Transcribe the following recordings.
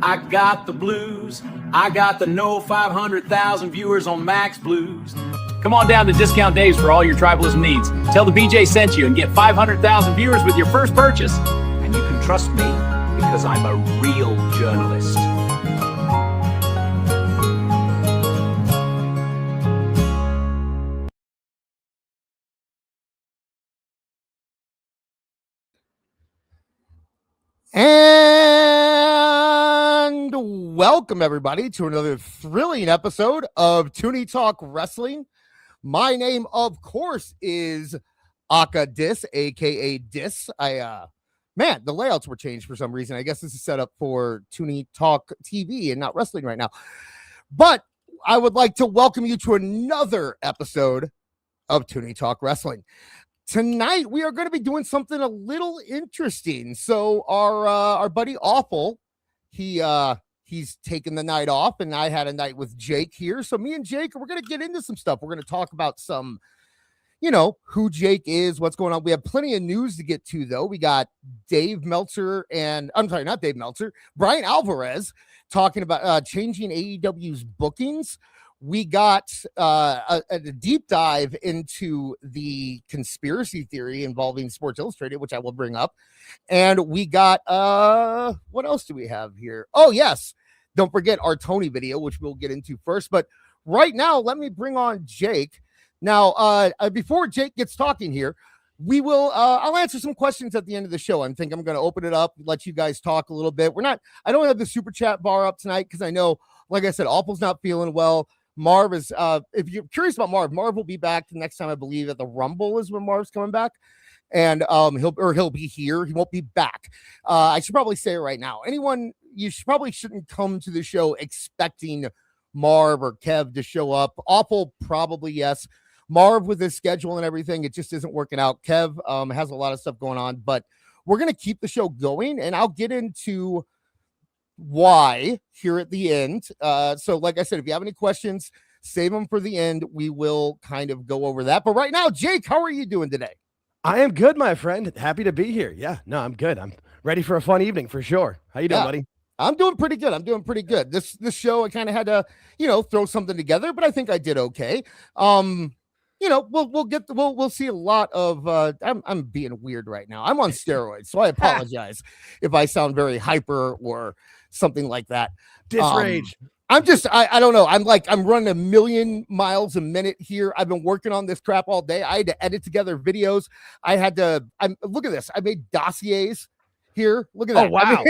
I got the blues. I got the no 500,000 viewers on Max Blues. Come on down to Discount Days for all your tribalism needs. Tell the BJ sent you and get 500,000 viewers with your first purchase. And you can trust me because I'm a real journalist. And welcome, everybody, to another thrilling episode of Tooney Talk Wrestling. My name, of course, is Aka Dis, a.k.a. Dis. Man, the layouts were changed for some reason. I guess this is set up for Tooney Talk TV and not wrestling right now. But I would like to welcome you to another episode of Tooney Talk Wrestling. Tonight, we are going to be doing something a little interesting. So our buddy Awful, he's taking the night off, and I had a night with Jake here. So me and Jake, we're going to get into some stuff. We're going to talk about some, who Jake is, what's going on. We have plenty of news to get to, though. We got Brian Alvarez talking about changing AEW's bookings. We got a deep dive into the conspiracy theory involving Sports Illustrated, which I will bring up. And we got, what else do we have here? Oh, yes. Don't forget our Tony video, which we'll get into first. But right now, let me bring on Jake. Now, before Jake gets talking here, I'll answer some questions at the end of the show. I think I'm going to open it up, let you guys talk a little bit. I don't have the super chat bar up tonight because I know, like I said, Awful's not feeling well. Marv is, if you're curious about Marv will be back the next time, I believe, at the Rumble is when Marv's coming back. And he'll be here. He won't be back. I should probably say it right now. You probably shouldn't come to the show expecting Marv or Kev to show up. Awful, probably, yes. Marv, with his schedule and everything, it just isn't working out. Kev has a lot of stuff going on, but we're going to keep the show going, and I'll get into why here at the end. So like I said, if you have any questions, save them for the end. We will kind of go over that. But right now, Jake, how are you doing today? I am good, my friend. Happy to be here. Yeah, no, I'm good. I'm ready for a fun evening for sure. How you doing, buddy? I'm doing pretty good. This show, I kind of had to, throw something together, but I think I did okay. We'll see a lot of I'm being weird right now. I'm on steroids, so I apologize if I sound very hyper or something like that. Disrage. I'm just I don't know. I'm running 1 million miles a minute here. I've been working on this crap all day. I had to edit together videos. Look at this. I made dossiers here. Look at that. Oh, wow.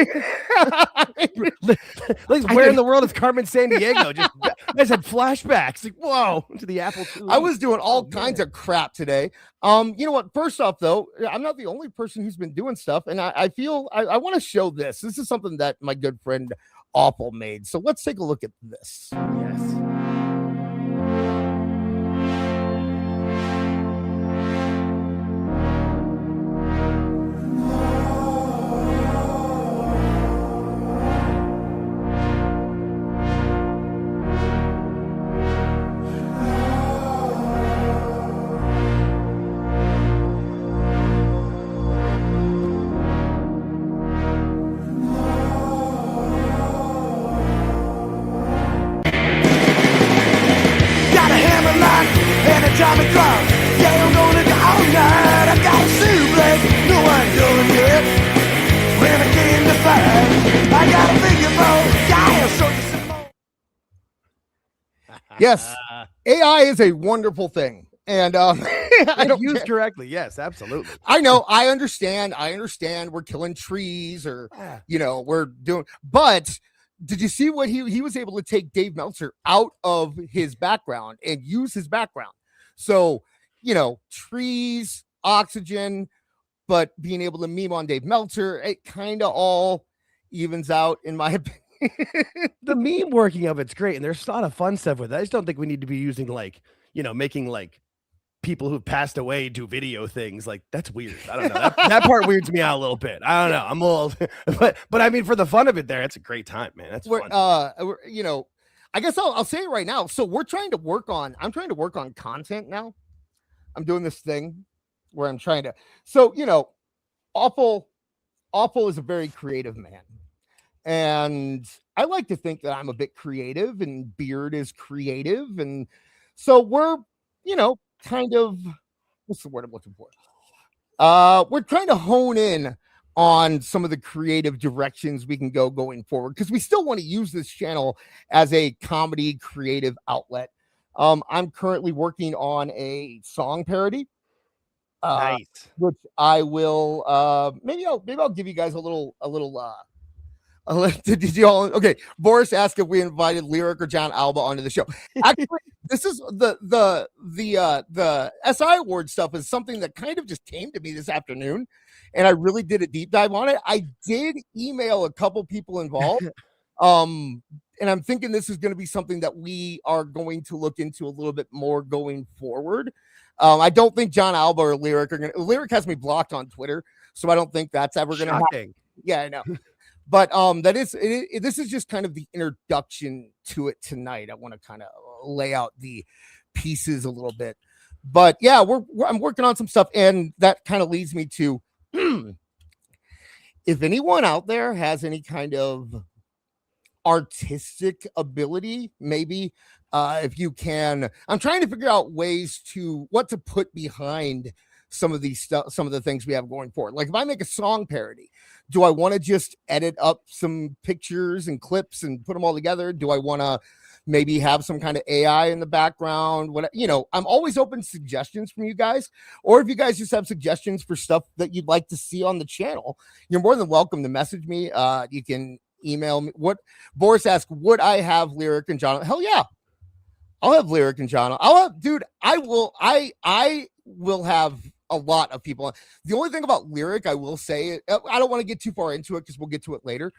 Where in the world is Carmen Sandiego? I said flashbacks. Like, whoa, to the Apple II. I was doing all kinds of crap today. You know what? First off, though, I'm not the only person who's been doing stuff, and I feel I want to show this. This is something that my good friend Awful made. So let's take a look at this. Yes. Tommy Clark, yeah, I'm gonna go all night. I got a suplex, no one's doing it. When I came to fight, I got a figure four, yeah, so you some more. Yes, AI is a wonderful thing, and I don't use correctly. Yes, absolutely. I know, I understand. We're killing trees, or we're doing, but. Did you see what he was able to take Dave Meltzer out of his background and use his background? So, trees, oxygen, but being able to meme on Dave Meltzer, it kind of all evens out, in my opinion. The meme working of it's great, and there's a lot of fun stuff with it. I just don't think we need to be using making people who've passed away do video things. Like, that's weird. I don't know. That part weirds me out a little bit. I don't know. I'm old, but I mean, for the fun of it, it's a great time, man. That's fun. I guess I'll say it right now. So I'm trying to work on content now. I'm doing this thing where I'm trying to, Awful is a very creative man. and I like to think that I'm a bit creative, and Beard is creative, and so we're, kind of, what's the word I'm looking for? We're trying to hone in on some of the creative directions we can go going forward, because we still want to use this channel as a comedy creative outlet. I'm currently working on a song parody, Nice. which I will maybe I'll give you guys a little did you all okay? Boris asked if we invited Lyric or John Alba onto the show. Actually, this is the SI award stuff is something that kind of just came to me this afternoon, and I really did a deep dive on it. I did email a couple people involved, and I'm thinking this is going to be something that we are going to look into a little bit more going forward. I don't think John Alba or Lyric are going to. Lyric has me blocked on Twitter, so I don't think that's ever going to happen. Yeah, I know. But this is just kind of the introduction to it tonight. I want to kind of lay out the pieces a little bit. But yeah, I'm working on some stuff, and that kind of leads me to if anyone out there has any kind of artistic ability, maybe if you can, I'm trying to figure out ways to what to put behind some of the things we have going forward. Like if I make a song parody, do I want to just edit up some pictures and clips and put them all together? Do I want to maybe have some kind of AI in the background? I'm always open to suggestions from you guys, or if you guys just have suggestions for stuff that you'd like to see on the channel, you're more than welcome to message me. You can email me. What Boris asked, would I have Lyric and John? Hell yeah. I'll have Lyric and John. I will have a lot of people. The only thing about Lyric, I will say, I don't want to get too far into it because we'll get to it later.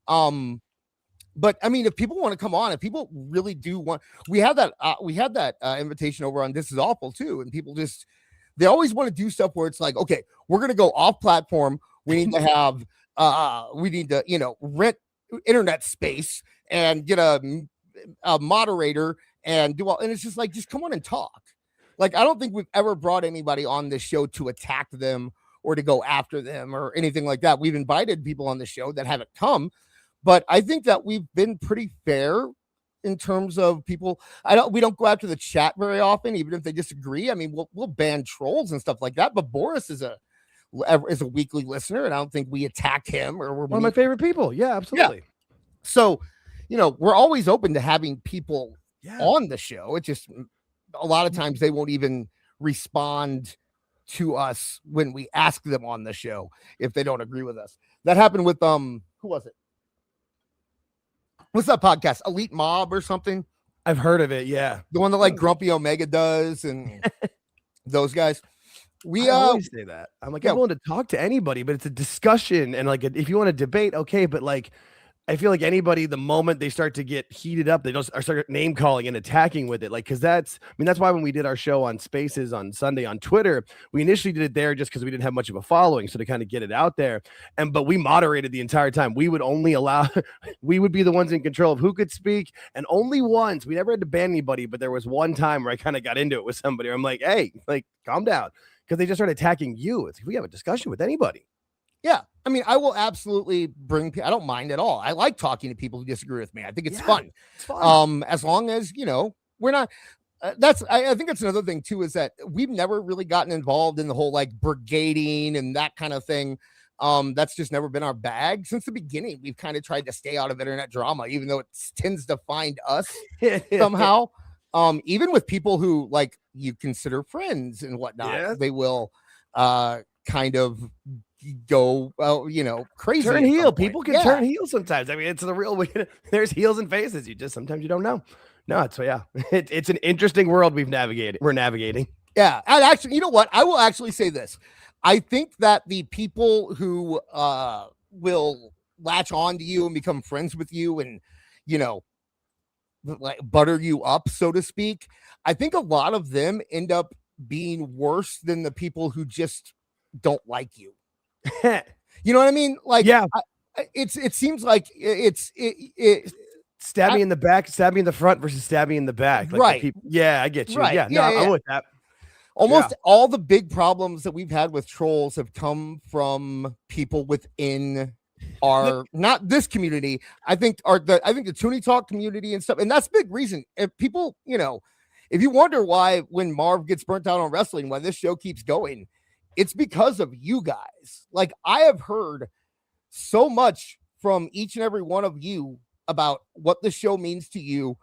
But I mean, if people want to come on, if people really do want, we had that invitation over on This Is Awful too, and people they always want to do stuff where it's like, okay, we're gonna go off platform. We need to have rent internet space and get a moderator and do all, and it's just like, just come on and talk. Like, I don't think we've ever brought anybody on this show to attack them or to go after them or anything like that. We've invited people on the show that haven't come, but I think that we've been pretty fair in terms of people. We don't go after the chat very often, even if they disagree. I mean, we'll ban trolls and stuff like that, but Boris is a weekly listener, and I don't think we attack him or we're one of my favorite people. Yeah, absolutely. Yeah. So, we're always open to having people on the show. It just, a lot of times they won't even respond to us when we ask them on the show if they don't agree with us. That happened with who was it? What's that podcast? Elite Mob or something? I've heard of it. Yeah, the one that like Grumpy Omega does and those guys. I always say that. I'm like, I'm willing to talk to anybody, but it's a discussion, and like, if you want to debate, okay, but like, I feel like anybody, the moment they start to get heated up, they don't start name calling and attacking with it. Like, cause that's why when we did our show on Spaces on Sunday on Twitter, we initially did it there just because we didn't have much of a following. So to kind of get it out there, but we moderated the entire time. We would only we would be the ones in control of who could speak. And only once, we never had to ban anybody, but there was one time where I kind of got into it with somebody. I'm like, hey, like, calm down. Cause they just started attacking you. It's like, we have a discussion with anybody. Yeah, I mean, I will absolutely I don't mind at all. I like talking to people who disagree with me. I think it's fun. It's fun. As long as, we're not, I think that's another thing too, is that we've never really gotten involved in the whole like brigading and that kind of thing. That's just never been our bag since the beginning. We've kind of tried to stay out of internet drama, even though it tends to find us somehow. Even with people who like you consider friends and whatnot, they will kind of go crazy, turn heel. People can turn heel sometimes. I mean, it's the real way. There's heels and faces. Sometimes you don't know. No, it's an interesting world we're navigating. Yeah, and actually, you know what? I will actually say this. I think that the people who will latch on to you and become friends with you and like butter you up, so to speak, I think a lot of them end up being worse than the people who just don't like you. You know what I mean? Like, yeah, it seems like it's stab me in the back, stab me in the front versus stab me in the back. Like right. Yeah, I get you. Right. Yeah, I'm with that. Almost all the big problems that we've had with trolls have come from people within are not this community. I think the Tooney Talk community and stuff, and that's a big reason. If people, if you wonder why when Marv gets burnt out on wrestling, why this show keeps going, it's because of you guys. Like, I have heard so much from each and every one of you about what the show means to you,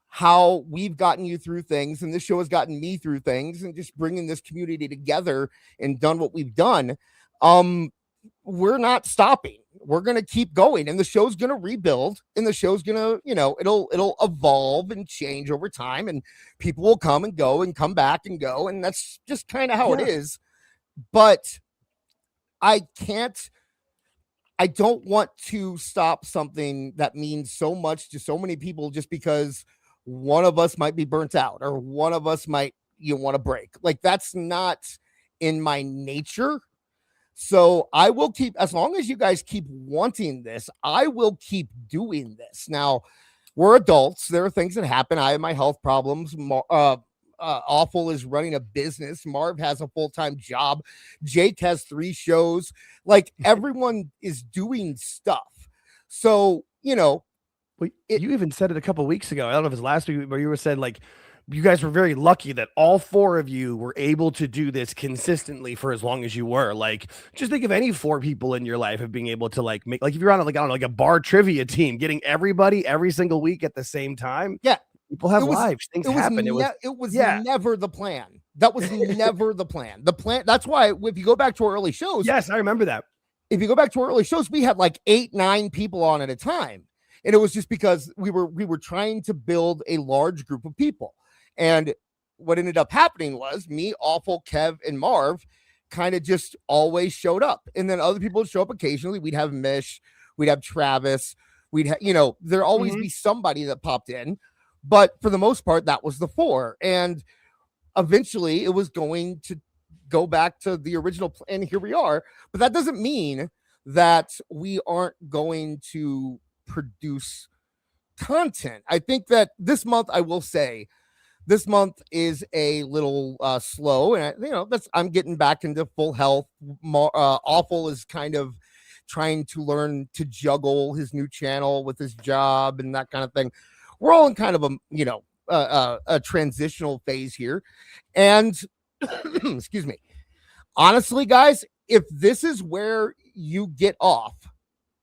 how we've gotten you through things, and this show has gotten me through things, and just bringing this community together and done what we've done. We're not stopping. We're going to keep going, and the show's going to rebuild, and the show's going to, it'll evolve and change over time, and people will come and go and come back and go. And that's just kind of how it is. But I don't want to stop something that means so much to so many people just because one of us might be burnt out or one of us might want to break. Like, that's not in my nature. So I will keep, as long as you guys keep wanting this, I will keep doing this. Now, we're adults. There are things that happen. I have my health problems. Awful is running a business. Marv has a full-time job. Jake has 3 shows. Like, everyone is doing stuff. So, you even said it a couple weeks ago. I don't know if it was last week, where you were saying, like, you guys were very lucky that all 4 of you were able to do this consistently for as long as you were. Like, just think of any 4 people in your life of being able to, like, make, like, if you're on, like, I don't know, like a bar trivia team, getting everybody every single week at the same time. Yeah. People have lives. Things happen. It was never the plan. That was never the plan. The plan. That's why if you go back to our early shows. Yes, I remember that. If you go back to our early shows, we had like 8, 9 people on at a time. And it was just because we were trying to build a large group of people. And what ended up happening was me, Awful, Kev, and Marv kind of just always showed up. And then other people would show up occasionally. We'd have Mish, we'd have Travis, there'd always be somebody that popped in. But for the most part, that was the 4. And eventually it was going to go back to the original plan. Here we are. But that doesn't mean that we aren't going to produce content. I think that this month, I will say, this month is a little slow, and I'm getting back into full health. Awful is kind of trying to learn to juggle his new channel with his job and that kind of thing. We're all in kind of a transitional phase here, and excuse me. Honestly, guys, if this is where you get off,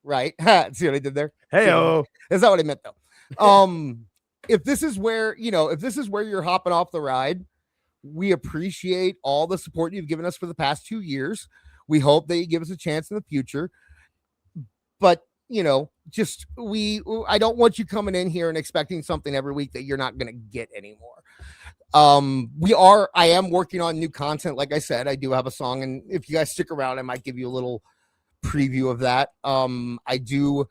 right? See what I did there? Hey-o. That's not what I meant, though. If this is where you're hopping off the ride, we appreciate all the support you've given us for the past 2 years. We hope that you give us a chance in the future. But, I don't want you coming in here and expecting something every week that you're not going to get anymore. I am working on new content. Like I said, I do have a song, and if you guys stick around, I might give you a little preview of that. I do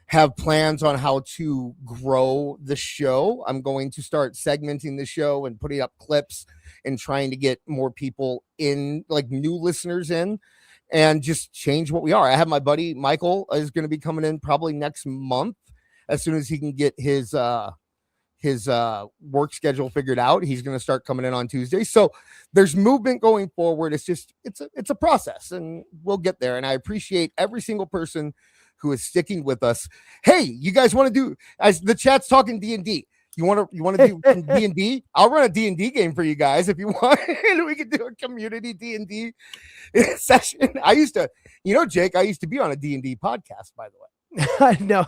have plans on how to grow the show. I'm going to start segmenting the show and putting up clips and trying to get more people in, like new listeners in, and just change what we are. I have my buddy Michael is going to be coming in probably next month as soon as he can get his work schedule figured out. He's going to start coming in on Tuesday. So there's movement going forward. It's a process, and we'll get there. And I appreciate every single person who is sticking with us. Hey, you guys want to do, as the chat's talking D&D, you want to do D&D? I'll run a D&D game for you guys if you want. We could do a community D&D session. I used to, Jake, I used to be on a D&D podcast, by the way. I know.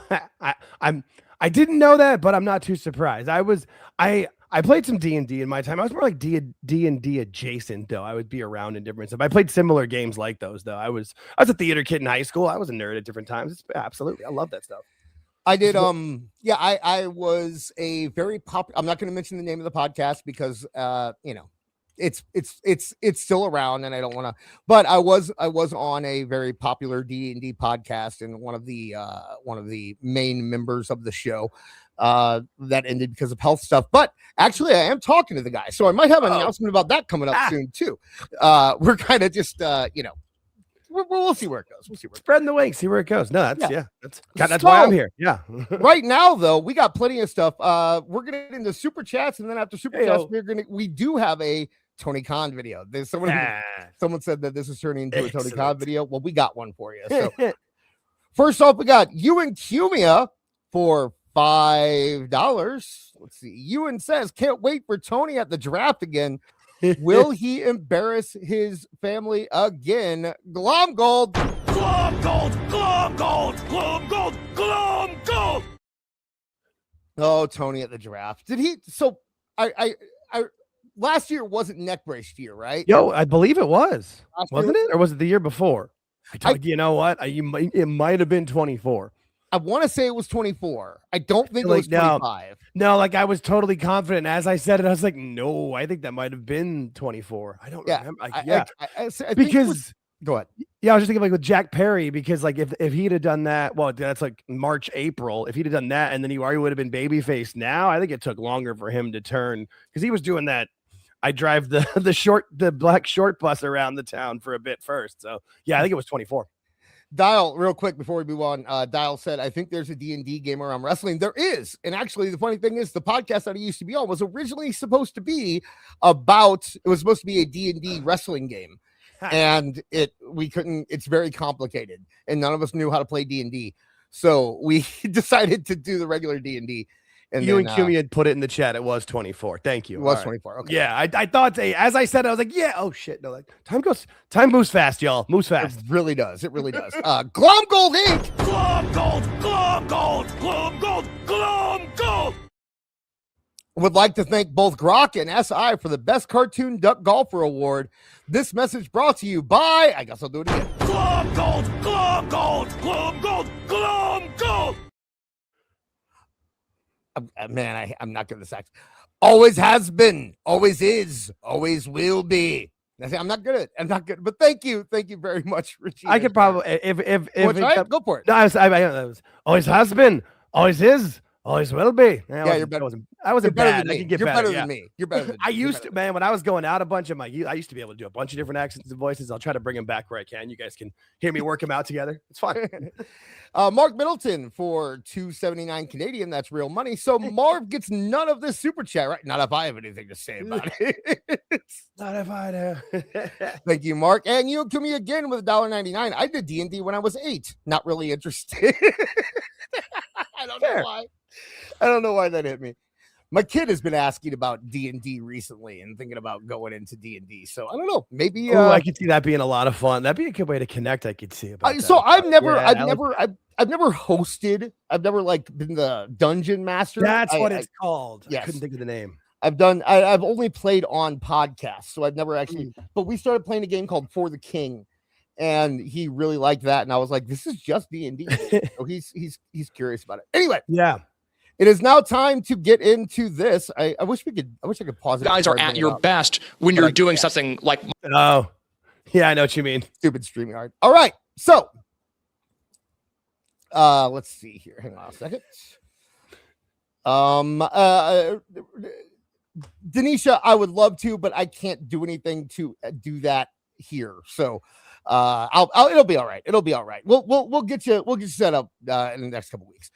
I didn't know that, but I'm not too surprised. I played some D&D in my time. I was more like D&D adjacent, though. I would be around in different stuff. I played similar games like those, though. I was a theater kid in high school. I was a nerd at different times. Absolutely. I love that stuff. I did. I was a very popular. I'm not going to mention the name of the podcast because, it's still around, and I don't want to. But I was on a very popular D&D podcast, and one of the main members of the show. That ended because of health stuff. But actually, I am talking to the guy, so I might have an announcement about that coming up soon too. We're kind of just, we'll see where it goes. Spreading the wings, see where it goes. No, that's why I'm here. Yeah. Right now, though, we got plenty of stuff. We're gonna get into super chats, and then after super chats, we do have a Tony Khan video. There's someone said that this is turning into a Tony Khan video. Well, we got one for you. So First off, we got Ewan Cumia for $5. Let's see. Ewan says, can't wait for Tony at the draft again. Will he embarrass his family again? Glom Gold. Glom gold, glom gold, glom gold, glom gold. Oh, Tony at the draft. Did he? So I last year wasn't neck brace year, right? Yo, I believe it was. Last Wasn't year? it? Or was it the year before? You know what? It might have been 24. I want to say it was 24. I don't think it was 25. No, like I was totally confident. As I said it, I was like, no, I think that might have been 24. I don't remember. I Because go ahead. Yeah, I was just thinking like with Jack Perry, because like if he'd have done that, well, that's like March, April. If he'd have done that, and then he already would have been babyface now, I think it took longer for him to turn because he was doing that. I drive the black short bus around the town for a bit first. So yeah, I think it was 24. Dial, real quick before we move on. Dial said, I think there's a D&D game around wrestling. There is. And actually, the funny thing is the podcast that I used to be on was originally supposed to be a D&D wrestling game. And it's very complicated. And none of us knew how to play D&D. So we decided to do the regular D&D. And you and Cumia had put it in the chat. It was 24. Thank you. It was 24. Okay. Yeah, I thought, as I said, I was like, yeah. Oh shit, no, like time moves fast, y'all. Moves fast. It really does. It really does. Glom Gold Inc. Glom gold, glom gold, glom gold, glom gold. Would like to thank both Grok and SI for the best cartoon duck golfer award. This message brought to you by, I guess I'll do it again. Glom gold, glom gold, glom gold, glom gold. Man, I'm not good at the sax. Always has been, always is, always will be. I'm not good at it. I'm not good, but thank you very much, Richie. I could probably Go for it. No, I was always has been, always is, always will be. Yeah, you're better. I wasn't bad. I can get better than me. You're better than me. I used to, man, when I was going out a bunch of I used to be able to do a bunch of different accents and voices. I'll try to bring them back where I can. You guys can hear me work them out together. It's fine. Mark Middleton for $2.79 Canadian. That's real money. So Marv gets none of this super chat, right? Not if I have anything to say about it. Not if I do. Thank you, Mark. And you to me again with $1.99. I did D&D when I was 8. Not really interested. I don't know why. I don't know why that hit me. My kid has been asking about D&D recently and thinking about going into D&D. So I don't know. Maybe I could see that being a lot of fun. That'd be a good way to connect. I could see about that. So I've never hosted. I've never been the dungeon master. That's what it's called. Yes. I couldn't think of the name. I've only played on podcasts, so I've never actually. But we started playing a game called For the King, and he really liked that, and I was like, "This is just D&D." So he's curious about it. Anyway, yeah. It is now time to get into this. I wish I could pause it. You guys are at your best when you're doing something like. Oh, yeah, I know what you mean. Stupid StreamYard. All right, so let's see here. Hang on a second. Denisha, I would love to, but I can't do anything to do that here. So it'll be all right. It'll be all right. We'll get you set up in the next couple weeks.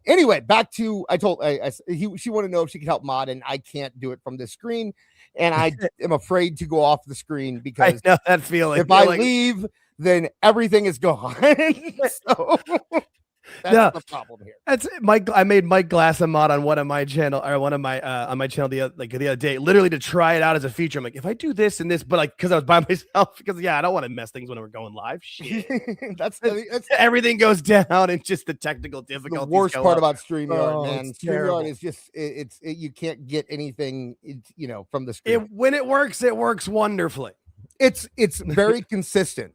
Anyway, back to she wanted to know if she could help mod, and I can't do it from this screen, and I am afraid to go off the screen because I know that feeling. If I leave, then everything is gone. So that's the problem here. That's Mike. I made Mike Glass a mod on one of my channel on my channel the other day, literally to try it out as a feature. I'm like, if I do this and this, but because I was by myself, because I don't want to mess things when we're going live. Shit. that's everything goes down and just the technical difficulties. The worst part about StreamYard, man. StreamYard is just you can't get anything from the screen. When it works wonderfully. It's very consistent.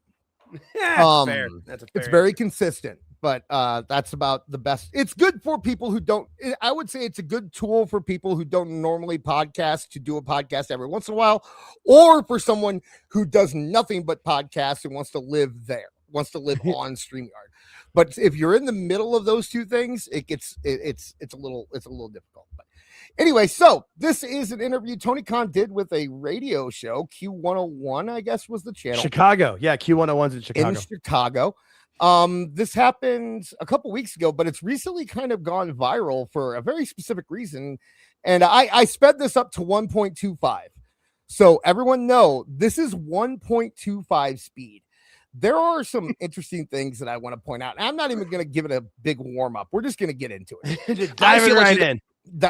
Yeah, fair. It's very consistent. But that's about the best. It's good for people who don't. I would say it's a good tool for people who don't normally podcast to do a podcast every once in a while, or for someone who does nothing but podcasts and wants to live on StreamYard. But if you're in the middle of those two things, it's a little difficult. But anyway, so this is an interview Tony Khan did with a radio show. Q101, I guess, was the channel. Chicago, yeah, Q101's in Chicago. In Chicago. This happened a couple weeks ago, but it's recently kind of gone viral for a very specific reason. And I sped this up to 1.25. So everyone know this is 1.25 speed. there are some interesting things that I want to point out. And I'm not even going to give it a big warm up. We're just going to get into it. Just dive right in.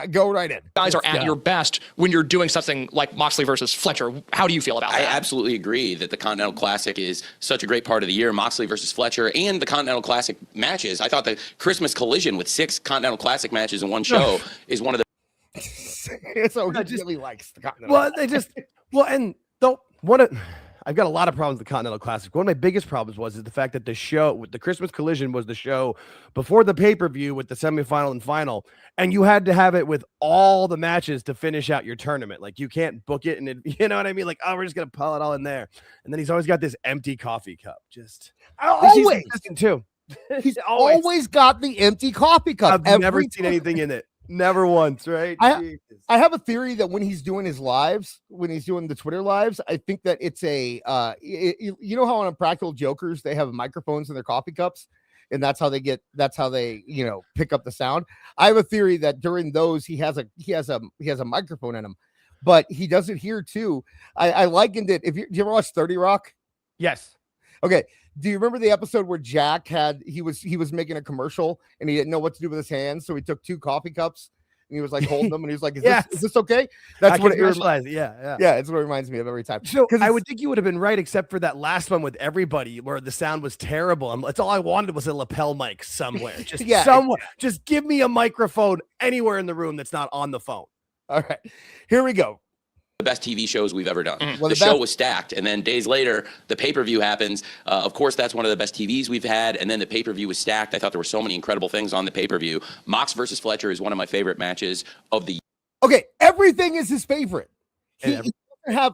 Go right in. Guys are at your best when you're doing something like Moxley versus Fletcher. How do you feel about that? I absolutely agree that the Continental Classic is such a great part of the year. Moxley versus Fletcher and the Continental Classic matches. I thought the Christmas collision with 6 Continental Classic matches in one show is one of the. So he really likes the Continental. I've got a lot of problems with the Continental Classic. One of my biggest problems is the fact that the Christmas collision was the show before the pay-per-view with the semifinal and final, and you had to have it with all the matches to finish out your tournament. Like, you can't book it, and you know what I mean? Like, oh, we're just gonna pull it all in there, and then he's always got this empty coffee cup. Just always too. He's always got the empty coffee cup. I've never seen anything in it. Never once, right? I have a theory that when he's doing his lives, when he's doing the Twitter lives, I think that it's you know how on Practical Jokers they have microphones in their coffee cups, and that's how they pick up the sound. I have a theory that during those he has a microphone in him, but he does it here too. I likened it. Do you ever watch 30 Rock? Yes. Okay. Do you remember the episode where Jack he was making a commercial and he didn't know what to do with his hands, so he took 2 coffee cups and he was like holding them and he was like, "Is this okay?" That's what it reminds. Yeah, it's what it reminds me of every time. So I would think you would have been right, except for that last one with everybody where the sound was terrible. That's all I wanted was a lapel mic somewhere. Just somewhere. Just give me a microphone anywhere in the room that's not on the phone. All right, here we go. The best TV shows we've ever done. Well, the show was stacked, and then days later, the pay-per-view happens. Of course, that's one of the best TVs we've had, and then the pay-per-view was stacked. I thought there were so many incredible things on the pay-per-view. Mox versus Fletcher is one of my favorite matches of the year. Okay, everything is his favorite. He doesn't have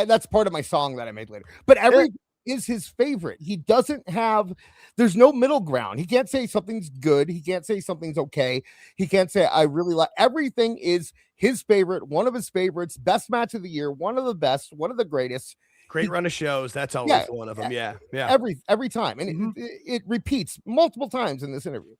that's part of my song that I made later. But everything is his favorite. He doesn't have, there's no middle ground. He can't say something's good. He can't say something's okay. He can't say I really like. Everything is his favorite, one of his favorites, best match of the year, one of the best, one of the greatest. Great run of shows. That's always one of them. Yeah. Every time. And it repeats multiple times in this interview.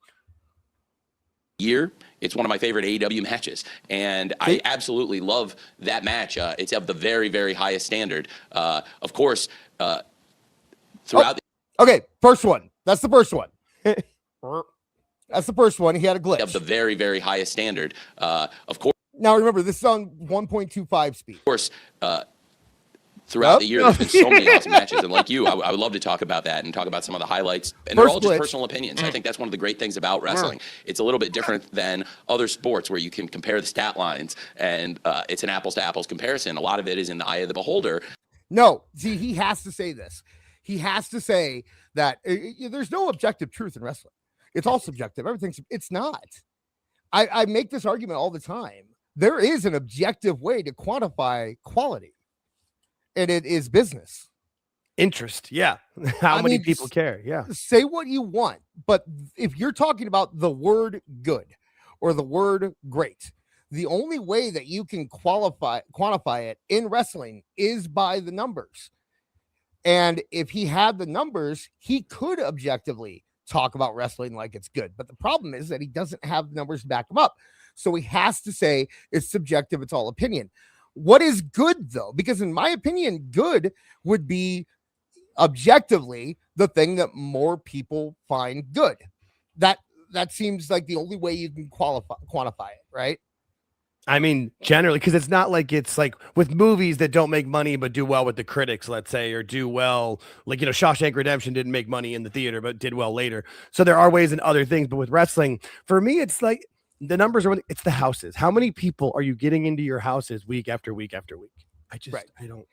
Year, it's one of my favorite AEW matches, and I absolutely love that match. It's of the very, very highest standard. Of course, throughout. Okay, first one. That's the first one. That's the first one. He had a glitch. Of the very, very highest standard. Of course. Now remember, this is on 1.25 speed. Of course. Throughout the year, there's been so many awesome matches, and like you, I would love to talk about that and talk about some of the highlights. And they're all just personal opinions. I think that's one of the great things about wrestling. It's a little bit different than other sports where you can compare the stat lines, and it's an apples to apples comparison. A lot of it is in the eye of the beholder. No, see, he has to say this. He has to say that there's no objective truth in wrestling. It's all subjective. It's not. I make this argument all the time. There is an objective way to quantify quality. And it is business. Interest, yeah. How many people care? Yeah. Say what you want, but if you're talking about the word good or the word great, the only way that you can quantify it in wrestling is by the numbers. And if he had the numbers, he could objectively talk about wrestling like it's good. But the problem is that he doesn't have the numbers to back him up. So he has to say it's subjective, it's all opinion. What is good, though? Because in my opinion, good would be objectively the thing that more people find good. That seems like the only way you can quantify it, right? I mean, generally, because it's not like it's like with movies that don't make money but do well with the critics, let's say, or do well, like, Shawshank Redemption didn't make money in the theater but did well later. So there are ways in other things. But with wrestling, for me, it's like, the numbers are, it's the houses. How many people are you getting into your houses week after week after week? I don't.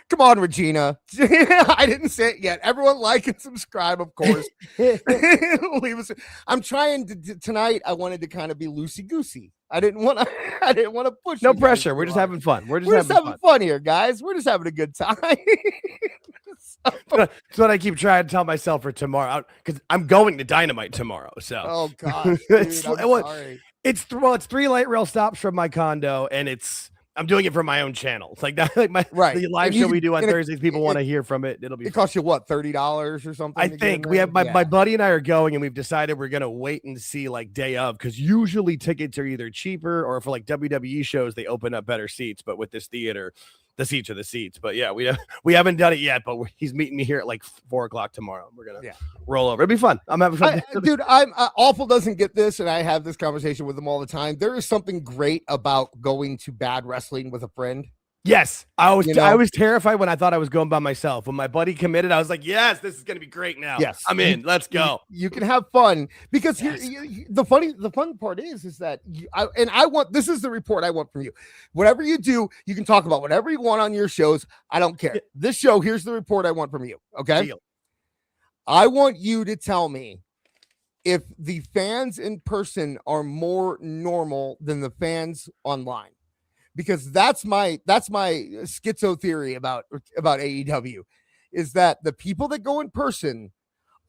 Come on, Regina. I didn't say it yet. Everyone like and subscribe, of course. Leave us. I'm trying to tonight. I wanted to kind of be loosey goosey. I didn't want to push. No pressure. We're just having fun. We're just having fun here, guys. We're just having a good time. That's what I keep trying to tell myself for tomorrow, because I'm going to Dynamite tomorrow. So, oh gosh, dude, sorry. It's 3 light rail stops from my condo, and I'm doing it for my own channel. It's like that, like the live show we do on Thursdays. People want to hear from it. It costs you what, $30 or something? I think we have my buddy and I are going, and we've decided we're gonna wait and see like day of, because usually tickets are either cheaper or for like WWE shows they open up better seats. But with this theater, the seats are the seats. But yeah, we haven't done it yet, but he's meeting me here at like 4:00 tomorrow. We're gonna roll over. It'll be fun. I'm having fun. Dude, I'm Awful doesn't get this, and I have this conversation with him all the time. There is something great about going to bad wrestling with a friend. Yes, I was terrified when I thought I was going by myself. When my buddy committed, I was like, yes, this is going to be great now. Yes. I'm in. Let's go. You can have fun because the fun part is that this is the report I want from you. Whatever you do, you can talk about whatever you want on your shows. I don't care. This show, here's the report I want from you. Okay. Deal. I want you to tell me if the fans in person are more normal than the fans online. Because that's my schizo theory about AEW, is that the people that go in person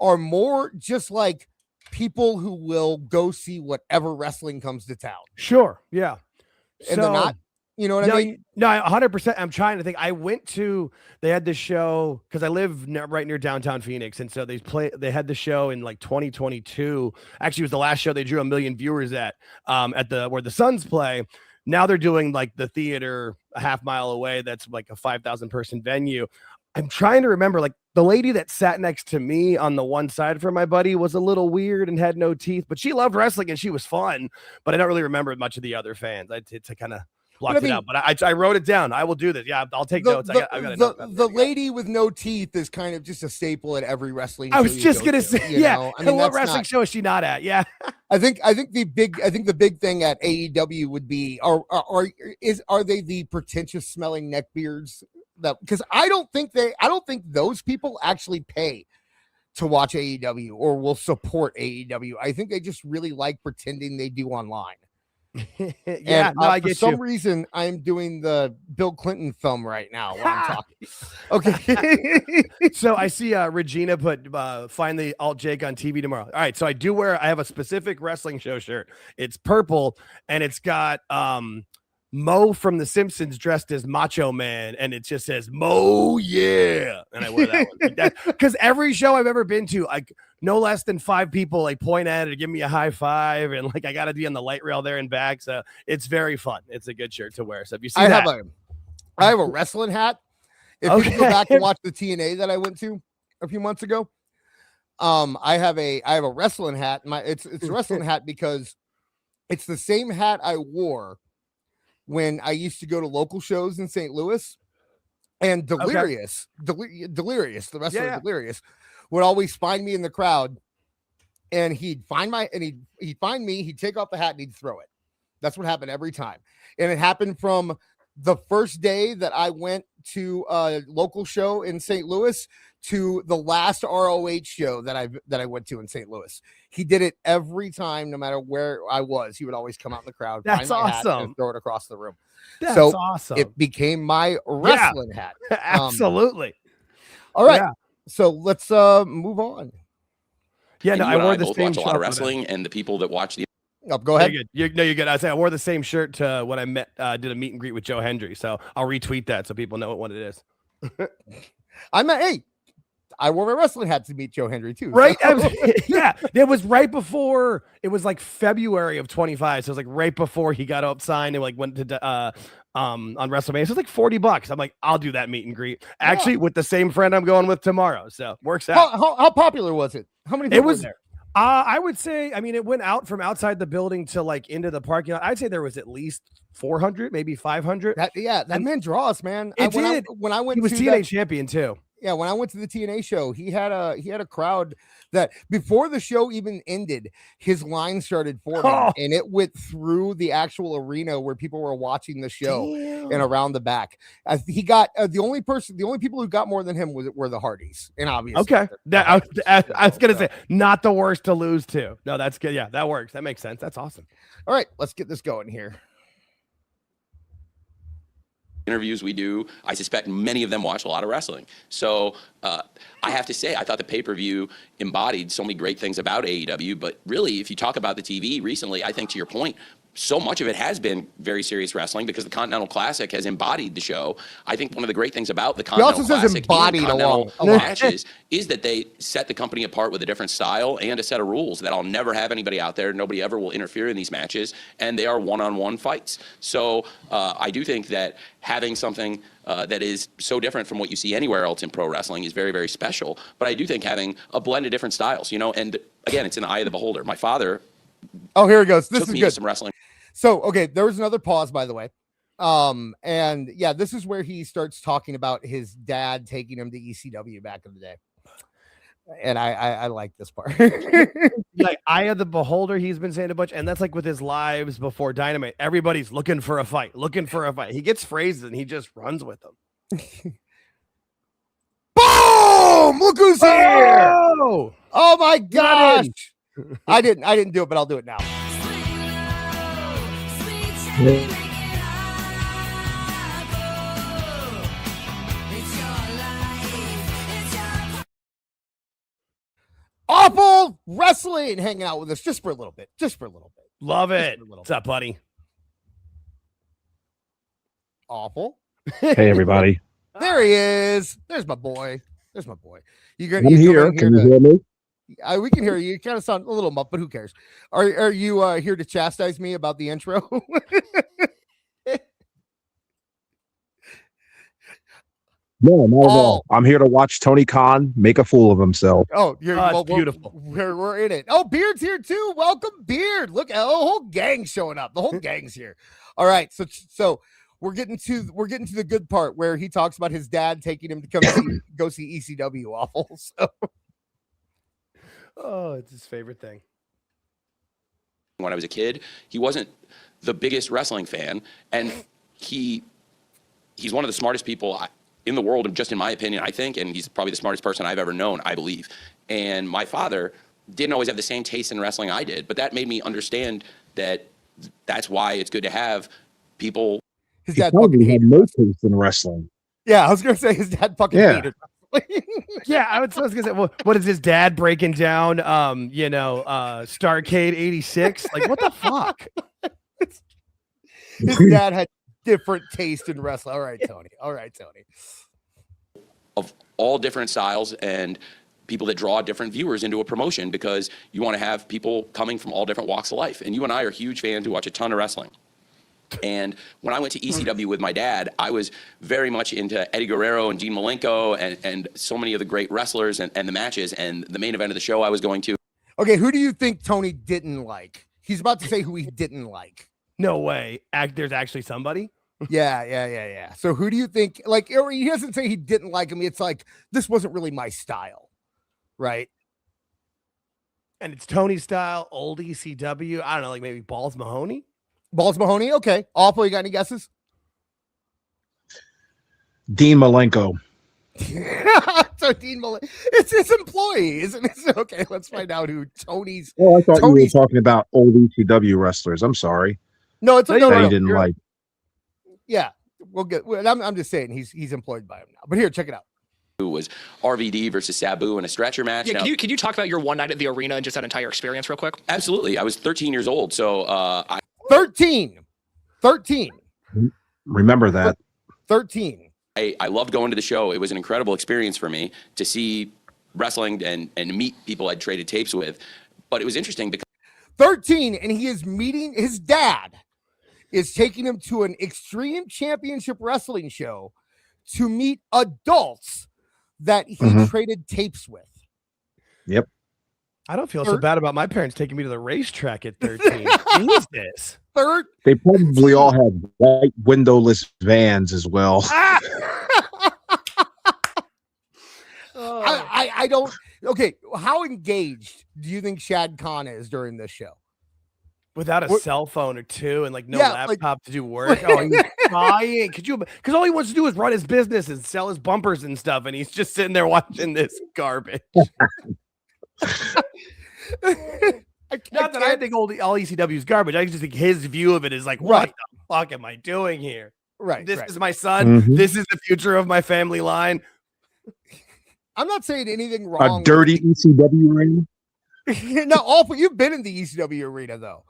are more just like people who will go see whatever wrestling comes to town. Sure, yeah, and they're not. You know what I mean? No, 100%. I'm trying to think. They had this show because I live right near downtown Phoenix. And so they had the show in like 2022. Actually, it was the last show they drew 1 million viewers at where the Suns play. Now they're doing like the theater a half mile away. That's like a 5,000 person venue. I'm trying to remember, like the lady that sat next to me on the one side for my buddy was a little weird and had no teeth, but she loved wrestling and she was fun. But I don't really remember much of the other fans. I kind of blocked it out, but I wrote it down. I will do this. Yeah, I'll take notes. I got the lady with no teeth is kind of just a staple at every wrestling show. I was just gonna say, yeah. I mean, what wrestling show is she not at? Yeah. I think the big thing at AEW would be are they the pretentious smelling neckbeards that, because I don't think those people actually pay to watch AEW or will support AEW. I think they just really like pretending they do online. Yeah, and, I get for some reason I'm doing the Bill Clinton thumb right now while I'm talking. Okay. So I see Regina put find the Alt Jake on TV tomorrow. All right, so I have a specific wrestling show shirt. It's purple and it's got Mo from The Simpsons dressed as Macho Man, and it just says Mo, yeah, and I wear that one because every show I've ever been to, like no less than 5 people like point at it or give me a high five, and like I got to be on the light rail there and back, so it's very fun. It's a good shirt to wear. So if you see I have a wrestling hat. If you go back and watch the TNA that I went to a few months ago, I have a wrestling hat. It's a wrestling hat because it's the same hat I wore when I used to go to local shows in St. Louis, and Delirious, Delirious, the wrestler Delirious, would always find me in the crowd, and he'd find me, he'd take off the hat and he'd throw it. That's what happened every time. And it happened from the first day that I went to a local show in St. Louis to the last ROH show that I went to in St. Louis. He did it every time, no matter where I was. He would always come out in the crowd, that's find my hat, awesome, and throw it across the room. That's so awesome. It became my wrestling hat. Absolutely. All right. Yeah. So let's move on. Yeah, no, I wore the same watch a lot of wrestling, and the people that watch the go ahead. You're good. I wore the same shirt to when I did a meet and greet with Joe Hendry. So I'll retweet that so people know what it is. I wore my wrestling hat to meet Joe Hendry too. Right. So. Yeah. It was right before, it was like February of 25. So it was like right before he got up signed and like went to on WrestleMania. So it's like $40. I'm like, I'll do that meet and greet. Actually, with the same friend I'm going with tomorrow. So works out. How popular was it? How many people were there? I would say, I mean, it went out from outside the building to like into the parking lot. I'd say there was at least 400, maybe 500. That man draws, man. When I went, he was TNA champion too. Yeah, when I went to the TNA show, he had a crowd that before the show even ended, his line started forming, and it went through the actual arena where people were watching the show and around the back. He got the only people who got more than him were the Hardys, and obviously, okay. I was gonna say not the worst to lose to. No, that's good. Yeah, that works. That makes sense. That's awesome. All right, let's get this going here. Interviews we do, I suspect many of them watch a lot of wrestling. So I have to say, I thought the pay-per-view embodied so many great things about AEW, but really, if you talk about the TV recently, I think to your point, so much of it has been very serious wrestling because the Continental Classic has embodied the show. I think one of the great things about the Continental Classic and Continental matches is that they set the company apart with a different style and a set of rules that I'll never have anybody out there. Nobody ever will interfere in these matches, and they are one-on-one fights. So I do think that having something that is so different from what you see anywhere else in pro wrestling is very, very special. But I do think having a blend of different styles, you know, and again, it's in the eye of the beholder. My father. Oh, here it goes. This took is me good. to some wrestling. So, okay, there was another pause, by the way. And yeah, this is where he starts talking about his dad taking him to ECW back in the day. And I like this part. Like eye of the beholder, he's been saying a bunch, and that's like with his lives before Dynamite. Everybody's looking for a fight. He gets phrases and he just runs with them. Boom! Look who's here! Oh my gosh! I didn't do it, but I'll do it now. Awful Wrestling hanging out with us just for a little bit. Love it. What's up, buddy? Awful. Hey, everybody. There he is. There's my boy. I'm here. Can you hear me? We can hear you. You kind of sound a little muffled, but who cares? Are you here to chastise me about the intro? No, not at all. I'm here to watch Tony Khan make a fool of himself. Oh, beautiful. We're in it. Oh, Beard's here too. Welcome, Beard. Look, the whole gang's showing up. The whole gang's here. All right, so we're getting to the good part where he talks about his dad taking him to go see ECW. Awful. So. Oh, it's his favorite thing. When I was a kid, he wasn't the biggest wrestling fan, and he's one of the smartest people in the world, just in my opinion, I think, and he's probably the smartest person I've ever known, I believe. And my father didn't always have the same taste in wrestling I did, but that made me understand that that's why it's good to have people. His dad probably had no taste in wrestling. Yeah, I was gonna say his dad fucking hated wrestling. Yeah, I was gonna say, well, what is his dad breaking down? Starrcade '86. Like, what the fuck? His dad had different taste in wrestling. All right, Tony. Of all different styles and people that draw different viewers into a promotion, because you want to have people coming from all different walks of life. And you and I are huge fans who watch a ton of wrestling. And when I went to ECW with my dad, I was very much into Eddie Guerrero and Dean Malenko and so many of the great wrestlers and the matches. And the main event of the show I was going to. Okay, who do you think Tony didn't like? He's about to say who he didn't like. No way. There's actually somebody? Yeah. So who do you think, like, he doesn't say he didn't like him. It's like, this wasn't really my style, right? And it's Tony's style, old ECW. I don't know, like maybe Balls Mahoney? Okay. Awful, you got any guesses? Dean Malenko. So Dean Malenko. It's his employee, isn't it? Okay, let's find out who Tony's. Oh, I thought you were talking about old ECW wrestlers. I'm sorry. No, it's no. He didn't like. Yeah, we'll get. I'm just saying he's employed by him now. But here, check it out. Who was RVD versus Sabu in a stretcher match. Yeah, can you talk about your one night at the arena and just that entire experience real quick? Absolutely. I was 13 years old, so 13. Remember that. 13. I loved going to the show. It was an incredible experience for me to see wrestling and meet people I'd traded tapes with. But it was interesting because 13, and he is meeting his dad. Is taking him to an Extreme Championship Wrestling show to meet adults that he traded tapes with. Yep. I don't feel so bad about my parents taking me to the racetrack at 13. Jesus. They probably all had white windowless vans as well. I don't. Okay, how engaged do you think Shad Khan is during this show? Without a cell phone or two and like no laptop to do work. Oh, he's crying. Because all he wants to do is run his business and sell his bumpers and stuff, and he's just sitting there watching this garbage. Not that I think all ECW is garbage. I just think his view of it is like, what the fuck am I doing here? Right. This is my son. This is the future of my family line. I'm not saying anything wrong. A dirty ECW ring. No, awful. You've been in the ECW arena though.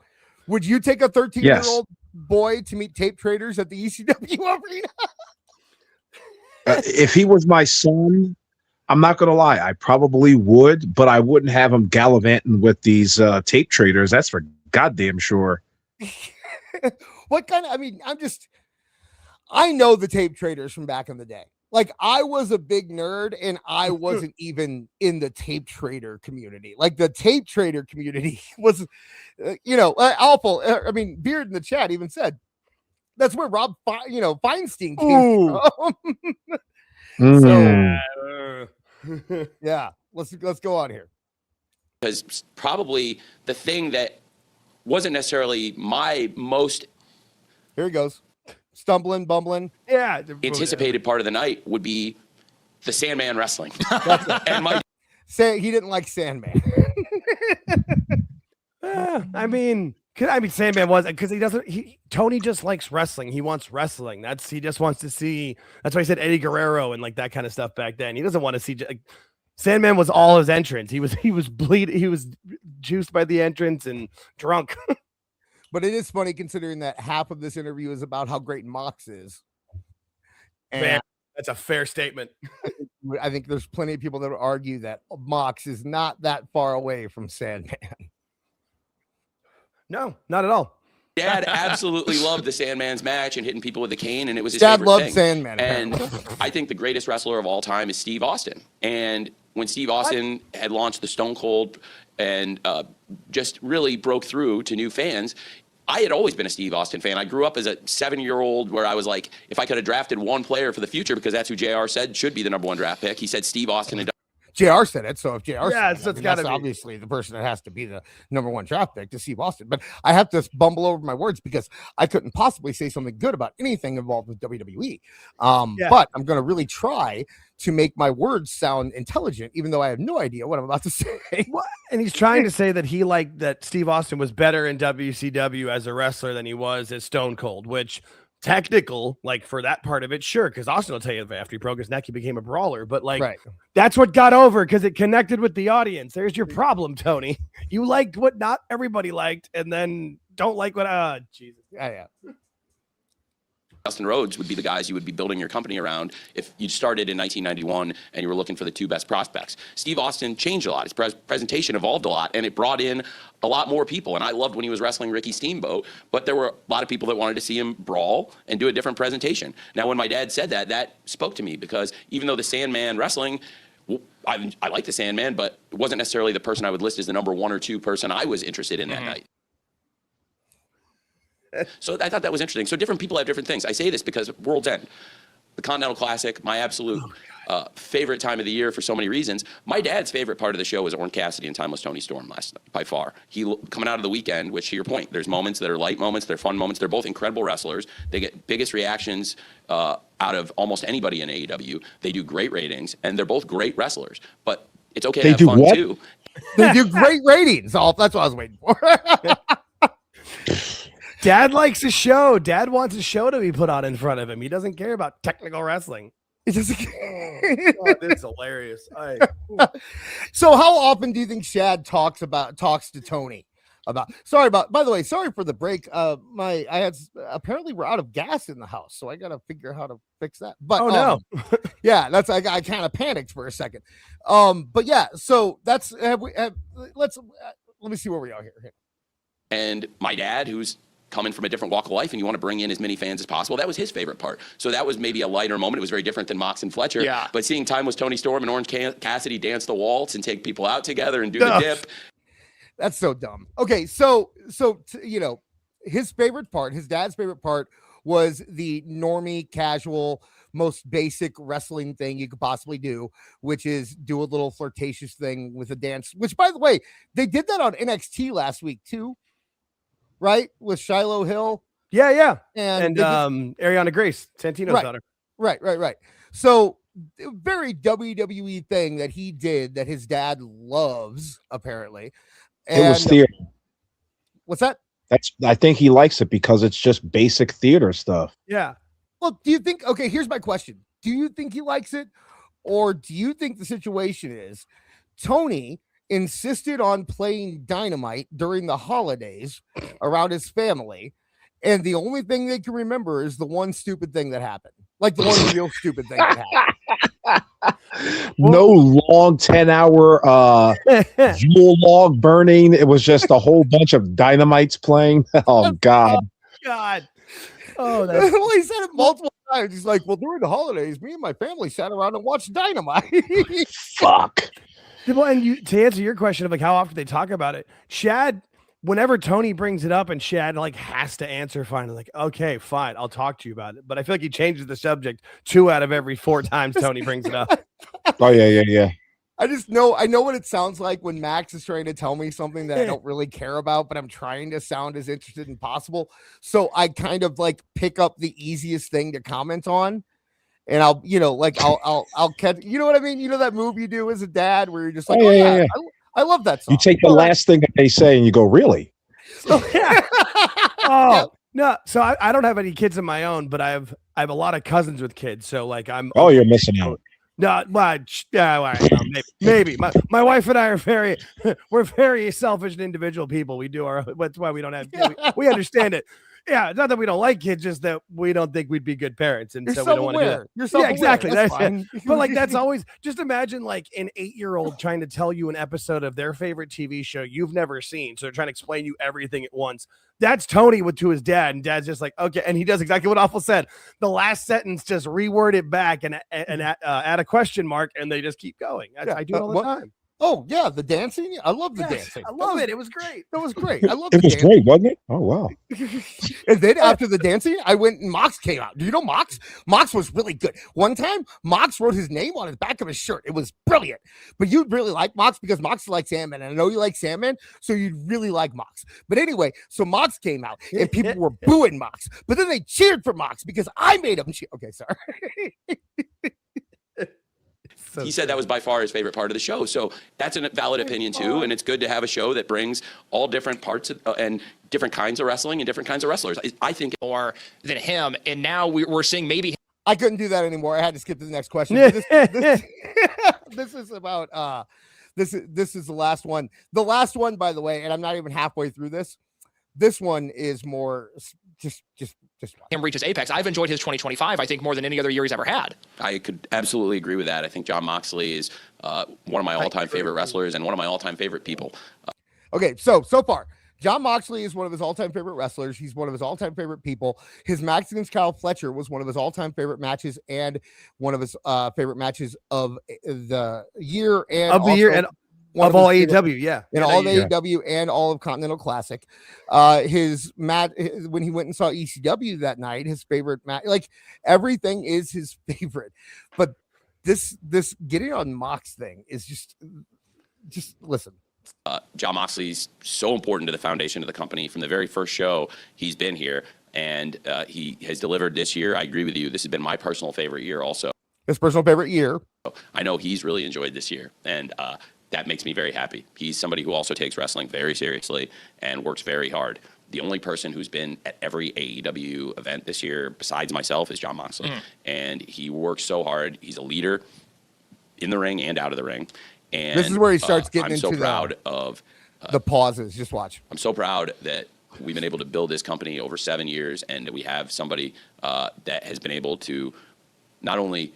Would you take a 13-year-old boy to meet tape traders at the ECW arena? If he was my son, I'm not going to lie. I probably would, but I wouldn't have him gallivanting with these tape traders. That's for goddamn sure. What kind of, I mean, I know the tape traders from back in the day. Like, I was a big nerd and I wasn't even in the tape trader community. Like, the tape trader community was, awful. I mean, Beard in the chat even said that's where Rob, Feinstein came from. So, yeah, let's go on here. Because probably the thing that wasn't necessarily my most here he goes. Stumbling, bumbling. Yeah. Anticipated part of the night would be the Sandman wrestling. And he didn't like Sandman. I mean, Sandman was because Tony just likes wrestling. He wants wrestling. He just wants to see. That's why he said Eddie Guerrero and like that kind of stuff back then. He doesn't want to see. Sandman was all his entrance. He was bleeding. He was juiced by the entrance and drunk. But it is funny considering that half of this interview is about how great Mox is. And man, that's a fair statement. I think there's plenty of people that would argue that Mox is not that far away from Sandman. No, not at all. Dad absolutely loved the Sandman's match and hitting people with the cane, and it was his Dad favorite loved thing. Sandman. And I think the greatest wrestler of all time is Steve Austin. And when Steve Austin had launched the Stone Cold and just really broke through to new fans, I had always been a Steve Austin fan. I grew up as a 7-year-old where I was like, if I could have drafted one player for the future, because that's who JR said should be the number 1 draft pick, he said Steve Austin. And JR said it, so if JR said so it, that's obviously the person that has to be the number 1 draft pick to Steve Austin. But I have to bumble over my words because I couldn't possibly say something good about anything involved with WWE. But I'm going to really try to make my words sound intelligent, even though I have no idea what I'm about to say. What? And he's trying to say that he liked that Steve Austin was better in WCW as a wrestler than he was as Stone Cold, which technical, like for that part of it, sure, because Austin will tell you that after he broke his neck, he became a brawler. But like, that's what got over because it connected with the audience. There's your problem, Tony. You liked what not everybody liked, and then don't like what. Jesus. Yeah. Dustin Rhodes would be the guys you would be building your company around if you started in 1991 and you were looking for the 2 best prospects. Steve Austin changed a lot. His presentation evolved a lot, and it brought in a lot more people. And I loved when he was wrestling Ricky Steamboat, but there were a lot of people that wanted to see him brawl and do a different presentation. Now, when my dad said that, that spoke to me because even though the Sandman wrestling, I like the Sandman, but it wasn't necessarily the person I would list as the number 1 or 2 person I was interested in that night. So I thought that was interesting. So different people have different things. I say this because World's End, the Continental Classic, my absolute favorite time of the year for so many reasons. My dad's favorite part of the show was Orange Cassidy and Timeless Tony Storm last night, by far. He coming out of the weekend, which to your point, there's moments that are light moments, they're fun moments. They're both incredible wrestlers. They get biggest reactions out of almost anybody in AEW. They do great ratings, and they're both great wrestlers. But it's okay to have fun too. They do great ratings. That's what I was waiting for. Dad likes a show. Dad wants a show to be put on in front of him. He doesn't care about technical wrestling. It's hilarious. So how often do you think Shad talks to Tony about? By the way, sorry for the break. Apparently we're out of gas in the house, so I got to figure out how to fix that. But no. Yeah, I kind of panicked for a second. But yeah, so that's let me see where we are here. And my dad, who's coming from a different walk of life and you want to bring in as many fans as possible, that was his favorite part. So that was maybe a lighter moment. It was very different than Mox and Fletcher. Yeah. But seeing Timeless Tony Storm and Orange Cassidy dance the waltz and take people out together and do the dip. That's so dumb. Okay, so his favorite part, his dad's favorite part was the normie, casual, most basic wrestling thing you could possibly do, which is do a little flirtatious thing with a dance, which, by the way, they did that on NXT last week too. Right, with Shiloh Hill, yeah, and Ariana Grace, Santino's daughter. Right. So, very WWE thing that he did that his dad loves apparently. And, it was theater. What's that? I think he likes it because it's just basic theater stuff. Yeah. Well, do you think? Okay, here's my question: do you think he likes it, or do you think the situation is Tony insisted on playing Dynamite during the holidays around his family, and the only thing they can remember is the one stupid thing that happened, like the one real stupid thing that happened? No long 10-hour Yule log burning. It was just a whole bunch of dynamites playing. Oh God. God. Well, he said it multiple I was just like, well, during the holidays, me and my family sat around and watched Dynamite. Fuck. Well, and to answer your question of like how often they talk about it, Shad, whenever Tony brings it up and Shad like has to answer finally, like, okay, fine, I'll talk to you about it. But I feel like he changes the subject 2 out of every 4 times Tony brings it up. Oh yeah. I know what it sounds like when Max is trying to tell me something that I don't really care about, but I'm trying to sound as interested as possible. So I kind of like pick up the easiest thing to comment on. And I'll catch, you know what I mean? You know that move you do as a dad where you're just like, yeah. I love that song. You take the last thing that they say and you go, really? No. So I don't have any kids of my own, but I have a lot of cousins with kids. So like you're missing out. No, maybe. My wife and I are we're very selfish and individual people. We do that's why we don't have we understand it. Yeah, not that we don't like kids, just that we don't think we'd be good parents, and so we don't want to do that. You're self-aware. Exactly. That's fine. But like that's always just imagine like an 8-year-old trying to tell you an episode of their favorite TV show you've never seen, so they're trying to explain you everything at once. That's Tony to his dad, and dad's just like, okay, and he does exactly what Awful said. The last sentence, just reword it back and add a question mark, and they just keep going. I do it all the time. Oh yeah, the dancing. I love the dancing. I love it. It was great. That was great. I love it. Was great, wasn't it? Oh wow. And then after the dancing, I went and Mox came out. Do you know Mox? Mox was really good. One time, Mox wrote his name on the back of his shirt. It was brilliant. But you'd really like Mox because Mox likes Sandman, and I know you like Sandman, so you'd really like Mox. But anyway, so Mox came out, and people were booing Mox, but then they cheered for Mox because I made them cheer. Okay, sorry. He said that was by far his favorite part of the show. So that's a valid opinion too. And it's good to have a show that brings all different parts and different kinds of wrestling and different kinds of wrestlers. I think more than him. And now we're seeing maybe. I couldn't do that anymore. I had to skip to the next question. This is about this is the last one. The last one, by the way, and I'm not even halfway through this. This one is more just him reach his apex. I've enjoyed his 2025, I think, more than any other year he's ever had. I could absolutely agree with that. I think Jon Moxley is one of my all-time favorite wrestlers and one of my all-time favorite people. Okay, so far, Jon Moxley is one of his all-time favorite wrestlers. He's one of his all-time favorite people. His match against Kyle Fletcher was one of his all-time favorite matches and one of his favorite matches of the year and of all AEW, yeah. And all of AEW and all of Continental Classic. His match, when he went and saw ECW that night, his favorite match, like everything is his favorite. But this getting on Mox thing is just listen. Jon Moxley's so important to the foundation of the company. From the very first show, he's been here, and he has delivered this year. I agree with you. This has been my personal favorite year also. His personal favorite year. I know he's really enjoyed this year, and that makes me very happy. He's somebody who also takes wrestling very seriously and works very hard. The only person who's been at every AEW event this year, besides myself, is Jon Moxley. And he works so hard. He's a leader in the ring and out of the ring. And this is where he starts getting into I'm so proud of the pauses. Just watch. I'm so proud that we've been able to build this company over 7 years, and that we have somebody that has been able to not only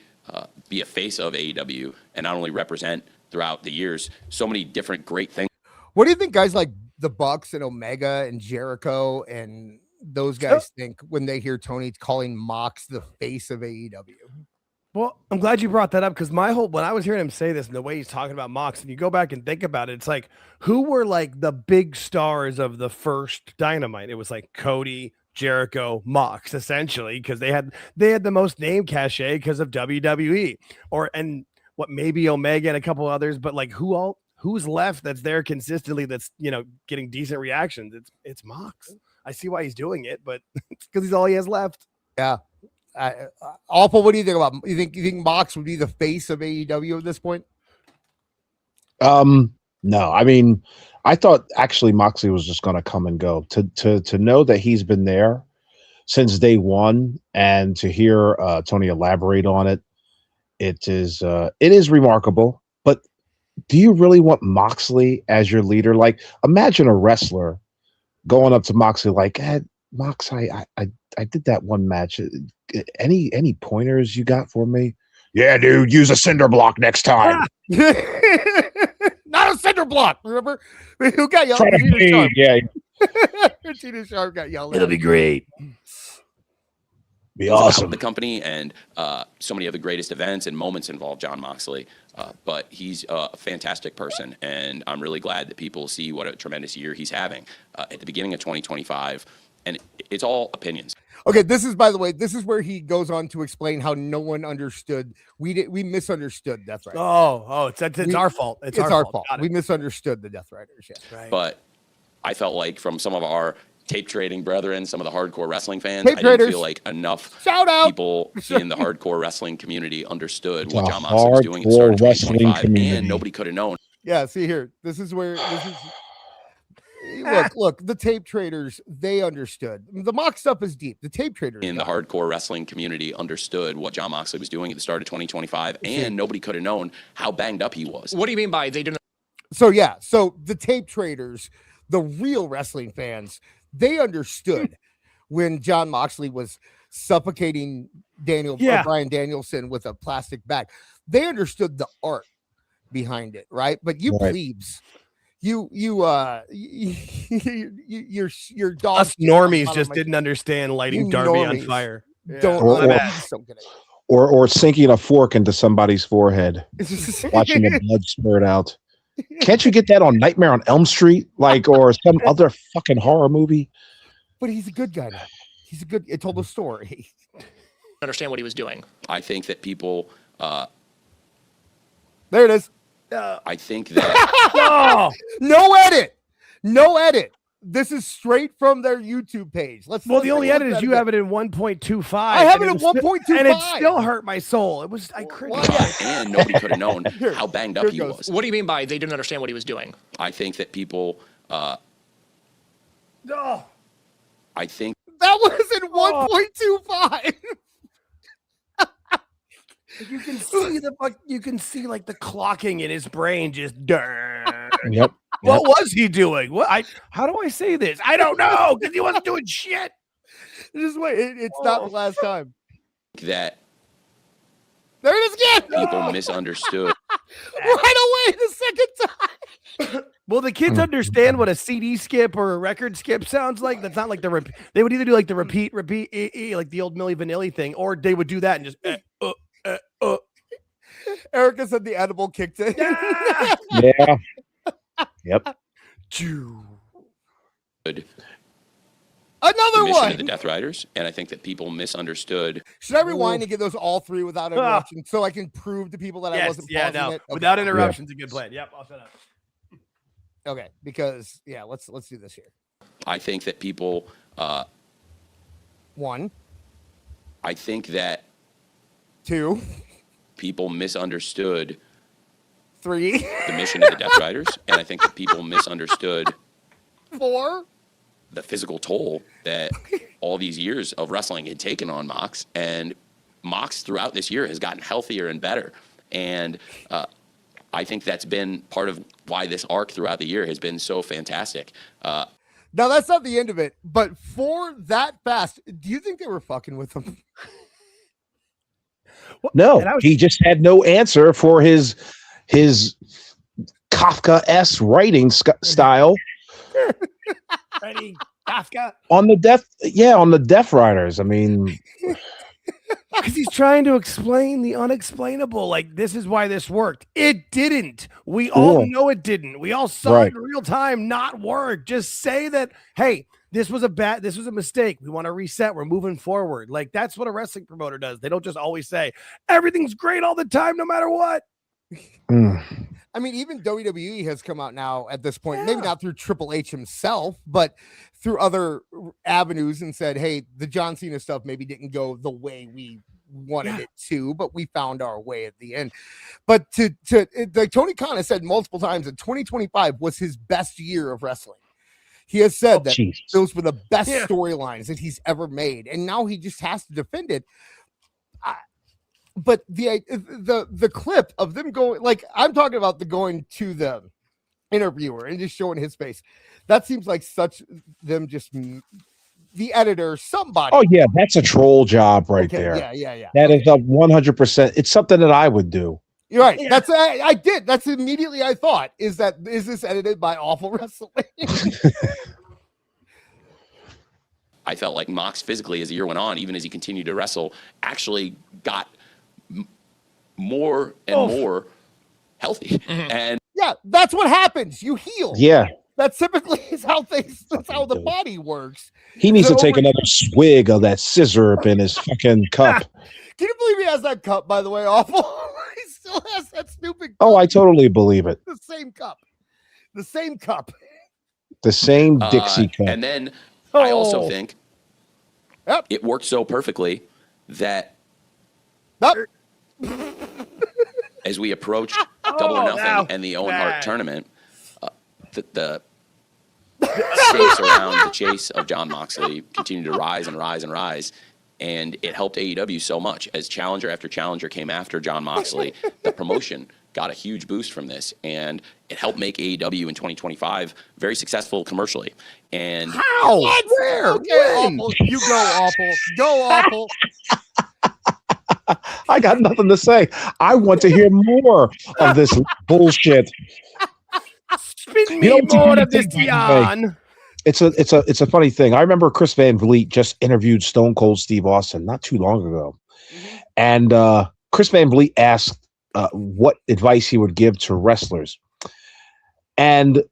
be a face of AEW and not only represent throughout the years so many different great things. What do you think guys like the Bucks and Omega and Jericho and those guys think when they hear Tony calling Mox the face of AEW? Well, I'm glad you brought that up, because when I was hearing him say this and the way he's talking about Mox, and you go back and think about it, it's like, who were like the big stars of the first Dynamite? It was like Cody, Jericho, Mox, essentially, because they had the most name cachet because of WWE, and what, maybe Omega and a couple others, but like who's left that's there consistently that's getting decent reactions? It's Mox. I see why he's doing it, but it's because he's all he has left. Yeah. Awful. What do you think about? You think Mox would be the face of AEW at this point? No. I mean, I thought actually Moxley was just going to come and go. To know that he's been there since day one, and to hear Tony elaborate on it, it is remarkable. But do you really want Moxley as your leader? Like, imagine a wrestler going up to Moxley like, hey, Mox, I did that one match. Any pointers you got for me? Yeah, dude, use a cinder block next time. Not a cinder block. Remember who got yelled? Yeah. Tina Sharp got yelled. It'll be great. Be It was about awesome. the company, and so many of the greatest events and moments involve Jon Moxley. But he's a fantastic person, and I'm really glad that people see what a tremendous year he's having at the beginning of 2025. And it's all opinions. Okay, this is, by the way, this is where he goes on to explain how no one understood. We misunderstood Death Riders. It's our fault. It's our fault. We misunderstood the Death Riders. Yeah, Right. But I felt like from some of our tape trading brethren, some of the hardcore wrestling fans, Tape I didn't traders. feel like enough Shout out. people in the hardcore wrestling community understood what The Jon Moxley was doing at the start of hardcore wrestling 2025, community. and nobody could have known. Yeah, see here. This is look, the tape traders, they understood. The mock stuff is deep. The tape traders In the hardcore wrestling community understood what Jon Moxley was doing at the start of 2025, and nobody could have known how banged up he was. What do you mean by they didn't? So the tape traders, the real wrestling fans, they understood when Jon Moxley was suffocating Bryan Danielson with a plastic bag. They understood the art behind it, right? But you plebes, your dog. Us normies just didn't understand lighting Darby on fire. Or sinking a fork into somebody's forehead, watching the blood spurt out. Can't you get that on Nightmare on Elm Street, or some other fucking horror movie? But he's a good guy now. It told a story. Understand what he was doing. I think that people. There it is. I think that. No edit. This is straight from their YouTube page. The only edit is you have it in 1.25. I have it at 1.25, and it still hurt my soul. It was I cringed. And nobody could have known how banged up he was. What do you mean by they didn't understand what he was doing? I think that people. I think that was in 1.25. You can see like the clocking in his brain just. Yep. What was he doing? How do I say this? I don't know because he wasn't doing shit. Just wait. It's not the last time. That. There it is again. People misunderstood. Right away the second time. Well, the kids understand what a CD skip or a record skip sounds like. That's not like the repeat. They would either do like the repeat, like the old Milli Vanilli thing, or they would do that and just. Erica said the edible kicked in. Yeah. Yep. Another one. Of the Death Riders, and I think that people misunderstood. Should I rewind and get those all three without interruption so I can prove to people that I wasn't pausing it? Okay. Without interruptions, a good plan. Yep, I'll shut up. Okay, because let's do this here. I think that people. One. I think that. Two. People misunderstood. Three. The mission of the Death Riders, and I think that people misunderstood. Four. The physical toll that all these years of wrestling had taken on Mox, and Mox throughout this year has gotten healthier and better. And I think that's been part of why this arc throughout the year has been so fantastic. Now, that's not the end of it, but for that fast, do you think they were fucking with him? No, he just had no answer for his Kafka-esque writing style. Ready, Kafka on the Death Riders. I mean, because he's trying to explain the unexplainable. Like, this is why this worked. It didn't. We all know it didn't. We all saw it in real time not work. Just say that, hey, this was a mistake. We want to reset. We're moving forward. Like, that's what a wrestling promoter does. They don't just always say everything's great all the time, no matter what. I mean, even WWE has come out now at this point, maybe not through Triple H himself, but through other avenues and said, hey, the John Cena stuff maybe didn't go the way we wanted it to, but we found our way at the end. But like Tony Khan has said multiple times that 2025 was his best year of wrestling. He has said that those were the best storylines that he's ever made. And now he just has to defend it. But the clip of them going, like, I'm talking about the going to the interviewer and just showing his face. That seems like such them just the editor, somebody. Oh yeah, that's a troll job right there. Yeah. That is a 100%. It's something that I would do. You're right. Yeah. I did. That's immediately I thought. Is this edited by Awful Wrestling? I felt like Mox physically, as the year went on, even as he continued to wrestle, actually got more and more healthy. And yeah, that's what happens. You heal. Yeah. That typically is how things. That's how the body works. He needs to take another swig of that scissor in his fucking cup. Can you believe he has that cup? By the way, awful. He still has that stupid cup. Oh, I totally believe it. The same cup. The same cup. The same Dixie cup. And then I also think it worked so perfectly that as we approached Double or Nothing and the Owen Hart tournament, the stakes around the chase of Jon Moxley continued to rise and rise and rise. And it helped AEW so much. As challenger after challenger came after Jon Moxley, the promotion got a huge boost from this. And it helped make AEW in 2025 very successful commercially. And how? Where? Okay, awful. You go, awful. Go, awful. I got nothing to say. I want to hear more of this bullshit. Spin me more of this, Dion. It's a funny thing. I remember Chris Van Vliet just interviewed Stone Cold Steve Austin not too long ago, and Chris Van Vliet asked what advice he would give to wrestlers, and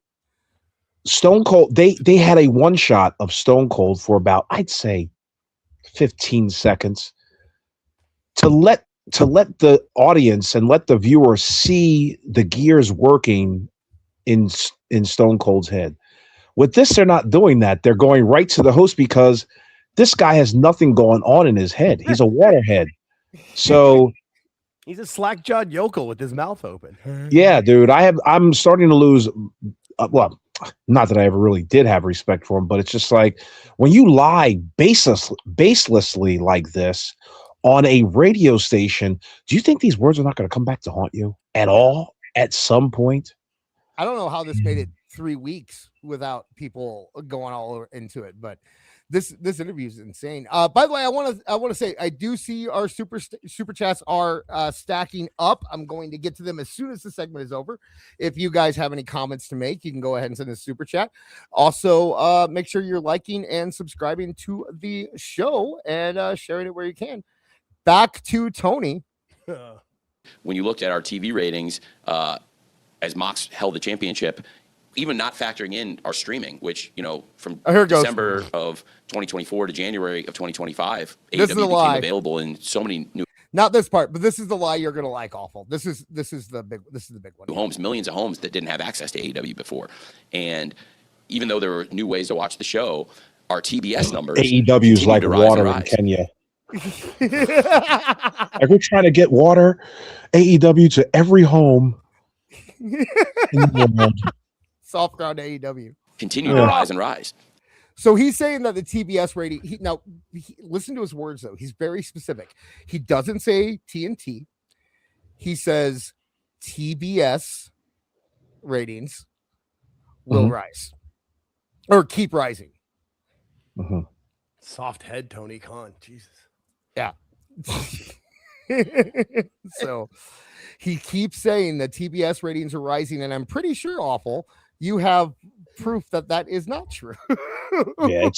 Stone Cold they had a one shot of Stone Cold for about, I'd say, 15 seconds to let the audience and let the viewer see the gears working in Stone Cold's head. With this, they're not doing that. They're going right to the host because this guy has nothing going on in his head. He's a waterhead. So he's a slack-jawed yokel with his mouth open. Yeah, dude. I'm starting to lose. Well, not that I ever really did have respect for him, but it's just like when you lie baselessly like this on a radio station, do you think these words are not going to come back to haunt you at all at some point? I don't know how this made it 3 weeks without people going all over into it, but this interview is insane. By the way, I want to say I do see our super chats are stacking up. I'm going to get to them as soon as the segment is over. If you guys have any comments to make, you can go ahead and send a super chat. Also, make sure you're liking and subscribing to the show and sharing it where you can. Back to Tony. When you looked at our TV ratings, as Mox held the championship, even not factoring in our streaming, which, from December of 2024 to January of 2025, AEW became available in so many new. Not this part, but this is the lie you're gonna like. Awful. This is the big one. Homes, millions of homes that didn't have access to AEW before, and even though there were new ways to watch the show, our TBS numbers. AEW's like water in Kenya. Like we're trying to get water, AEW to every home. Soft ground AEW continue to rise and rise. So he's saying that the TBS rating. Listen to his words though. He's very specific. He doesn't say TNT. He says TBS ratings will rise or keep rising. Soft head, Tony Khan. Jesus. Yeah. So he keeps saying that TBS ratings are rising, and I'm pretty sure, awful, you have proof that is not true. Yeah,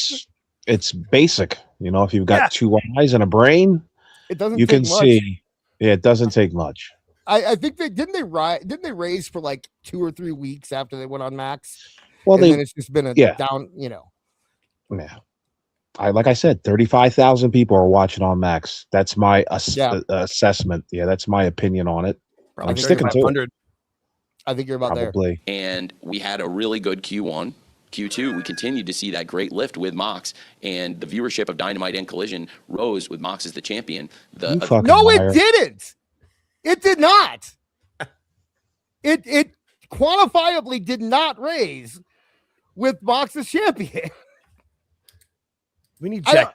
it's basic. If you've got two eyes and a brain, it doesn't. You can see. Yeah, it doesn't take much. I think didn't they raise for like 2 or 3 weeks after they went on Max? Well, then it's just been a down. Yeah. Like I said, 35,000 people are watching on Max. That's my assessment. Yeah, that's my opinion on it. I'm sticking to it. I think you're about Probably. There. And we had a really good Q1. Q2, we continued to see that great lift with Mox, and the viewership of Dynamite and Collision rose with Mox as the champion. No, it didn't. It did not. It quantifiably did not raise with Mox as champion. We need Jack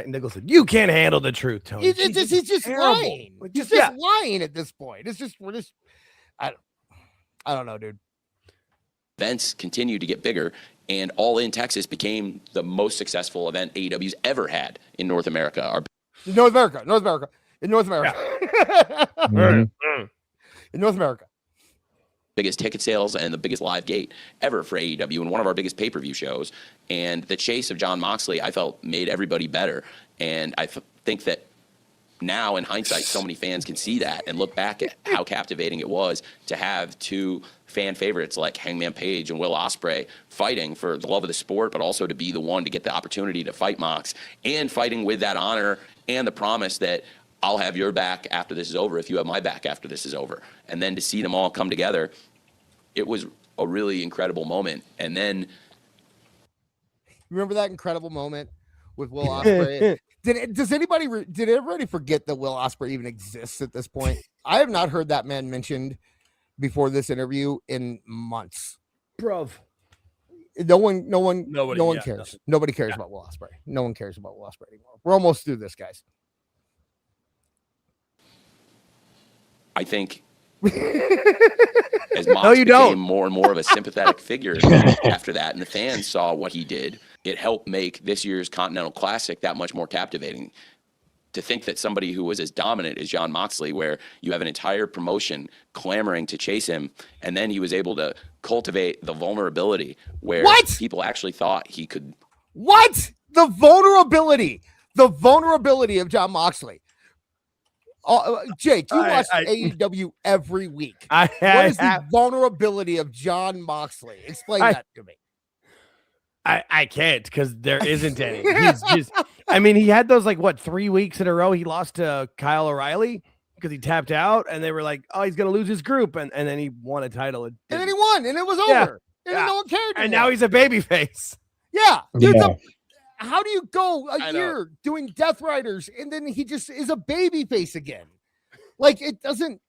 Nicholson. You can't handle the truth, Tony. He's just lying. He's just lying at this point. I don't know, dude. Events continue to get bigger, and All In Texas became the most successful event AEW's ever had in North America. In North America. In North America. Mm-hmm. In North America. biggest ticket sales and the biggest live gate ever for AEW and one of our biggest pay-per-view shows. And the chase of Jon Moxley, I felt, made everybody better. And I think that now, in hindsight, so many fans can see that and look back at how captivating it was to have two fan favorites like Hangman Page and Will Ospreay fighting for the love of the sport, but also to be the one to get the opportunity to fight Mox and fighting with that honor and the promise that I'll have your back after this is over if you have my back after this is over. And then to see them all come together, it was a really incredible moment. And then... Remember that incredible moment with Will Ospreay? Did everybody forget that Will Ospreay even exists at this point? I have not heard that man mentioned before this interview in months. Bruv. No one cares. Nothing. Nobody cares about Will Ospreay. No one cares about Will Ospreay anymore. We're almost through this, guys. I think as Mox became more and more of a sympathetic figure after that, and the fans saw what he did, it helped make this year's Continental Classic that much more captivating. To think that somebody who was as dominant as Jon Moxley, where you have an entire promotion clamoring to chase him, and then he was able to cultivate the vulnerability where people actually thought he could. What? The vulnerability of Jon Moxley. Jake, you watch AEW every week. What is the vulnerability of Jon Moxley? Explain that to me. I can't, because there isn't any. He's just, I mean, he had those 3 weeks in a row he lost to Kyle O'Reilly because he tapped out, and they were like, oh, he's going to lose his group. And then he won a title. And then he won, and it was over. And no one cared anymore. And now he's a babyface. Yeah. Dude, how do you go a year doing Death Riders, and then he just is a babyface again? It doesn't.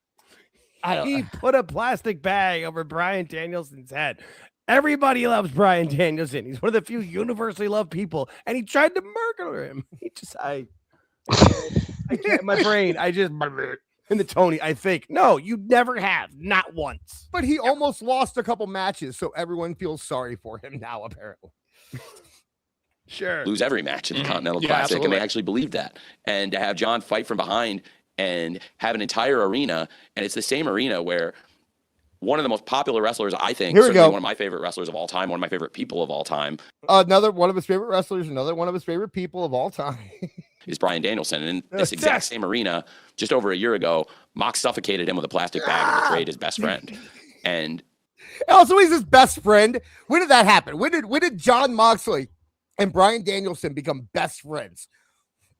He put a plastic bag over Bryan Danielson's head. Everybody loves Bryan Danielson. He's one of the few universally loved people, and he tried to murder him. I can't. My brain. In the Tony, I think, no, you never have, not once. But he almost lost a couple matches, so everyone feels sorry for him now, apparently. Sure. Lose every match in the Continental Classic, absolutely. And they actually believed that. And to have Jon fight from behind and have an entire arena, and it's the same arena where one of the most popular wrestlers, I think, certainly one of my favorite wrestlers of all time, one of my favorite people of all time. Another one of his favorite wrestlers, another one of his favorite people of all time. is Bryan Danielson. And in this exact same arena, just over a year ago, Mox suffocated him with a plastic bag and betrayed his best friend. And also, he's his best friend. When did that happen? When did Jon Moxley and Bryan Danielson become best friends?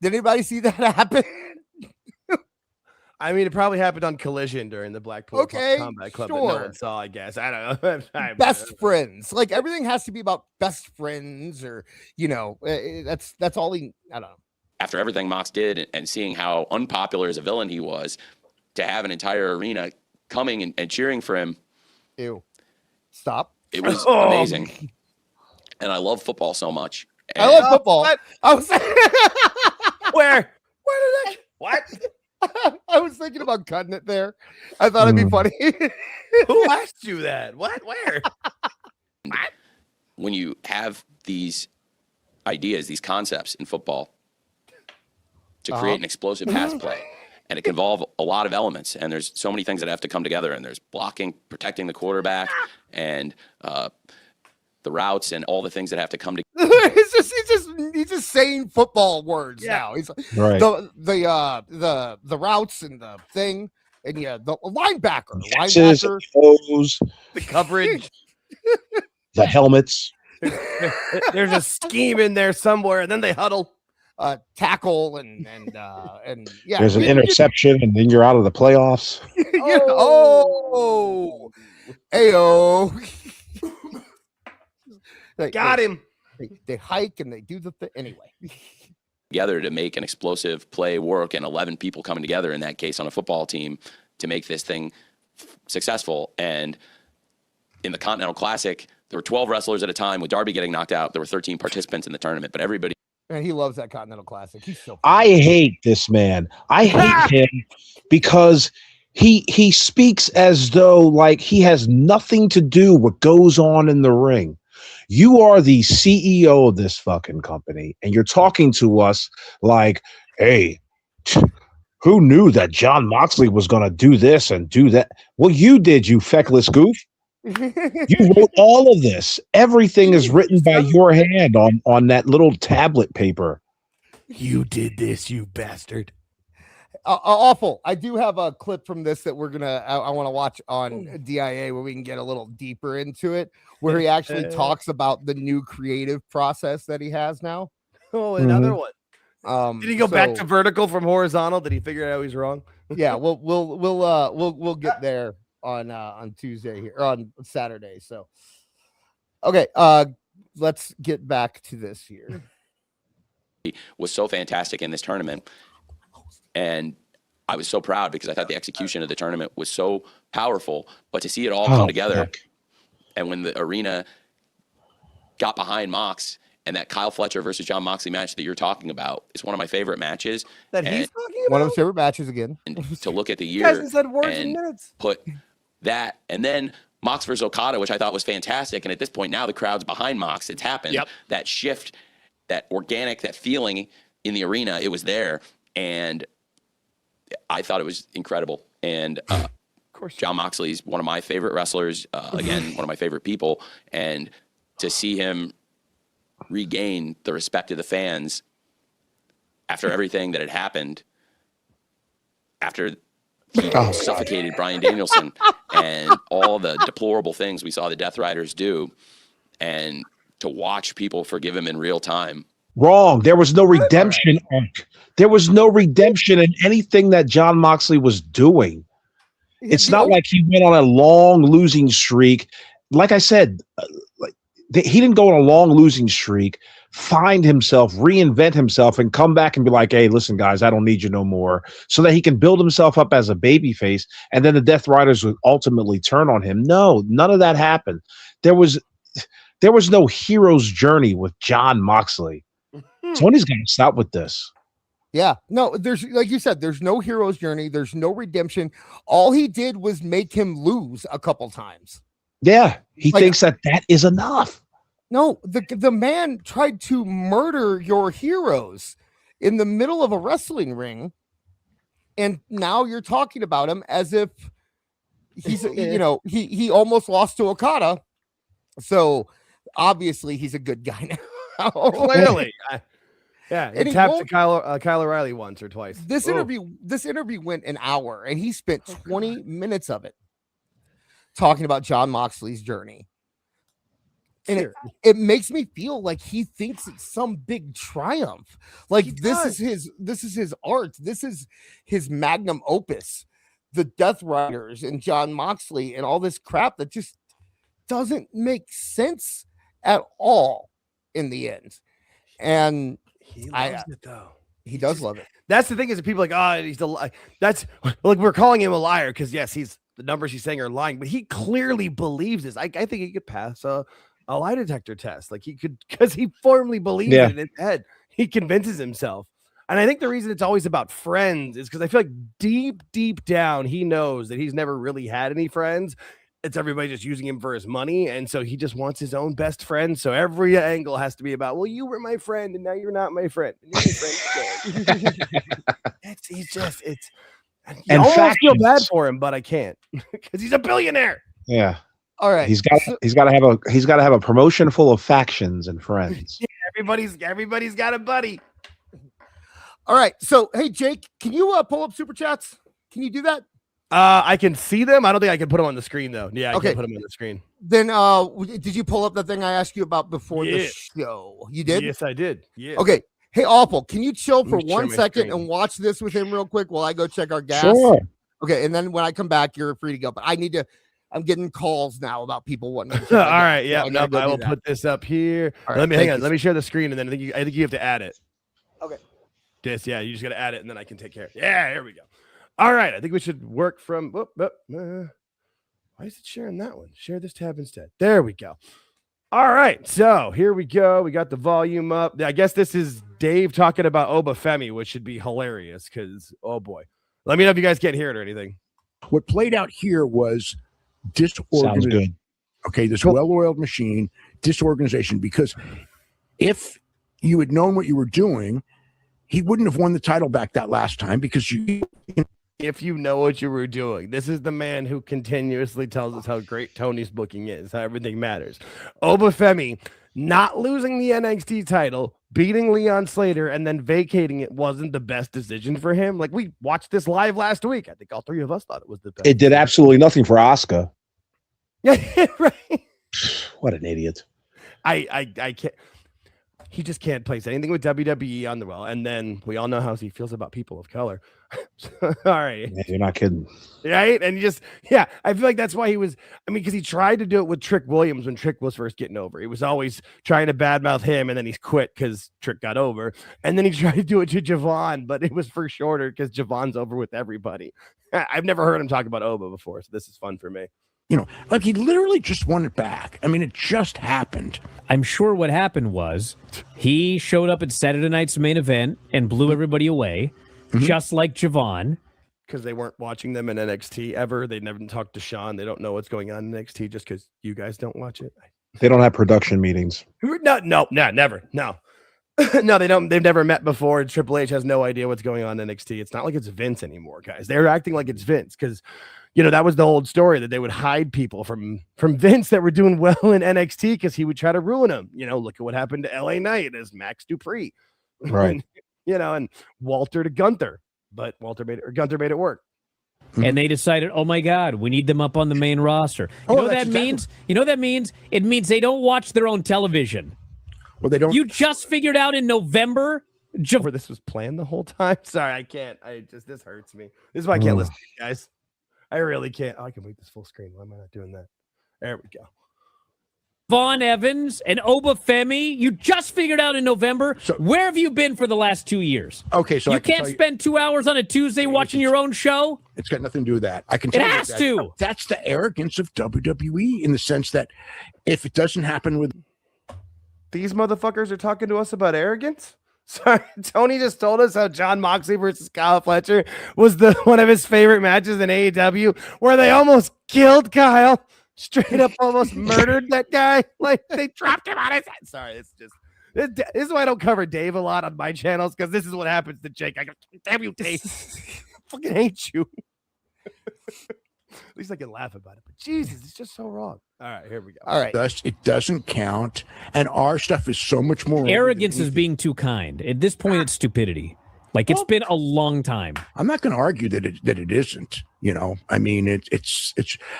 Did anybody see that happen? I mean, it probably happened on Collision during the Blackpool Combat Club that no one saw, I guess. I don't know. Best friends. Everything has to be about best friends, or, that's all I don't know. After everything Mox did and seeing how unpopular as a villain he was, to have an entire arena coming and cheering for him. Ew. Stop. It was amazing. And I love football so much. And I love football. I was Where did I? What? I was thinking about cutting it there. I thought it'd be funny. Who asked you that? What? Where? What? When you have these ideas, these concepts in football to create an explosive pass play, and it can involve a lot of elements, and there's so many things that have to come together, and there's blocking, protecting the quarterback, and the routes, and all the things that have to come together. He's just saying football words now. He's right. The routes and the thing, and the linebacker, the coverage, the helmets. There's a scheme in there somewhere, and then they huddle. Tackle and there's an interception, and then you're out of the playoffs. Ayo. Got him. They hike and they do the thing anyway. Together to make an explosive play work, and 11 people coming together in that case on a football team to make this thing successful. And in the Continental Classic, there were 12 wrestlers at a time. With Darby getting knocked out, there were 13 participants in the tournament, but everybody. And he loves that Continental Classic. He's so funny. I hate this man. I hate him because he speaks as though he has nothing to do with what goes on in the ring. You are the CEO of this fucking company, and you're talking to us like, hey, Who knew that John Moxley was going to do this and do that? Well, you did, you feckless goof. You wrote all of this. Everything is written by your hand on that little tablet paper. You did this, you bastard. Awful. I do have a clip from this that I want to watch on DIA where we can get a little deeper into it, where he actually talks about the new creative process that he has now. Oh, another one. Did he go back to vertical from horizontal? Did he figure out he's wrong? Yeah, we'll get there on Tuesday here, or on Saturday. So, okay, let's get back to this here. Was so fantastic in this tournament, and I was so proud because I thought the execution of the tournament was so powerful. But to see it all come together, and when the arena got behind Mox, and that Kyle Fletcher versus John Moxley match that you're talking about is one of my favorite matches. That he's talking about? One of his favorite matches again. And to look at the year hasn't said words in and minutes. put that, and then Mox versus Okada, which I thought was fantastic. And at this point now the crowd's behind Mox. It's happened. Yep. That shift, that organic, that feeling in the arena, it was there. And I thought it was incredible. And of course, John Moxley's one of my favorite wrestlers. Again, one of my favorite people. And to see him regain the respect of the fans after everything that had happened, after he suffocated Bryan Danielson and all the deplorable things we saw the Death Riders do, and to watch people forgive him in real time. Wrong. There was no redemption arc. There was no redemption in anything that John Moxley was doing. It's not like he went on a long losing streak. Like I said, he didn't go on a long losing streak, find himself, reinvent himself, and come back and be like, hey, listen, guys, I don't need you no more, so that he can build himself up as a babyface, and then the Death Riders would ultimately turn on him. No, none of that happened. There was no hero's journey with John Moxley. Tony's got to stop with this. Yeah, no, there's, like you said, there's no hero's journey. There's no redemption. All he did was make him lose a couple times. Yeah, he thinks that is enough. No, the man tried to murder your heroes in the middle of a wrestling ring, and now you're talking about him as if he's, he almost lost to Okada. So obviously he's a good guy now. Clearly. Yeah, he tapped to Kyle O'Reilly once or twice. This interview went an hour, and he spent 20 minutes of it talking about John Moxley's journey. And it makes me feel like he thinks it's some big triumph. Like this is his art. This is his magnum opus. The Death Riders and John Moxley and all this crap that just doesn't make sense at all in the end. And he loves it though. He does love it. That's the thing is that people are like, oh, he's the that's like we're calling him a liar because yes, the numbers he's saying are lying, but he clearly believes this. I think he could pass a lie detector test. Like he could, because he firmly believes it in his head. He convinces himself. And I think the reason it's always about friends is because I feel like deep down, he knows that he's never really had any friends. It's everybody just using him for his money. And so he just wants his own best friend. So every angle has to be about, well, you were my friend and now you're not my friend. And you're my friend. I almost feel bad for him, but I can't because he's a billionaire. Yeah. All right. He's got to have a promotion full of factions and friends. Yeah, everybody's got a buddy. All right. So, hey, Jake, can you pull up super chats? Can you do that? I can see them. I don't think I can put them on the screen though. Yeah, I can put them on the screen. Then did you pull up the thing I asked you about before the show? You did? Yes, I did. Yeah. Okay. Hey, Awful, can you chill for 1 second and watch this with him real quick while I go check our gas? Sure. Okay, and then when I come back, you're free to go. But I'm getting calls now about people wanting to all right, yeah. I will put this up here. Right, let me hang on. Let me share the screen, and then I think you have to add it. Okay. You just got to add it, and then I can take care of it. Yeah, here we go. All right, I think we should work from. Why is it sharing that one? Share this tab instead. There we go. All right, so here we go. We got the volume up. I guess this is Dave talking about Obafemi, which should be hilarious because, oh boy. Let me know if you guys can't hear it or anything. What played out here was disorganization. Sounds good. Okay, this well-oiled machine, disorganization, because if you had known what you were doing, he wouldn't have won the title back that last time because if you know what you were doing. This is the man who continuously tells us how great Tony's booking is, how everything matters. Obafemi not losing the NXT title, beating Leon Slater, and then vacating it wasn't the best decision for him. Like, we watched this live last week. I think all three of us thought it was the best. It did absolutely nothing for Asuka. Yeah, right. What an idiot. I can't. He just can't place anything with WWE on the well. And then we all know how he feels about people of color. All right. Yeah, you're not kidding. Right. And I feel like that's why he was. I mean, because he tried to do it with Trick Williams when Trick was first getting over. He was always trying to badmouth him, and then he's quit because Trick got over. And then he tried to do it to Javon, but it was for shorter because Javon's over with everybody. I've never heard him talk about Oba before, so this is fun for me. Like he literally just won it back. I mean, it just happened. I'm sure what happened was he showed up at Saturday night's main event and blew everybody away, just like Javon. Because they weren't watching them in NXT ever. They never talked to Sean. They don't know what's going on in NXT just because you guys don't watch it. They don't have production meetings. No, never. No. No, they don't. They've never met before. Triple H has no idea what's going on in NXT. It's not like it's Vince anymore, guys. They're acting like it's Vince because, that was the old story that they would hide people from Vince that were doing well in NXT because he would try to ruin them. Look at what happened to LA Knight as Max Dupree, right? And Walter to Gunther, but Gunther made it work. And they decided, oh my God, we need them up on the main roster. You know what that means? You know what that means? It means they don't watch their own television. Well, they don't. You just figured out in November. This was planned the whole time. Sorry, I can't. This hurts me. This is why I can't listen to you guys. I really can't. Oh, I can make this full screen. Why am I not doing that? There we go. Vaughn Evans and Obafemi, you just figured out in November. So, where have you been for the last 2 years? Okay, so you can't spend 2 hours on a Tuesday watching your own show. It's got nothing to do with that. I can. It has to. That's the arrogance of WWE in the sense that if it doesn't happen with these motherfuckers are talking to us about arrogance. Sorry, Tony just told us how John Moxley versus Kyle Fletcher was one of his favorite matches in AEW, where they almost killed Kyle. Straight up almost murdered that guy. Like, they dropped him on his head. Sorry, this is why I don't cover Dave a lot on my channels, because this is what happens to Jake. I go, damn you, Dave. I fucking hate you. At least I can laugh about it. But Jesus, it's just so wrong. All right, here we go. All right. It doesn't count. And our stuff is so much more. Arrogance is being too kind. At this point, it's stupidity. Like, it's been a long time. I'm not going to argue that it isn't. I mean, it's.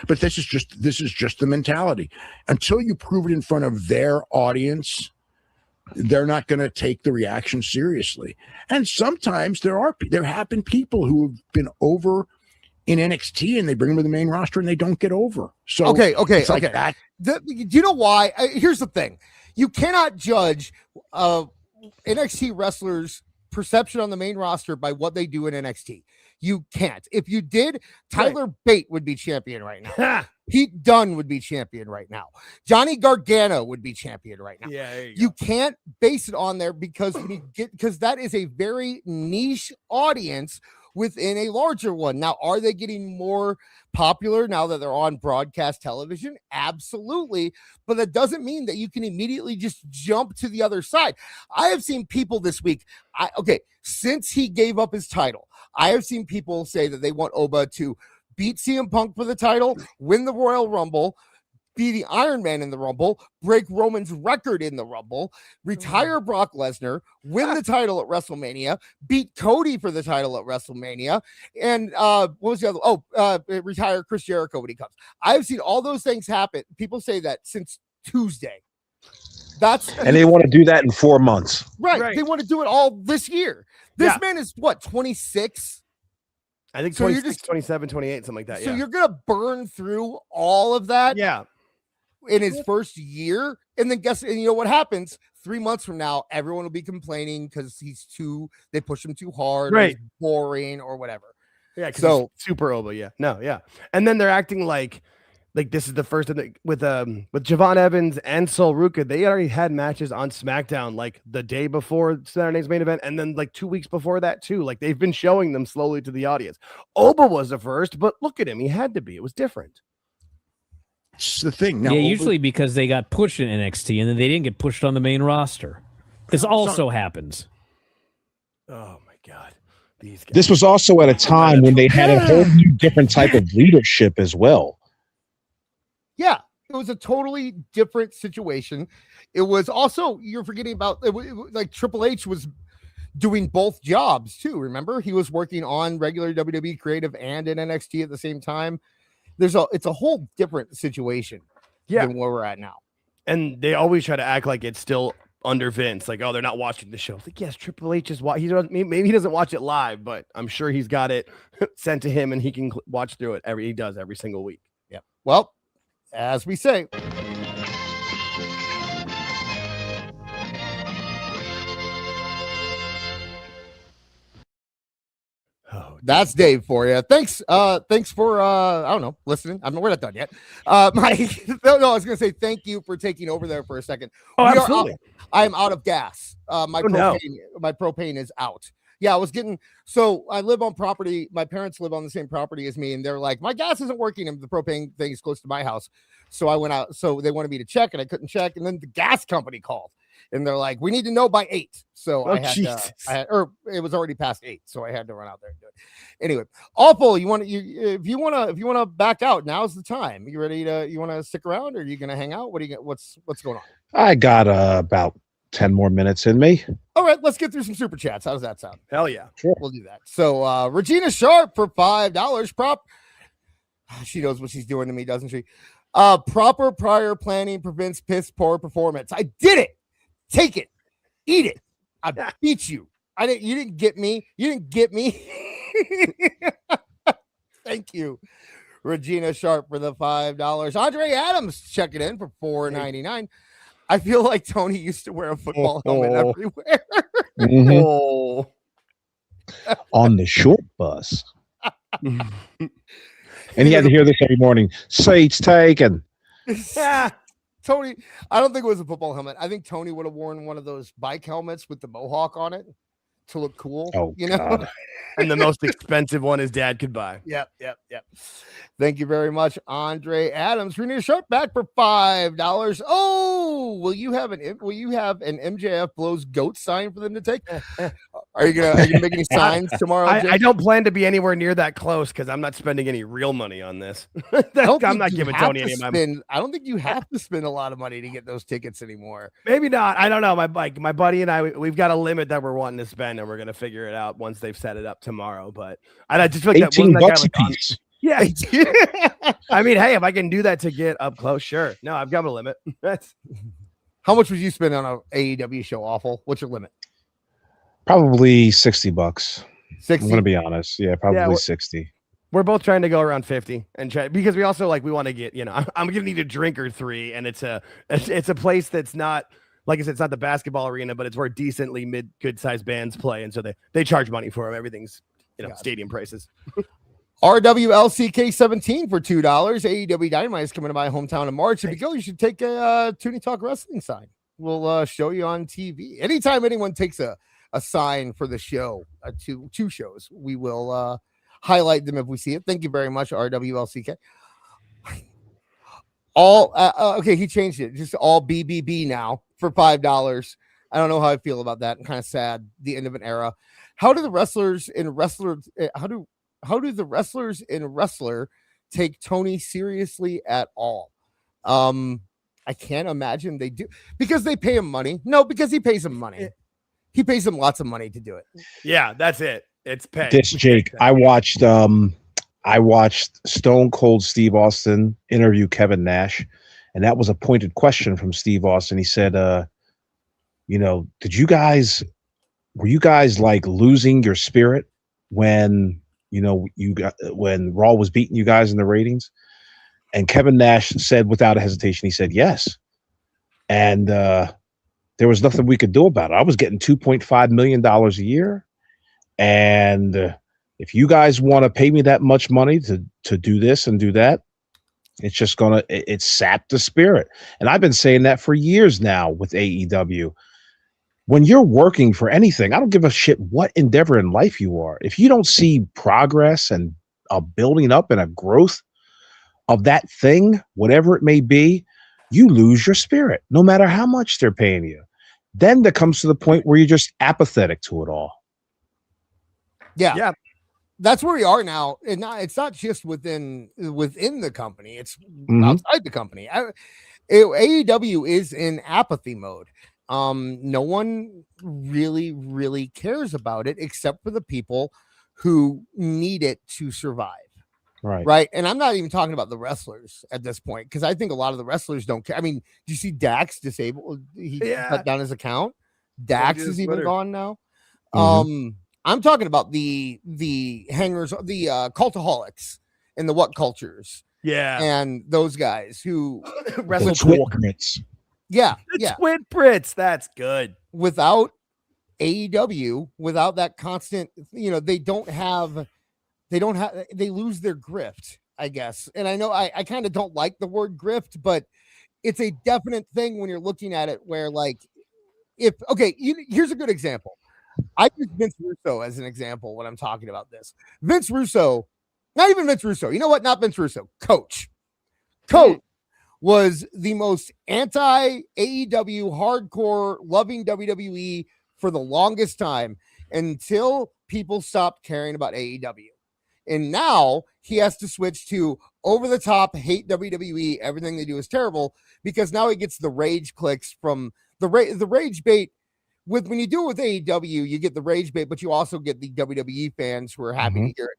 But this is just the mentality. Until you prove it in front of their audience, they're not going to take the reaction seriously. And sometimes there have been people who have been over in NXT and they bring them to the main roster and they don't get over. So okay. Like that. Do you know why? Here's the thing: you cannot judge NXT wrestlers' perception on the main roster by what they do in NXT. You can't. If you did, Tyler Bate would be champion right now. Pete Dunne would be champion right now. Johnny Gargano would be champion right now. Yeah, you can't base it on there because that is a very niche audience within a larger one. Now, are they getting more popular now that they're on broadcast television? Absolutely. But that doesn't mean that you can immediately just jump to the other side. I have seen people this week. Since he gave up his title, I have seen people say that they want Oba to beat CM Punk for the title, win the Royal Rumble, be the Iron Man in the Rumble, break Roman's record in the Rumble, retire Brock Lesnar, win the title at WrestleMania, beat Cody for the title at WrestleMania, and what was the other? Retire Chris Jericho when he comes. I've seen all those things happen. People say that since Tuesday. And they want to do that in 4 months. Right. They want to do it all this year. This man is what, 26? I think 26, 27, 28, something like that. So you're going to burn through all of that. Yeah. In his first year, and then you know what happens 3 months from now, everyone will be complaining because they push him too hard, right? Or boring or whatever. Yeah, so super Oba, and then they're acting like this is the first with Javon Evans and Sol Ruka. They already had matches on SmackDown like the day before Saturday's main event, and then like 2 weeks before that too. Like, they've been showing them slowly to the audience. Oba was the first, but look at him; he had to be. It was different. It's the thing. Now, usually because they got pushed in NXT and then they didn't get pushed on the main roster. This also happens. Oh my God. These guys. This was also at a time when they had a whole new different type of leadership as well. Yeah, it was a totally different situation. It was also, you're forgetting about like Triple H was doing both jobs too. Remember, he was working on regular WWE creative and in NXT at the same time. It's a whole different situation than where we're at now. And they always try to act like it's still under Vince, like, oh, they're not watching the show. It's like, yes, Triple H is maybe he doesn't watch it live, but I'm sure he's got it sent to him and he can watch through it every single week. Yeah. Well, as we say, that's Dave for you. Thanks for I don't know, listening. We're not done yet. I was gonna say thank you for taking over there for a second. Oh, absolutely. I am out of gas. My propane is out. Yeah, I live on property. My parents live on the same property as me, and they're like, my gas isn't working, and the propane thing is close to my house. So I went out. So they wanted me to check, and I couldn't check. And then the gas company called, and they're like, we need to know by 8. So or it was already past 8, so I had to run out there and do it. Anyway, awful. If you want to back out, now's the time. You ready you want to stick around, or are you going to hang out? What's going on? I got about 10 more minutes in me. All right, let's get through some super chats. How does that sound? Hell yeah. Sure. We'll do that. So Regina Sharp for $5. She knows what she's doing to me, doesn't she? Proper prior planning prevents piss poor performance. I did it. Take it. Eat it. I beat you. You didn't get me. Thank you, Regina Sharp, for the $5. Andre Adams checking in for $4.99. I feel like Tony used to wear a football helmet everywhere. Mm-hmm. On the short bus. And he had to hear this every morning. Seats taken. Tony, I don't think it was a football helmet. I think Tony would have worn one of those bike helmets with the mohawk on it to look cool. Oh, you know? God. And the most expensive one his dad could buy. Yep. Thank you very much, Andre Adams. Renee Sharp back for $5. Oh, will you have an MJF blows goat sign for them to take? Are you gonna make any signs tomorrow? I don't plan to be anywhere near that close because I'm not spending any real money on this. I'm not giving Tony any of my money. I don't think you have to spend a lot of money to get those tickets anymore. Maybe not. I don't know. My buddy and I, we've got a limit that we're wanting to spend, and we're gonna figure it out once they've set it up tomorrow. But I just feel like $18 a piece. Yeah. I mean, hey, if I can do that to get up close, sure. No, I've got a limit. How much would you spend on an AEW show? Awful. What's your limit? Probably $60. 60. I'm gonna be honest. Yeah, probably 60. We're both trying to go around 50 and try because we also we want to get, I'm gonna need a drink or 3, and it's a place that's not, like I said, it's not the basketball arena, but it's where decently good sized bands play, and so they charge money for them. Everything's stadium prices. RWLCK17 for $2. AEW Dynamite is coming to my hometown in March. If you go, you should take a Tooney Talk Wrestling sign. We'll show you on TV. Anytime anyone takes a sign for the show, two shows, we will highlight them if we see it. Thank you very much, RWLCK. Okay, he changed it. Just all BBB now for $5. I don't know how I feel about that. I'm kind of sad. The end of an era. How do the wrestlers in wrestler take Tony seriously at all? I can't imagine they do, because they pay him money. No, because he pays them money. He pays them lots of money to do it. Yeah, that's it. It's pay. This Jake, I watched Stone Cold Steve Austin interview Kevin Nash, and that was a pointed question from Steve Austin. He said, were you guys like losing your spirit when when Raw was beating you guys in the ratings? And Kevin Nash said without a hesitation, he said yes. And there was nothing we could do about it. I was getting $2.5 million a year. And if you guys want to pay me that much money to do this and do that, it's just it sapped the spirit. And I've been saying that for years now with AEW. When you're working for anything, I don't give a shit what endeavor in life you are. If you don't see progress and a building up and a growth of that thing, whatever it may be, you lose your spirit, no matter how much they're paying you. Then there comes to the point where you're just apathetic to it all. Yeah. That's where we are now. And it's not just within the company, it's outside the company. AEW is in apathy mode. No one really cares about it except for the people who need it to survive. Right. And I'm not even talking about the wrestlers at this point, because I think a lot of the wrestlers don't care. I mean, do you see Dax disabled? He cut down his account. Dax is even gone now. I'm talking about the hangers, the cultaholics and the what cultures. Yeah. And those guys who wrestle Brits. Yeah. Twin Brits. That's good. Without AEW, without that constant, they lose their grift, I guess. And I know I kind of don't like the word grift, but it's a definite thing when you're looking at it where, like, here's a good example. I use Vince Russo as an example when I'm talking about this. Vince Russo, not even Vince Russo. You know what? Not Vince Russo. Coach was the most anti-AEW, hardcore, loving WWE for the longest time until people stopped caring about AEW. And now he has to switch to over the top, hate WWE. Everything they do is terrible, because now he gets the rage clicks from the rage bait. When you do it with AEW, you get the rage bait, but you also get the WWE fans who are happy to hear it.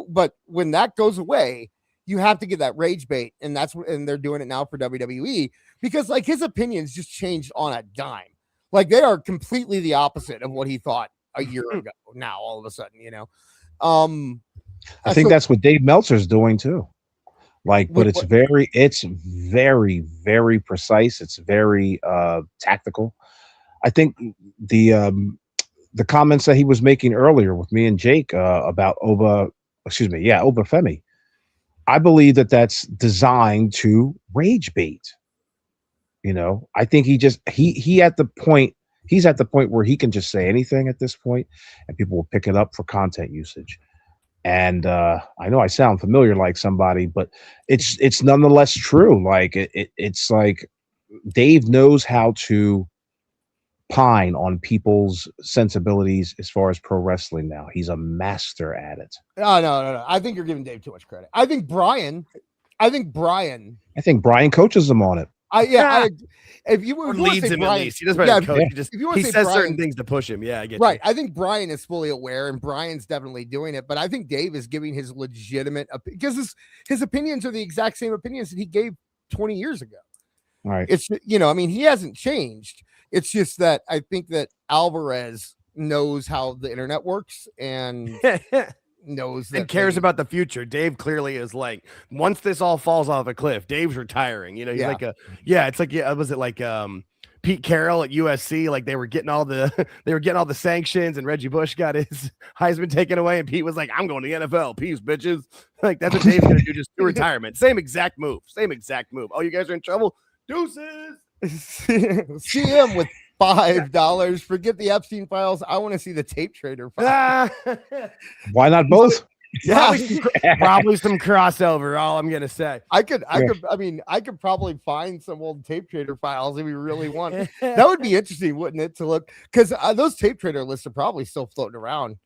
But when that goes away, you have to get that rage bait, and they're doing it now for WWE, because like his opinions just changed on a dime. Like they are completely the opposite of what he thought a year ago. Now all of a sudden, I think that's what Dave Meltzer's doing too. Like, but it's very, very precise. It's very tactical. I think the comments that he was making earlier with me and Jake about Obafemi, I believe that's designed to rage bait. I think he's at the point where he can just say anything at this point, and people will pick it up for content usage. And I know I sound familiar like somebody, but it's nonetheless true. Like it's like Dave knows how to pine on people's sensibilities as far as pro wrestling now. He's a master at it. No. I think you're giving Dave too much credit. I think Brian coaches him on it. If you were leads him Brian, at least, he doesn't coach. He says Brian, certain things to push him. Yeah, I get right. You. I think Brian is fully aware, and Brian's definitely doing it. But I think Dave is giving his legitimate, because his opinions are the exact same opinions that he gave 20 years ago. Right. It's he hasn't changed. It's just that I think that Alvarez knows how the internet works and knows that and cares about the future. Dave clearly is like, once this all falls off a cliff, Dave's retiring. He's was it like Pete Carroll at USC? Like they were getting all the sanctions, and Reggie Bush got his Heisman taken away, and Pete was like, I'm going to the NFL. Peace, bitches. Like that's what Dave's gonna do, just do retirement. Same exact move. Oh, you guys are in trouble. Deuces. See him with $5. Forget the Epstein files. I want to see the tape trader files. Why not both? Probably some crossover. All I'm gonna say. I could probably find some old tape trader files if we really want. That would be interesting, wouldn't it? To look, because those tape trader lists are probably still floating around,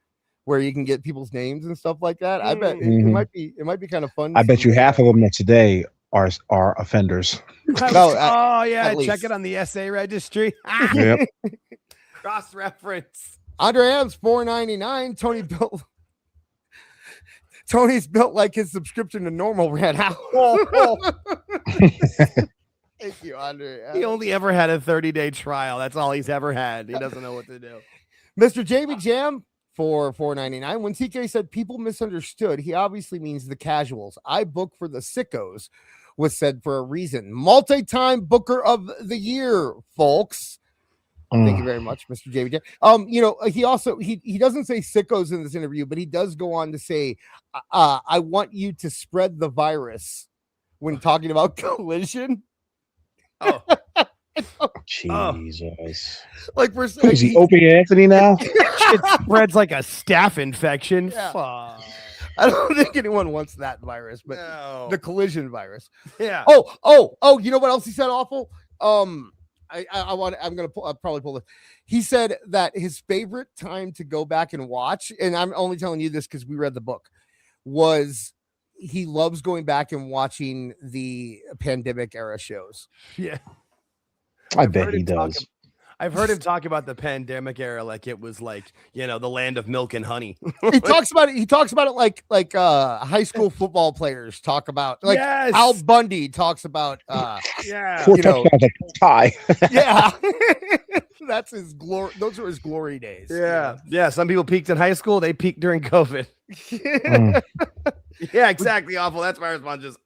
where you can get people's names and stuff like that. I bet it might be kind of fun. I bet you half of them that today are offenders. Check it on the SA registry. Yep. Cross reference. Andre Adams $4.99. Tony's built like his subscription to normal ran out. Thank you, Andre. He only ever had a 30-day trial. That's all he's ever had. He doesn't know what to do. Mr. Jamie Jam for $4.99. When TK said people misunderstood, he obviously means the casuals. I book for the sickos was said for a reason. Multi-time booker of the year, folks. Thank you very much, Mr. JBJ. He also he doesn't say sickos in this interview, but he does go on to say, I want you to spread the virus when talking about Collision. Oh. Jesus. Like we're saying, is he Opie Anthony now? It spreads like a staph infection. Yeah. I don't think anyone wants that virus, but the Collision virus. Yeah. Oh, you know what else he said awful? I'm gonna probably pull this. He said that his favorite time to go back and watch, and I'm only telling you this because we read the book, was he loves going back and watching the pandemic era shows. Yeah. I bet he does. I've heard him talk about the pandemic era like it was like, you know, the land of milk and honey. He talks about it like high school football players talk about, like Al Bundy talks about yeah. 4 touchdowns at the tie. Yeah. That's his glory. Those are his glory days. Yeah. Yeah. Some people peaked in high school, they peaked during COVID. Yeah, exactly. Awful. That's my response. Just,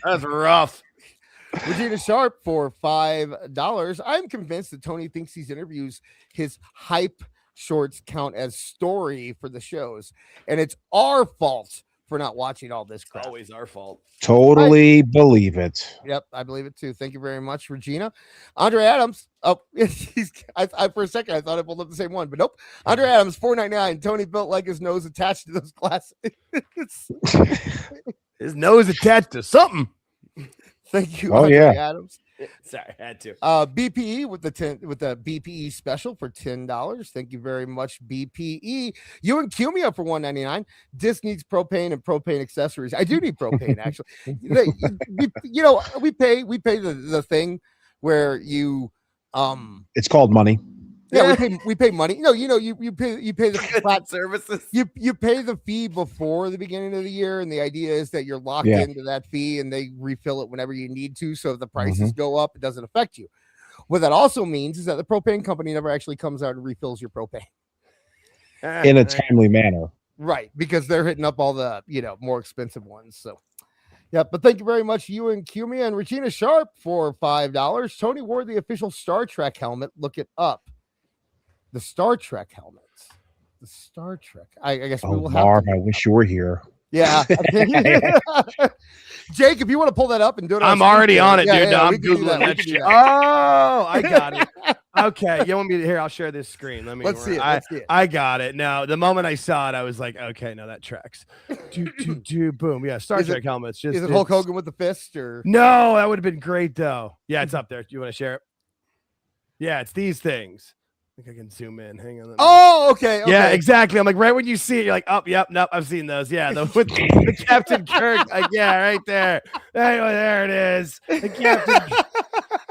that's rough. Regina Sharp for $5. I'm convinced that Tony thinks these interviews, his hype shorts, count as story for the shows, and it's our fault for not watching all this crap. Always our fault. Totally believe it. Yep, I believe it too. Thank you very much, Regina. Andre Adams. Oh, I for a second I thought I pulled up the same one, but nope. Andre Adams, $4.99. Tony built like his nose attached to those glasses. His nose attached to something. Thank you, Andre Adams. Sorry, I had to. BPE with the BPE special for $10. Thank you very much, BPE. You and Cumia for $1.99. Disc needs propane and propane accessories. I do need propane, actually. We pay the thing where you It's called money. Yeah, we pay money. No, you pay the flat services. You pay the fee before the beginning of the year, and the idea is that you're locked into that fee, and they refill it whenever you need to. So if the prices go up, it doesn't affect you. What that also means is that the propane company never actually comes out and refills your propane in a timely manner, right? Because they're hitting up all the more expensive ones. So. Yeah, but thank you very much, you and Cumia and Regina Sharp for $5. Tony wore the official Star Trek helmet. Look it up. The Star Trek helmets. The Star Trek. I guess we will have. Marv, I wish you were here. Yeah. Jake, if you want to pull that up and do it. I'm already on it, dude. I'm Googling that shit. Oh, I got it. Okay. You want me to hear? I'll share this screen. Let's see it. I got it. Now, the moment I saw it, I was like, okay, no, that tracks. Boom. Yeah. Star Trek helmets. Is it Hulk Hogan with the fist or? No, that would have been great, though. Yeah, it's up there. Do you want to share it? Yeah, it's these things. I think I can zoom in. Hang on. Oh, okay. Yeah, exactly. I'm like, right when you see it, you're like, oh, yep, nope, I've seen those. Yeah, with the Captain Kirk. Like, yeah, right there. There it is. The Captain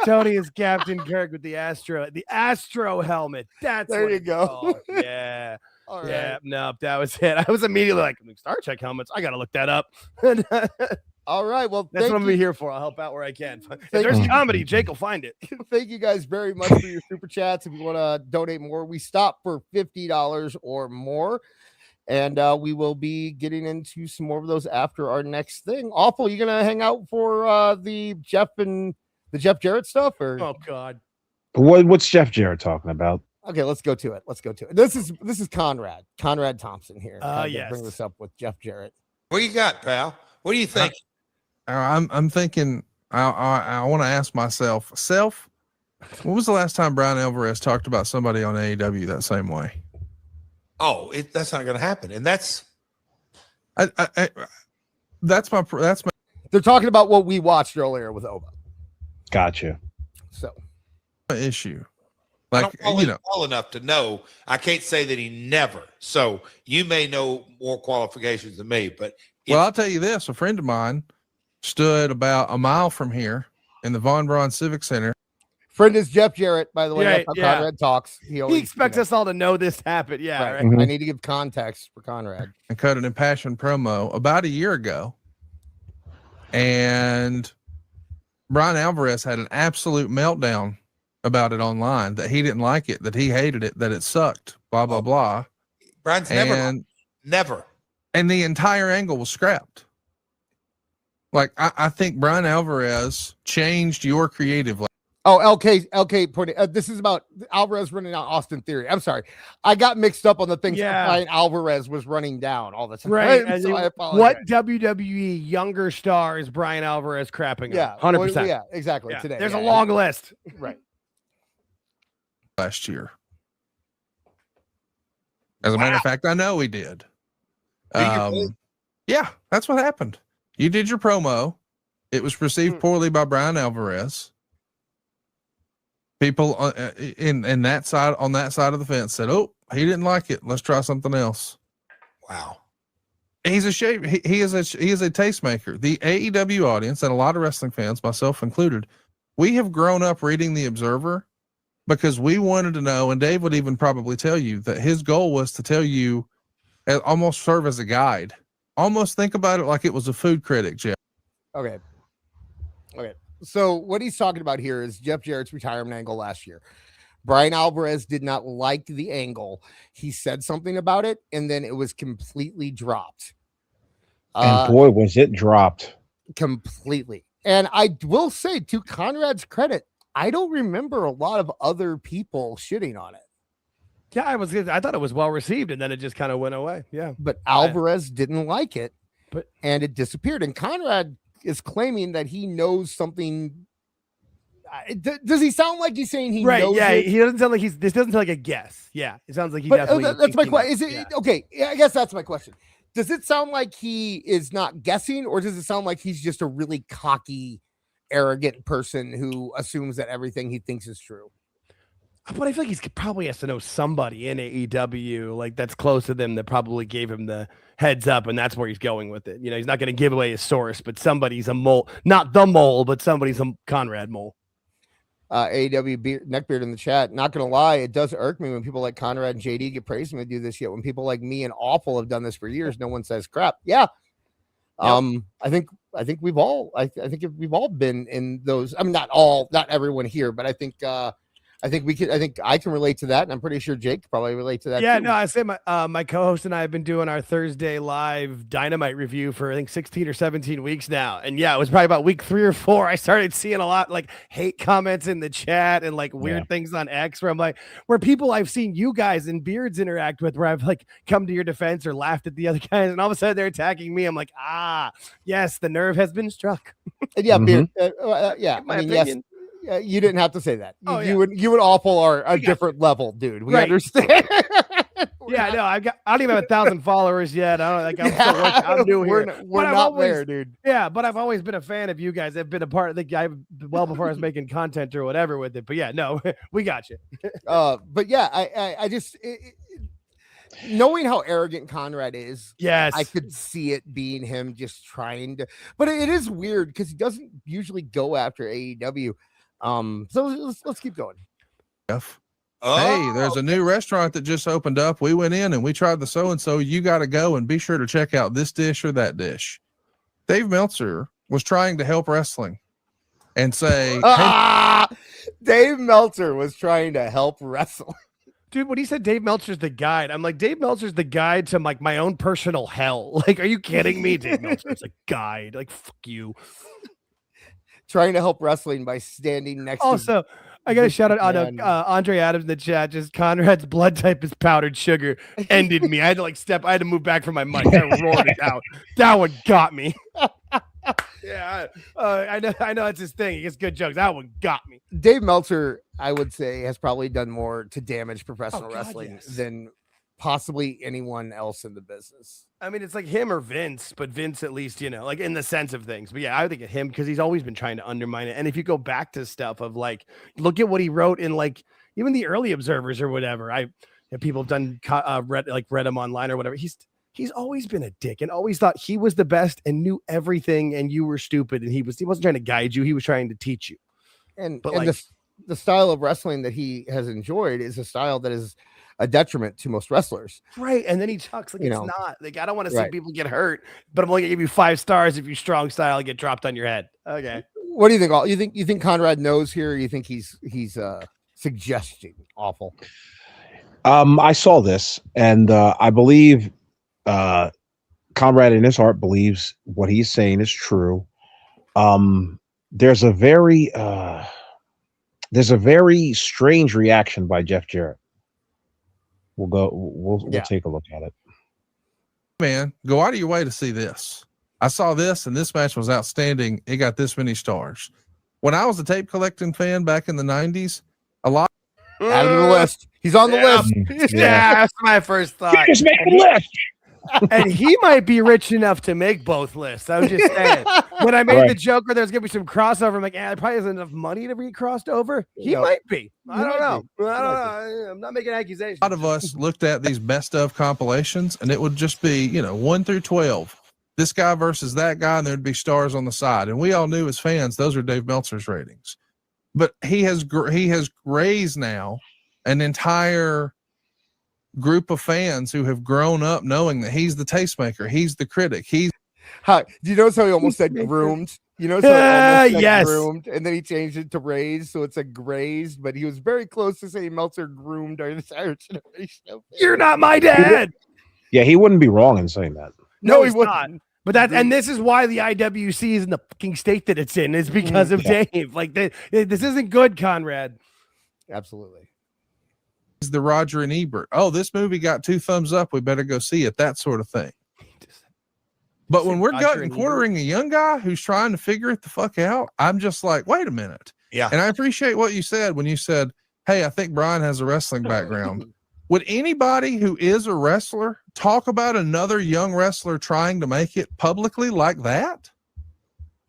Tony is Captain Kirk with the Astro helmet. That's there you go. Called. Yeah. All right. Yeah, nope, that was it. I was immediately like, Star Trek helmets. I gotta look that up. All right. Well, that's what I'm here for. I'll help out where I can. If there's comedy, Jake will find it. Thank you guys very much for your super chats. If you want to donate more, we stop for $50 or more. And we will be getting into some more of those after our next thing. Awful, you gonna hang out for the Jeff Jarrett stuff? Or oh god. What's Jeff Jarrett talking about? Okay, let's go to it. This is Conrad Thompson here. Yes. Bring this up with Jeff Jarrett. What you got, pal? What do you think? I'm thinking. I want to ask myself, when was the last time Brian Alvarez talked about somebody on AEW that same way? Oh, that's not going to happen, and that's that's my. They're talking about what we watched earlier with Oba. Gotcha. So, issue. Like, I don't follow well enough to know. I can't say that he never. So you may know more qualifications than me, but I'll tell you this: a friend of mine stood about a mile from here in the Von Braun Civic Center. Friend is Jeff Jarrett, by the way. That's how Conrad talks. He expects us all to know this happened. Yeah, right. Mm-hmm. I need to give context for Conrad. And cut an impassioned promo about a year ago, and Brian Alvarez had an absolute meltdown about it online, that he didn't like it, that he hated it, that it sucked, blah blah blah. Brian's never. And the entire angle was scrapped. Like, I think Brian Alvarez changed your creative. Oh, LK pointed. This is about Alvarez running out Austin Theory. I'm sorry, I got mixed up on the things Brian Alvarez was running down all the time. Right. So what WWE younger star is Brian Alvarez crapping? Yeah, 100%. Yeah, exactly. Yeah. Today, there's a long list. Right. Last year. As a matter of fact, I know he did. Yeah, that's what happened. You did your promo. It was received poorly by Brian Alvarez. People in that side on that side of the fence said, "Oh, he didn't like it. Let's try something else." Wow. He's a shape. He is a tastemaker. The AEW audience and a lot of wrestling fans, myself included, we have grown up reading the Observer because we wanted to know. And Dave would even probably tell you that his goal was to tell you, almost serve as a guide. Almost think about it like it was a food critic, Jeff. Okay. So what he's talking about here is Jeff Jarrett's retirement angle last year. Brian Alvarez did not like the angle. He said something about it, and then it was completely dropped. And boy, was it dropped. Completely. And I will say, to Conrad's credit, I don't remember a lot of other people shitting on it. Yeah, I thought it was well received, and then it just kind of went away. Yeah. But Alvarez didn't like it, and it disappeared. And Conrad is claiming that he knows something. Does he sound like he's saying he knows? Yeah, it? he doesn't sound like this doesn't sound like a guess. Yeah, it sounds like he. But definitely that's my question. Is it yeah. okay? I guess that's my question. Does it sound like he is not guessing, or does it sound like he's just a really cocky, arrogant person who assumes that everything he thinks is true? But I feel like he probably has to know somebody in AEW like that's close to them that probably gave him the heads up, and that's where he's going with it. You know, he's not going to give away his source, but somebody's a mole, not the mole, but somebody's a Conrad mole. AEW Neckbeard in the chat. Not gonna lie, it does irk me when people like Conrad and JD get praised when they do this. Yet when people like me and Awful have done this for years, no one says crap. Yeah. Yep. I think we've all been in those. I mean, not everyone here, but I think I can relate to that, and I'm pretty sure Jake probably relate to that. Yeah, too. no, I say my co-host and I have been doing our Thursday live Dynamite review for I think 16 or 17 weeks now, and yeah, it was probably about week 3 or 4. I started seeing a lot like hate comments in the chat and like weird things on X where people I've seen you guys and Beards interact with, where I've like come to your defense or laughed at the other guys, and all of a sudden they're attacking me. I'm like, yes, the nerve has been struck. Yeah, Beard. Yeah, I mean, yes. Yeah, you didn't have to say that. You and Awful are a different level, dude. We understand. Yeah, no, I don't even have 1,000 followers yet. I don't like. I'm new here. We're not there, dude. Yeah, but I've always been a fan of you guys. I've been a part of the guy well before I was making content or whatever with it. But yeah, no, we got you. But yeah, I just knowing how arrogant Conrad is, yes, I could see it being him just trying to. But it is weird because he doesn't usually go after AEW. So let's keep going. Hey, there's a new restaurant that just opened up. We went in and we tried the so-and-so. You got to go and be sure to check out this dish or that dish. Dave Meltzer was trying to help wrestling and say, Dave Meltzer was trying to help wrestling. Dude, when he said Dave Meltzer's the guide, I'm like, Dave Meltzer's the guide to like my own personal hell. Like, are you kidding me? Dave Meltzer's a guide. Like, fuck you. Trying to help wrestling by standing next to I got a shout out on Andre Adams in the chat. Just Conrad's blood type is powdered sugar ended me. I had to move back from my mic. I roared it out. That one got me. Yeah, I know it's his thing. He gets good jokes. That one got me. Dave Meltzer, I would say, has probably done more to damage professional wrestling than possibly anyone else in the business. I mean, it's like him or Vince, but Vince at least, like in the sense of things. But yeah, I think of him because he's always been trying to undermine it. And if you go back to stuff of like, look at what he wrote in like even the early observers or whatever. People have done read him online or whatever. He's always been a dick and always thought he was the best and knew everything and you were stupid. And he wasn't trying to guide you. He was trying to teach you. But the style of wrestling that he has enjoyed is a style that is a detriment to most wrestlers. Right. And then he talks like it's not. Like, I don't want to see people get hurt, but I'm only gonna give you 5 stars if you strong style get dropped on your head. Okay. What do you think? You think Conrad knows here? Or you think he's suggesting Awful? I saw this, and I believe Conrad in his heart believes what he's saying is true. There's a very strange reaction by Jeff Jarrett. We'll take a look at it. Man, go out of your way to see this. I saw this, and this match was outstanding. It got this many stars. When I was a tape collecting fan back in the 90s, a lot. Add him to the list. He's on the list. Yeah, that's my first thought. Just make a list. And he might be rich enough to make both lists. I was just saying. When I made the joke where there's going to be some crossover, I'm like, there probably isn't enough money to be crossed over. He might be. I don't know. I'm not making accusations. A lot of us looked at these best of compilations, and it would just be, 1 through 12. This guy versus that guy, and there'd be stars on the side. And we all knew as fans, those are Dave Meltzer's ratings. But he has raised now an entire group of fans who have grown up knowing that he's the tastemaker, he's the critic. Do you notice how he almost said groomed? You know, yes, groomed, and then he changed it to raised, so it's a grazed. But he was very close to saying Meltzer groomed our entire generation. You're not my dad. Yeah, he wouldn't be wrong in saying that. No, he wouldn't. But and this is why the IWC is in the fucking state that it's in, is because of Dave. Like this isn't good, Conrad. Absolutely. The Roger and Ebert. Oh, this movie got 2 thumbs up. We better go see it. That sort of thing. But when we're gutting quartering a young guy who's trying to figure it the fuck out, I'm just like, wait a minute. Yeah. And I appreciate what you said when you said, hey, I think Brian has a wrestling background. Would anybody who is a wrestler talk about another young wrestler trying to make it publicly like that?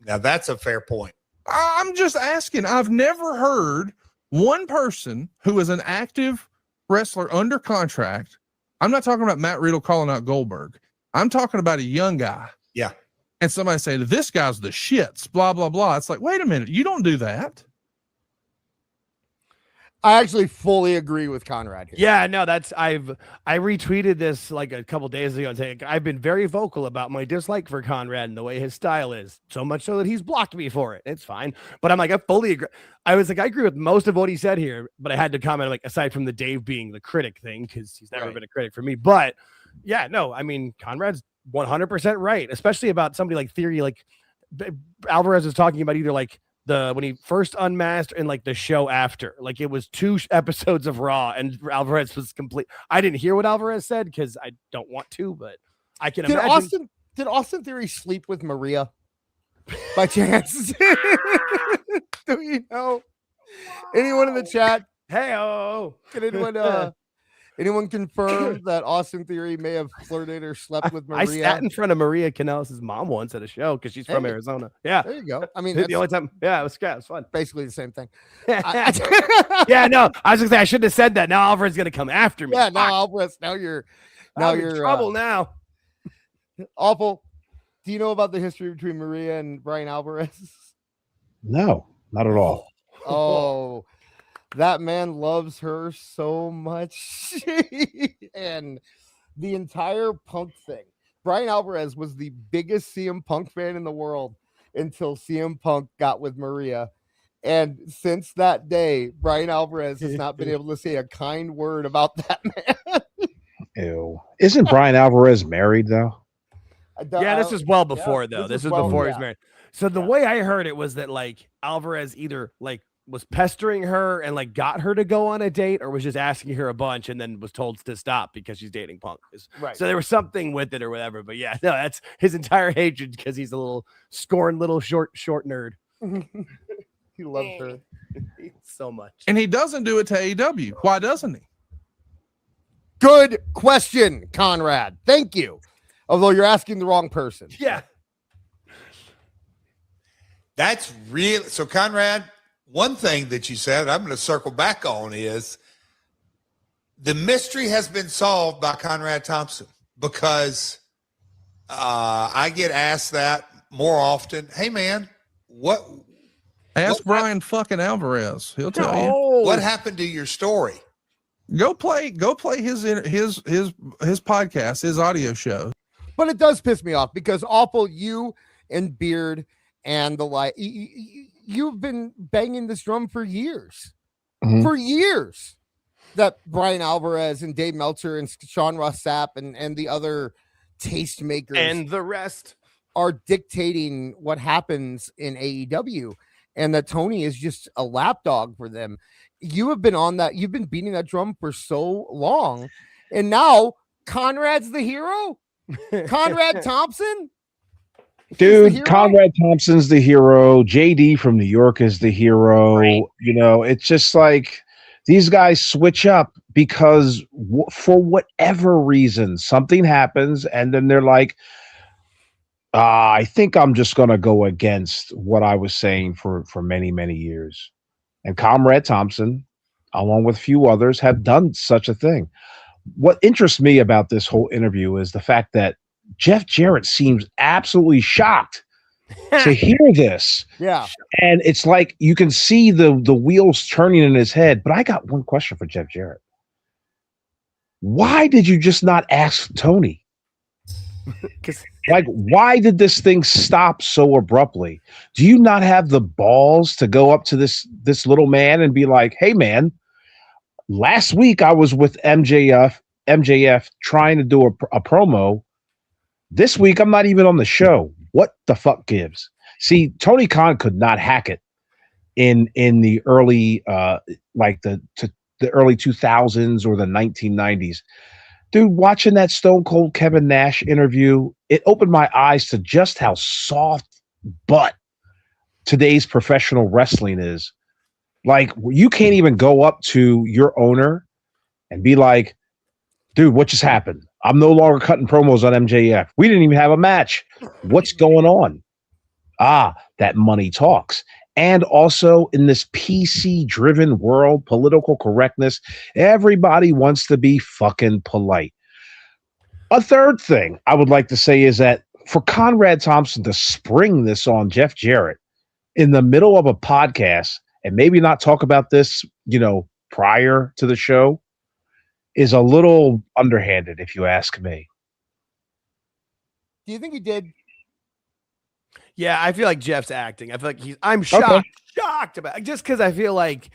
Now that's a fair point. I'm just asking. I've never heard one person who is an active wrestler under contract. I'm not talking about Matt Riddle calling out Goldberg. I'm talking about a young guy. Yeah. And somebody saying, this guy's the shits, blah, blah, blah. It's like, wait a minute. You don't do that. I actually fully agree with Conrad here. Yeah, no, I retweeted this like a couple days ago and saying I've been very vocal about my dislike for Conrad and the way his style is, so much so that he's blocked me for it. It's fine, but I'm like, I fully agree. I was like, I agree with most of what he said here, but I had to comment, like, aside from the Dave being the critic thing, because he's never been a critic for me. But yeah, no, I mean, Conrad's 100% right, especially about somebody like Theory. Like Alvarez was talking about either like when he first unmasked and like the show after, like it was 2 episodes of Raw and Alvarez was complete. I didn't hear what Alvarez said because I don't want to, but I can imagine. Did Austin Theory sleep with Maria by chance? Do you know? Anyone in the chat? Hey-oh. Can anyone confirm that Austin Theory may have flirted or slept with Maria? I sat in front of Maria Kanellis' mom once at a show because she's from Arizona. Yeah. There you go. I mean, the only time. Yeah, it was fun. Basically the same thing. Yeah, no, I was going to say, I shouldn't have said that. Now Alvarez's going to come after me. Yeah, now Alvarez, now you're in trouble now. Awful. Do you know about the history between Maria and Brian Alvarez? No, not at all. Oh, that man loves her so much. And the entire Punk thing. Brian Alvarez was the biggest CM Punk fan in the world until CM Punk got with Maria. And since that day, Brian Alvarez has not been able to say a kind word about that man. Ew. Isn't Brian Alvarez married, though? Yeah, this is well before, though. This is before he's married. So the way I heard it was that, like, Alvarez either, like, was pestering her and like got her to go on a date, or was just asking her a bunch and then was told to stop because she's dating Punk. Right. So there was something with it or whatever. But yeah, no, that's his entire hatred because he's a little scorned little short nerd. He loves her so much. And he doesn't do it to AEW. Why doesn't he? Good question, Conrad. Thank you. Although you're asking the wrong person. Yeah. That's real. So Conrad, one thing that you said, I'm going to circle back on, is the mystery has been solved by Conrad Thompson, because I get asked that more often. Hey man, ask Brian fucking Alvarez. He'll tell you. What happened to your story? Go play his podcast, his audio show. But it does piss me off because Awful, you and Beard and the like, you've been banging this drum for years. For years. That Brian Alvarez and Dave Meltzer and Sean Ross Sapp and the other tastemakers and the rest are dictating what happens in AEW, and that Tony is just a lapdog for them. You have been on that. You've been beating that drum for so long, and now Conrad's the hero. Conrad Thompson. Dude, Conrad Thompson's the hero. JD from New York is the hero. Right. You know, it's just like these guys switch up because for whatever reason, something happens, and then they're like, I think I'm just going to go against what I was saying for many, many years. And Comrade Thompson, along with a few others, have done such a thing. What interests me about this whole interview is the fact that Jeff Jarrett seems absolutely shocked to hear this. Yeah. And it's like you can see the wheels turning in his head. But I got one question for Jeff Jarrett. Why did you just not ask Tony? Like, why did this thing stop so abruptly? Do you not have the balls to go up to this little man and be like, hey, man, last week I was with MJF trying to do a promo. This week I'm not even on the show. What the fuck gives? See, Tony Khan could not hack it in the early the early 2000s or the 1990s. Dude, watching that Stone Cold Kevin Nash interview, it opened my eyes to just how soft butt today's professional wrestling is. Like, you can't even go up to your owner and be like, dude, what just happened? I'm no longer cutting promos on MJF. We didn't even have a match. What's going on? That money talks. And also in this PC-driven world, political correctness, everybody wants to be fucking polite. A third thing I would like to say is that for Conrad Thompson to spring this on Jeff Jarrett in the middle of a podcast and maybe not talk about this, prior to the show is a little underhanded, if you ask me. Do you think he did? Yeah, I feel like Jeff's acting. I feel like I'm shocked about it, just because I feel like,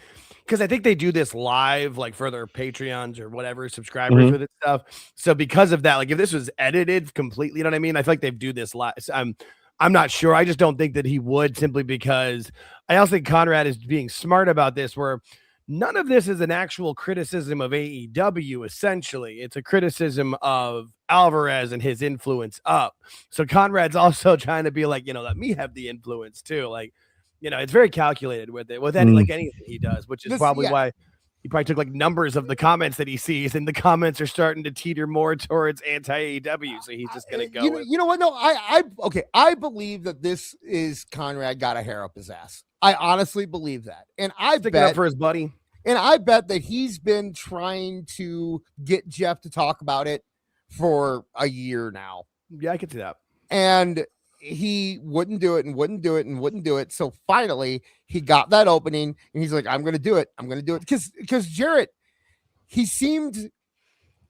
because I think they do this live, like for their Patreons or whatever subscribers with it stuff. So because of that, like if this was edited completely, you know what I mean? I feel like they do this live. I'm not sure. I just don't think that he would, simply because I also think Conrad is being smart about this, where none of this is an actual criticism of AEW. Essentially, it's a criticism of Alvarez and his influence up. So Conrad's also trying to be like, let me have the influence too. Like, it's very calculated with it, like anything he does, which is probably why he probably took like numbers of the comments that he sees, and the comments are starting to teeter more towards anti-AEW. So he's just going to go. You know what? No, I believe that this is Conrad got a hair up his ass. I honestly believe that. And I bet up for his buddy. And I bet that he's been trying to get Jeff to talk about it for a year now. Yeah, I could see that. And he wouldn't do it and wouldn't do it and wouldn't do it. So finally he got that opening and he's like, I'm going to do it. I'm going to do it. Because Jarrett, he seemed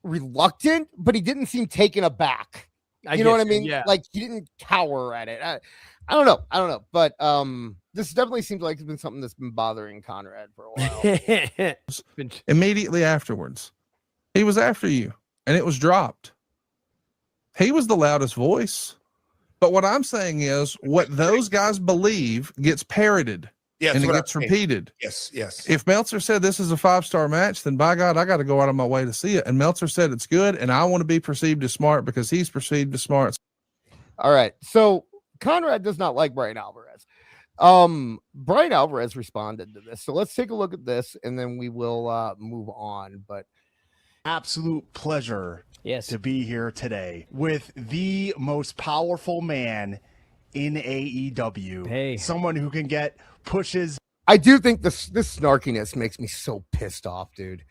reluctant, but he didn't seem taken aback. You know what I mean? Yeah. Like he didn't cower at it. I don't know. But this definitely seems like it's been something that's been bothering Conrad for a while. Immediately afterwards, he was after you and it was dropped. He was the loudest voice. But what I'm saying is what those guys believe gets parroted and it gets repeated. Yes. If Meltzer said this is a 5-star match, then by God, I got to go out of my way to see it. And Meltzer said it's good, and I want to be perceived as smart because he's perceived as smart. All right. So Conrad does not like Brian Alvarez. Brian Alvarez responded to this. So let's take a look at this and then we will move on. But absolute pleasure to be here today with the most powerful man in AEW. Hey, someone who can get pushes. I do think this snarkiness makes me so pissed off, dude.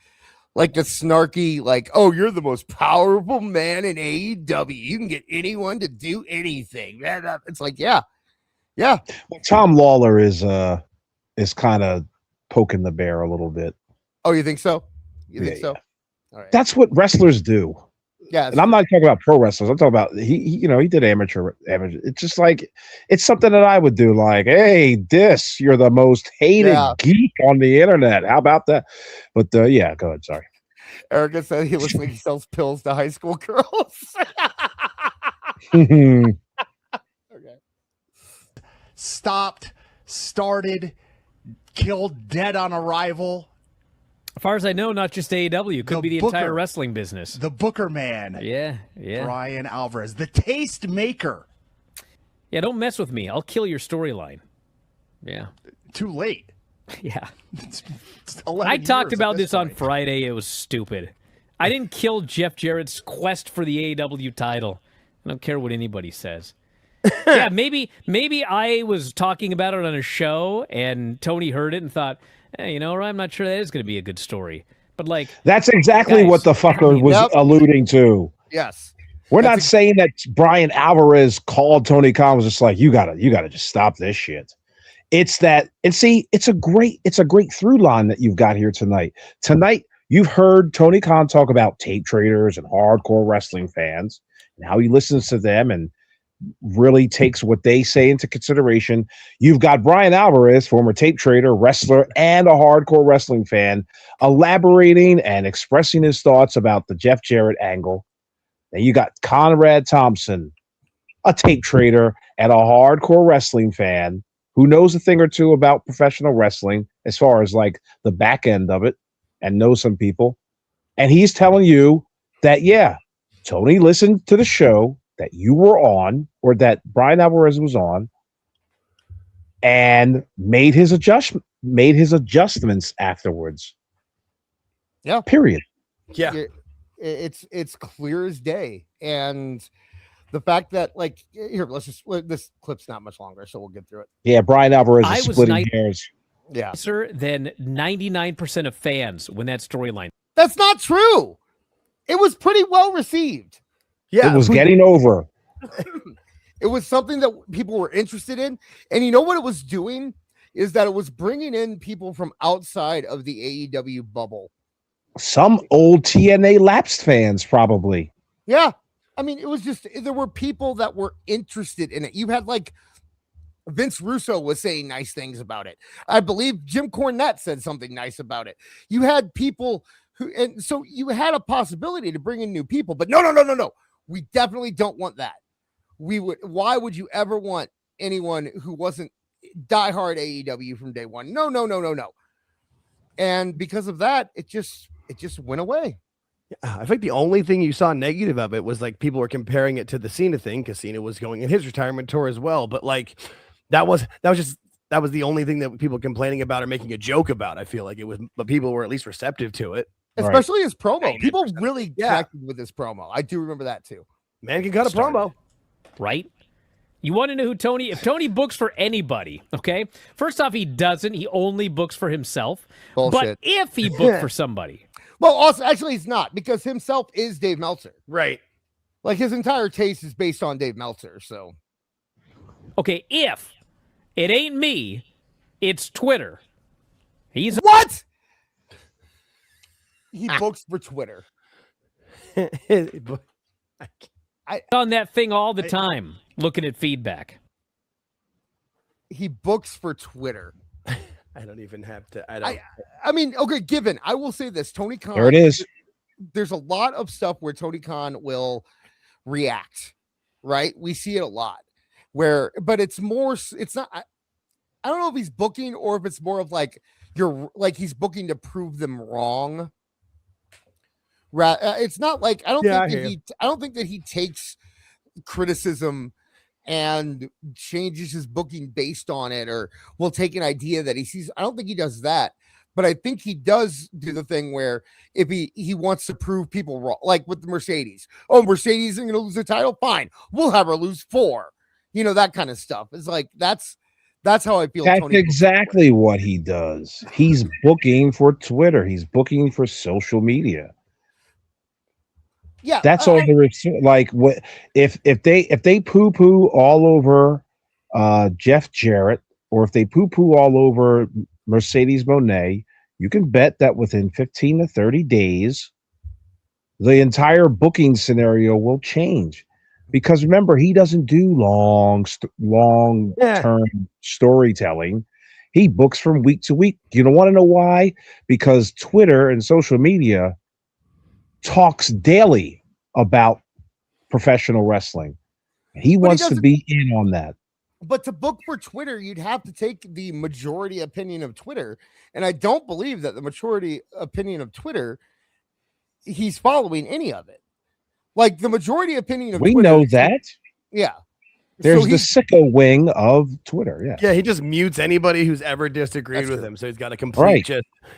Like the snarky, like, oh, you're the most powerful man in AEW. You can get anyone to do anything. It's like, yeah. Well, Tom Lawler is kind of poking the bear a little bit. Oh, you think so? You think so? All right. That's what wrestlers do. Yeah, and I'm not talking about pro wrestlers. I'm talking about he did amateur. It's just like it's something that I would do. Like, hey, you're the most hated geek on the internet. How about that? But yeah, go ahead. Sorry. Erica said he looks like he sells pills to high school girls. Okay. Stopped, started, killed, dead on arrival. As far as I know, not just AEW. Could be the entire wrestling business. The Booker man. Yeah. Brian Alvarez, the taste maker. Yeah, don't mess with me. I'll kill your storyline. Yeah. Too late. Yeah. I talked about this on Friday. It was stupid. I didn't kill Jeff Jarrett's quest for the AEW title. I don't care what anybody says. Yeah, maybe I was talking about it on a show and Tony heard it and thought, hey, you know, I'm not sure that is going to be a good story. But like, that's exactly what the fucker was alluding to. Yes. We're not saying that Brian Alvarez called Tony Khan was just like, you gotta just stop this shit. It's that, and see, it's a great through line that you've got here tonight. Tonight, you've heard Tony Khan talk about tape traders and hardcore wrestling fans and how he listens to them and really takes what they say into consideration. You've got Brian Alvarez, former tape trader, wrestler, and a hardcore wrestling fan, elaborating and expressing his thoughts about the Jeff Jarrett angle. Then you got Conrad Thompson, a tape trader and a hardcore wrestling fan who knows a thing or two about professional wrestling as far as like the back end of it and knows some people. And he's telling you that, yeah, Tony listened to the show that you were on or that Brian Alvarez was on and made his adjustments afterwards. Yeah. Period. Yeah. It's clear as day. And the fact that, like, here, this clip's not much longer, so we'll get through it. Yeah, Brian Alvarez is splitting hairs. Yeah. Than 99% of fans when that storyline. That's not true. It was pretty well received. Yeah. It was getting over. It was something that people were interested in. And you know what it was doing is that it was bringing in people from outside of the AEW bubble. Some old TNA lapsed fans, probably. Yeah. I mean, it was just, there were people that were interested in it. You had like Vince Russo was saying nice things about it. I believe Jim Cornette said something nice about it. You had people who, and so you had a possibility to bring in new people, but no. We definitely don't want that. Why would you ever want anyone who wasn't diehard AEW from day one? No. And because of that, it just went away. I think the only thing you saw negative of it was like people were comparing it to the Cena thing because Cena was going in his retirement tour as well. But like that was the only thing that people complaining about or making a joke about. I feel like it was, but people were at least receptive to it. Especially his promo. People really connected with his promo. I do remember that too. Man can cut a promo. Right? You want to know who Tony, if Tony books for anybody, okay? First off, he doesn't. He only books for himself. Bullshit. But if he booked for somebody. Well, also, actually, he's not, because himself is Dave Meltzer. Right. Like, his entire taste is based on Dave Meltzer, so. Okay, if it ain't me, it's Twitter. He's what? He books for Twitter. I on that thing all the time, looking at feedback. He books for Twitter. I don't even have to. I mean, okay, given, I will say this, Tony Khan. There it is. There's a lot of stuff where Tony Khan will react, right? We see it a lot but it's not, I don't know if he's booking or if it's more of like, he's booking to prove them wrong. Right. It's not like, I don't think that he takes criticism and changes his booking based on it, or will take an idea that he sees. I don't think he does that, but I think he does do the thing where if he wants to prove people wrong, like with the Mercedes. Oh, Mercedes isn't going to lose the title. Fine. We'll have her lose 4, that kind of stuff. It's like, that's how I feel. That's Tony exactly what he does. He's booking for Twitter. He's booking for social media. Yeah, that's all there is. Like, what if they poo-poo all over Jeff Jarrett, or if they poo-poo all over Mercedes Moné, you can bet that within 15 to 30 days, the entire booking scenario will change. Because remember, he doesn't do long-term storytelling. He books from week to week. You don't want to know why? Because Twitter and social media talks daily about professional wrestling. He wants to be in on that. But to book for Twitter, you'd have to take the majority opinion of Twitter. And I don't believe that the majority opinion of Twitter, he's following any of it. Like the majority opinion of Twitter. We know that. Yeah. There's the sicko wing of Twitter. Yeah. Yeah, he just mutes anybody who's ever disagreed with him. So he's got a complete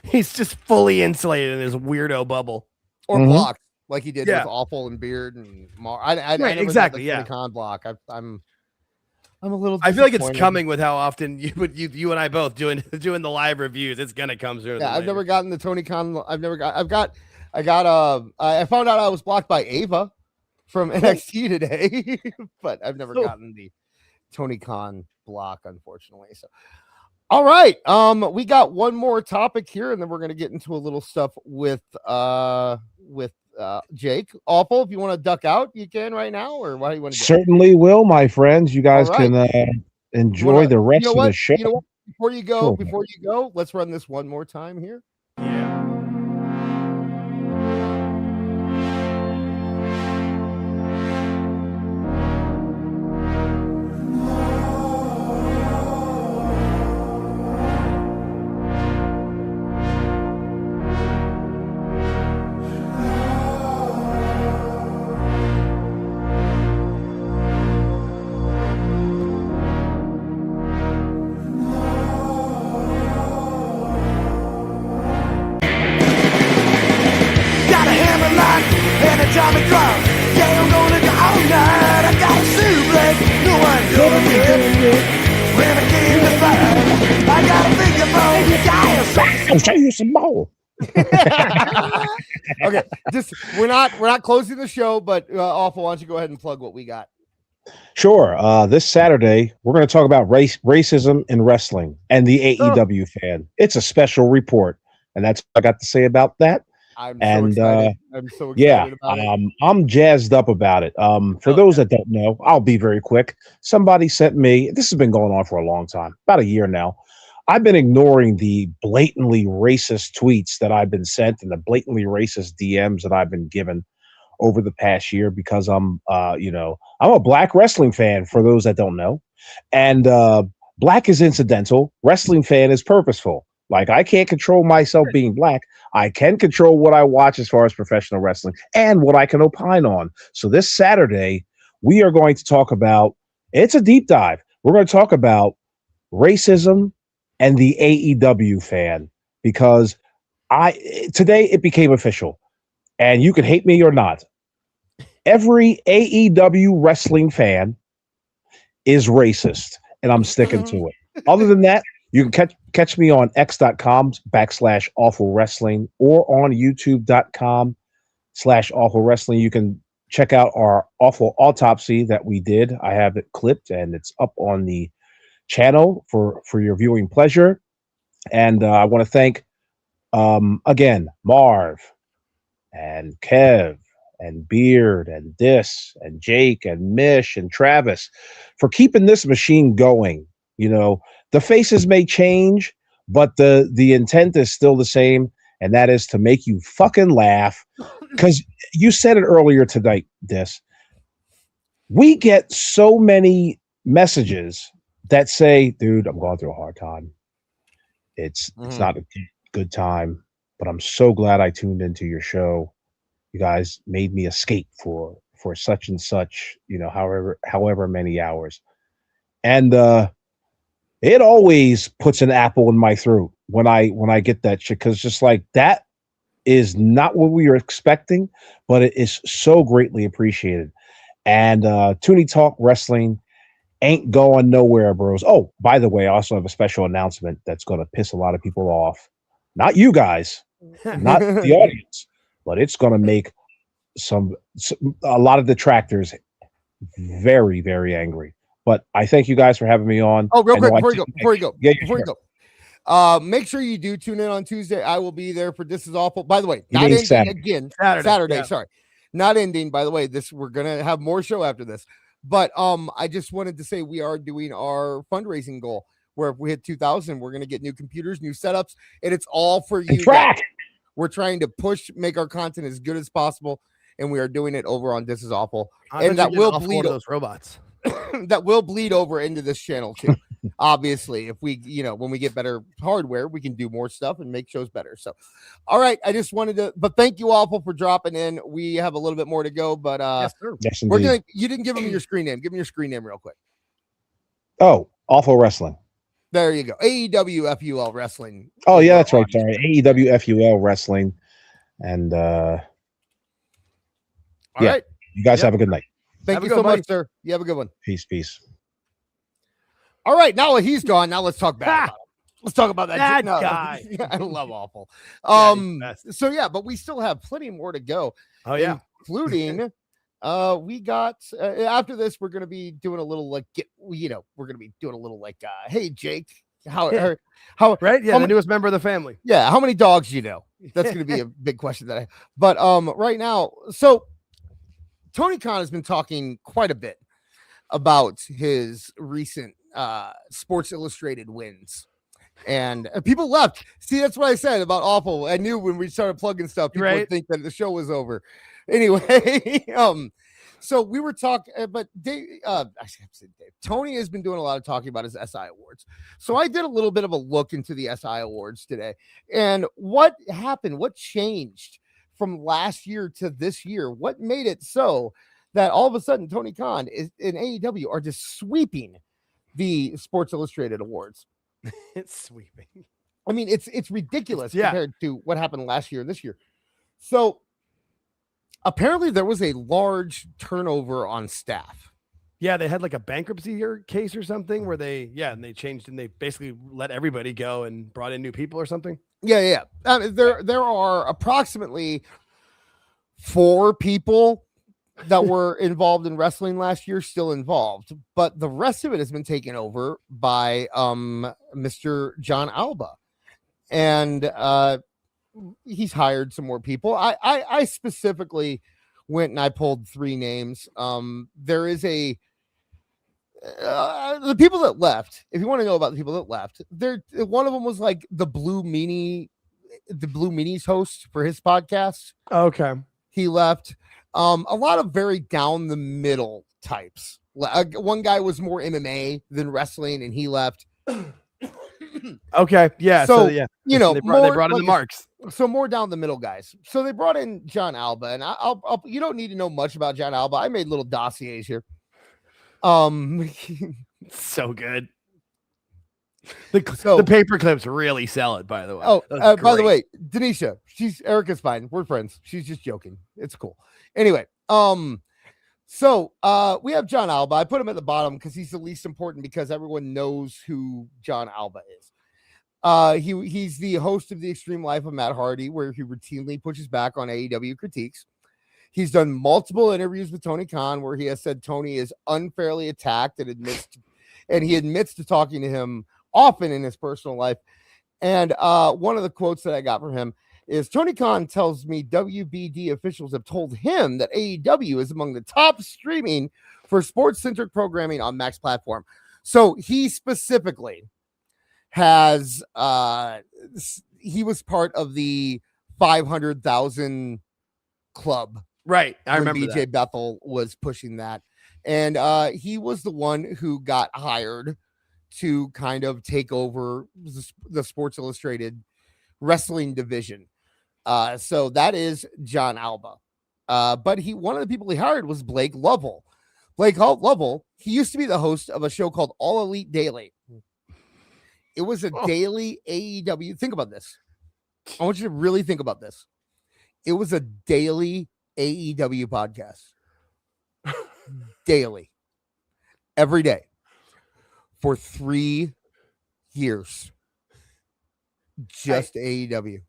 he's just fully insulated in his weirdo bubble. Or blocked, like he did with Yeah. Awful and Beard and I never exactly. got the Yeah. Con block. I'm a little. I feel like it's disappointed. coming with how often you and I both doing the live reviews. It's gonna come sooner. Yeah, than I've never later. gotten the Tony Khan. I found out I was blocked by Ava from NXT today, but I've never gotten the Tony Khan block, unfortunately. So, all right, we got one more topic here, and then we're gonna get into a little stuff with Jake. Awful, if you want to duck out, you can right now, or what do you want to do? Certainly will, my friends. You guys can enjoy the rest of the show. You know what? Before you go, let's run this one more time here. Got a hammer lock and a Tommy Clark. Yeah, I'm gonna go all night. I got a suplex, no one's gonna get. When I came to fight, I got a finger bone. I'll show you some more. Okay, we're not closing the show, but Awful, why don't you go ahead and plug what we got? Sure. This Saturday, we're going to talk about racism in wrestling and the AEW fan. It's a special report, and that's what I got to say about that. I'm so excited yeah, about it. I'm jazzed up about it. For those that don't know, I'll be very quick. Somebody sent me. This has been going on for a long time, about a year now. I've been ignoring the blatantly racist tweets that I've been sent and the blatantly racist DMs that I've been given over the past year because I'm a black wrestling fan, for those that don't know. And black is incidental. Wrestling fan is purposeful. Like, I can't control myself being black. I can control what I watch as far as professional wrestling and what I can opine on. So this Saturday, we are going to talk about, it's a deep dive. We're going to talk about racism and the AEW fan, because today it became official, and you can hate me or not. Every AEW wrestling fan is racist, and I'm sticking to it. Other than that, you can catch me on x.com/awful wrestling or on youtube.com/awful wrestling. You can check out our awful autopsy that we did. I have it clipped and it's up on the channel for your viewing pleasure. And I want to thank again Marv and Kev and Beard and Dis and Jake and Mish and Travis for keeping this machine going. You know, the faces may change, but the intent is still the same, and that is to make you fucking laugh. Because you said it earlier tonight, Dis. We get so many messages that say, dude, I'm going through a hard time. It's not a good time, but I'm so glad I tuned into your show. You guys made me escape for such and such, however many hours. And it always puts an apple in my throat when I get that shit, because just like that is not what we were expecting, but it is so greatly appreciated. And Tooney Talk Wrestling ain't going nowhere, bros. Oh, by the way, I also have a special announcement that's going to piss a lot of people off. Not you guys, not the audience, but it's going to make a lot of detractors very, very angry. But I thank you guys for having me on. Oh, real quick, before you go. Make sure you do tune in on Tuesday. I will be there for This Is Awful. By the way, not ending again. Saturday. Yeah. Sorry. Not ending, by the way. We're gonna have more show after this. But I just wanted to say we are doing our fundraising goal, where if we hit 2,000, we're gonna get new computers, new setups, and it's all for you. We're trying to make our content as good as possible, and we are doing it over on This Is Awful. And that will bleed those robots. That will bleed over into this channel too. Obviously, if we, when we get better hardware, we can do more stuff and make shows better. So, all right, I just wanted to, but thank you Awful for dropping in. We have a little bit more to go, but yes, you didn't give me your screen name. Give me your screen name real quick. Oh, Awful Wrestling. There you go. AEW FUL Wrestling. Oh yeah, that's right. Sorry, AEW FUL Wrestling, and All yeah. right. You guys have a good night. Thank you so much, sir. You have a good one. Peace. All right, now that he's gone, now let's talk bad about him. Let's talk about that guy. I love Awful. So yeah, but we still have plenty more to go. Oh yeah, including we got after this we're going to be doing a little like we're going to be doing a little like hey Jake, how right? Yeah, how the newest member of the family. Yeah, how many dogs do you know? That's going to be a big question that but right now, so Tony Khan has been talking quite a bit about his recent Sports Illustrated wins. And people left. See, that's what I said about Awful. I knew when we started plugging stuff, people would think that the show was over. Anyway, so we were talking, but Tony has been doing a lot of talking about his SI Awards. So I did a little bit of a look into the SI Awards today. And what happened? What changed from last year to this year? What made it so that all of a sudden Tony Khan and AEW are just sweeping the Sports Illustrated Awards? It's sweeping. I mean, it's ridiculous compared to what happened last year and this year. So apparently there was a large turnover on staff. Yeah, they had like a bankruptcy case or something where they changed and they basically let everybody go and brought in new people or something. Yeah. There are approximately 4 people that were involved in wrestling last year still involved, but the rest of it has been taken over by Mr. John Alba, and he's hired some more people. I specifically went and I pulled 3 names. There is the people that left. If you want to know about the people that left, one of them was like the Blue Meanies host for his podcast. Okay, he left. A lot of very down the middle types. One guy was more MMA than wrestling, and he left. Okay, yeah. So they brought in the marks. So more down the middle guys. So they brought in John Alba, and I'll you don't need to know much about John Alba. I made little dossiers here. So good. The paper clips really sell it, by the way. Oh, by the way, Denisha, Erica's fine. We're friends. She's just joking. It's cool. Anyway, so we have John Alba. I put him at the bottom because he's the least important because everyone knows who John Alba is. He's the host of The Extreme Life of Matt Hardy, where he routinely pushes back on AEW critiques. He's done multiple interviews with Tony Khan where he has said Tony is unfairly attacked and he admits to talking to him often in his personal life. And one of the quotes that I got from him is Tony Khan tells me WBD officials have told him that AEW is among the top streaming for sports-centric programming on Max platform. So he specifically has he was part of the 500,000 club. Right. I remember BJ Bethel was pushing that. And he was the one who got hired to kind of take over the Sports Illustrated wrestling division. So that is John Alba. But one of the people he hired was Blake Lovell. Blake Lovell, he used to be the host of a show called All Elite Daily. It was a daily AEW. Think about this. I want you to really think about this. It was a daily AEW podcast. Daily. Every day. For 3 years. Just AEW.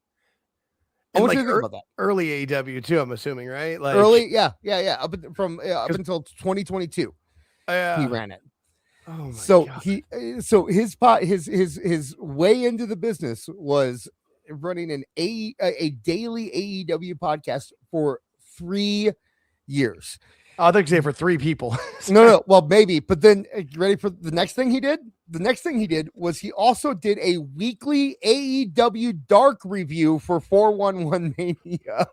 I want you to think about that. Early AEW too, I'm assuming, right? Like early, yeah. Up until 2022. He ran it. Oh my God. His way into the business was running a daily AEW podcast for 3 years. I think say for 3 people. No. Well, maybe. But then, ready for the next thing he did? The next thing he did was he also did a weekly AEW Dark review for 411 Mania.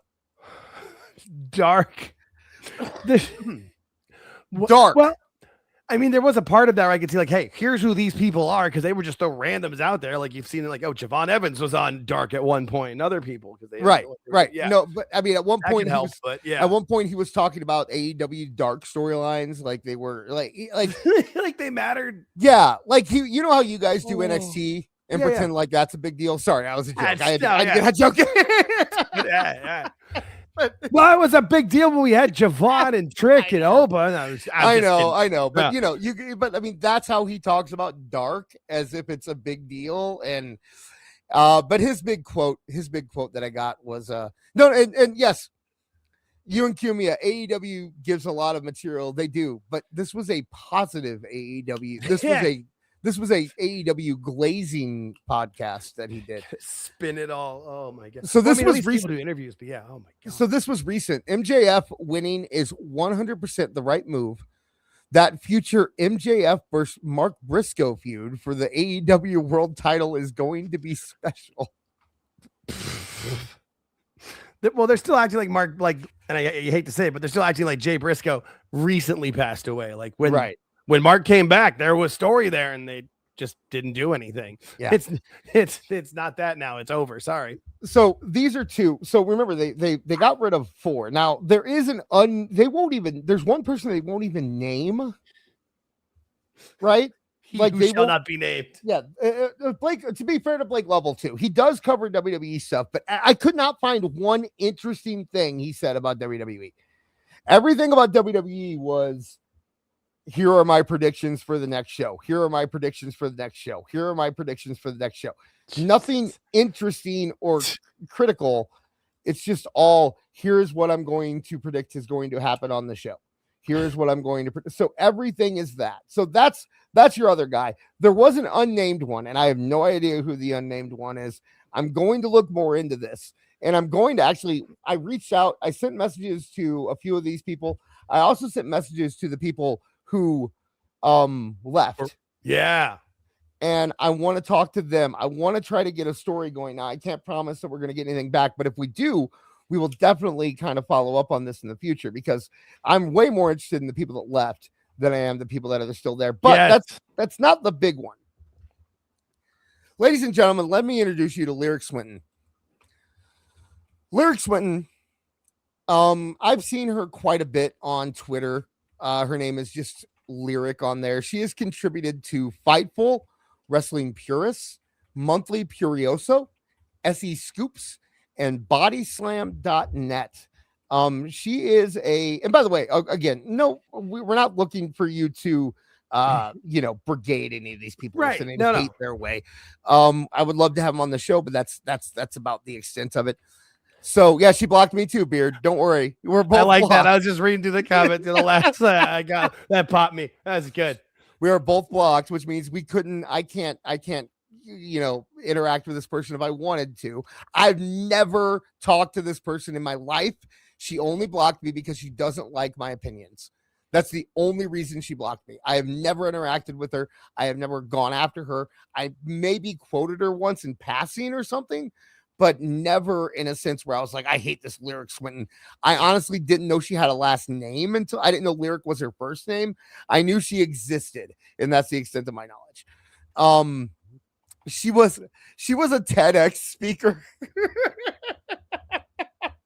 Dark. Dark. Well, I mean, there was a part of that where I could see, like, hey, here's who these people are, because they were just so randoms out there. Like, you've seen it, like, oh, Javon Evans was on Dark at one point, and other people. They right. Yeah. No, but I mean, at one point, at one point, he was talking about AEW Dark storylines, like they were like like they mattered. Yeah, like you know how you guys do NXT and pretend like that's a big deal. Sorry, that was a joke. I had to get joking. yeah. Well, it was a big deal when we had Javon and Trick and Oba. I know, but but I mean, that's how he talks about Dark, as if it's a big deal. And but his big quote that I got was no, and yes, you and Kumia, AEW gives a lot of material, they do, but this was a positive AEW. This was a AEW glazing podcast that he did. Spin it all. Oh my god. So this was recent. Do interviews, but yeah. Oh my god. So this was recent. MJF winning is 100% the right move. That future MJF versus Mark Briscoe feud for the AEW World Title is going to be special. Well, they're still acting like Mark, like, and I hate to say it, but they're still acting like Jay Briscoe recently passed away. Like when Mark came back, there was story there, and they just didn't do anything. Yeah, it's not that now. It's over. Sorry. So these are two. So remember, they got rid of 4. Now there is there's one person they won't even name. Right? Like they shall not be named. Yeah, Blake. To be fair to Blake Level too, he does cover WWE stuff, but I could not find one interesting thing he said about WWE. Everything about WWE was, here are my predictions for the next show. Here are my predictions for the next show. Here are my predictions for the next show. Nothing interesting or critical. It's just all, here's what I'm going to predict is going to happen on the show. Here's what I'm going to predict. So everything is that. So that's your other guy. There was an unnamed one, and I have no idea who the unnamed one is. I'm going to look more into this. And I'm going to I reached out. I sent messages to a few of these people. I also sent messages to the people who left. Yeah. And I want to talk to them. I want to try to get a story going. Now, I can't promise that we're going to get anything back, but if we do, we will definitely kind of follow up on this in the future, because I'm way more interested in the people that left than I am the people that are still there. But that's not the big one. Ladies and gentlemen, let me introduce you to Lyric Swinton. Lyric Swinton, I've seen her quite a bit on Twitter. Her name is just Lyric on there. She has contributed to Fightful, Wrestling Purists, Monthly Purioso, SE Scoops, and bodyslam.net. She is and by the way, again, no, we're not looking for you to brigade any of these people, right? Hate their way. I would love to have them on the show, but that's about the extent of it. So yeah, she blocked me too, Beard. Don't worry, we're both. I like blocked. that. I was just reading through the comments to the last. I got that popped me. That's good. We are both blocked, which means we couldn't. I can't. Interact with this person if I wanted to. I've never talked to this person in my life. She only blocked me because she doesn't like my opinions. That's the only reason she blocked me. I have never interacted with her. I have never gone after her. I maybe quoted her once in passing or something, but never in a sense where I was like, I hate this Lyric Swinton. I honestly didn't know she had a last name until I didn't know Lyric was her first name. I knew she existed, and that's the extent of my knowledge. She was a TEDx speaker.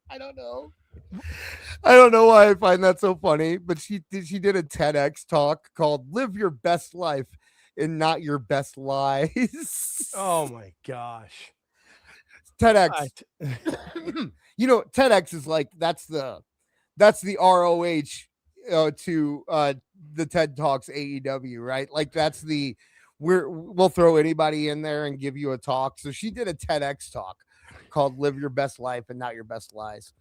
I don't know why I find that so funny, but she did a TEDx talk called "Live Your Best Life and Not Your Best Lies." Oh my gosh. TEDx. TEDx is like that's the ROH to the TED Talks AEW, right? Like that's the we'll throw anybody in there and give you a talk. So she did a TEDx talk called "Live Your Best Life and Not Your Best Lies."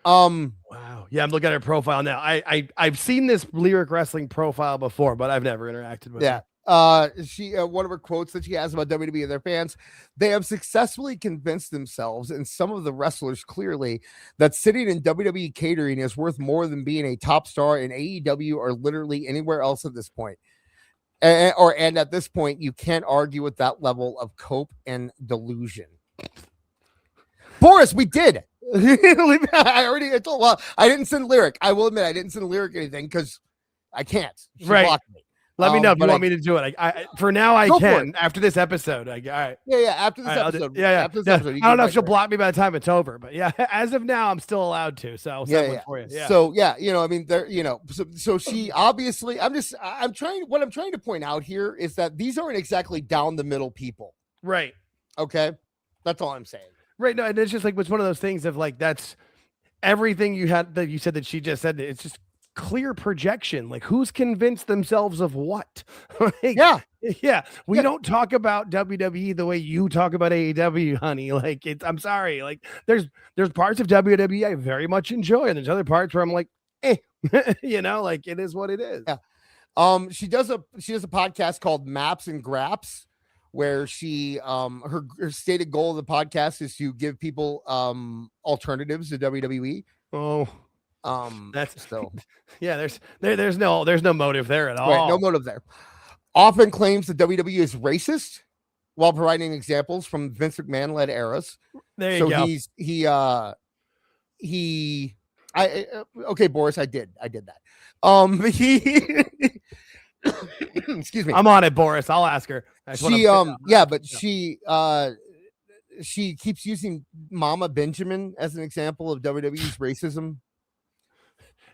Wow. Yeah, I'm looking at her profile now. I've seen this Lyric Wrestling profile before, but I've never interacted with her. She one of her quotes that she has about WWE and their fans: they have successfully convinced themselves, and some of the wrestlers clearly, that sitting in WWE catering is worth more than being a top star in AEW or literally anywhere else at this point. And at this point, you can't argue with that level of cope and delusion. Boris, we did. I didn't send Lyric. I will admit I didn't send Lyric anything because I can't. She blocked me. Let me know if you want me to do it. I for now I can. After this episode, all right. Yeah. After this All right, episode, After this episode, I don't know if she'll block me by the time it's over, but yeah, as of now, I'm still allowed to. So for you. Yeah. So I mean, there, so she obviously. I'm trying. What I'm trying to point out here is that these aren't exactly down the middle people. Right. Okay. That's all I'm saying. Right. No, and it's just like it's one of those things of like that's everything you had that you said that she just said. It's just clear projection. Like who's convinced themselves of what? Yeah. We don't talk about WWE the way you talk about AEW, honey. Like I'm sorry. Like there's parts of WWE I very much enjoy, and there's other parts where I'm like, like it is what it is. Yeah. She does a podcast called Maps and Graps, where she her stated goal of the podcast is to give people alternatives to WWE. That's still there's no motive there at all. Right, no motive there. Often claims that WWE is racist while providing examples from Vince McMahon led eras. There you go. Okay, Boris, I did that. Excuse me. I'm on it, Boris. I'll ask her. She keeps using Mama Benjamin as an example of WWE's racism,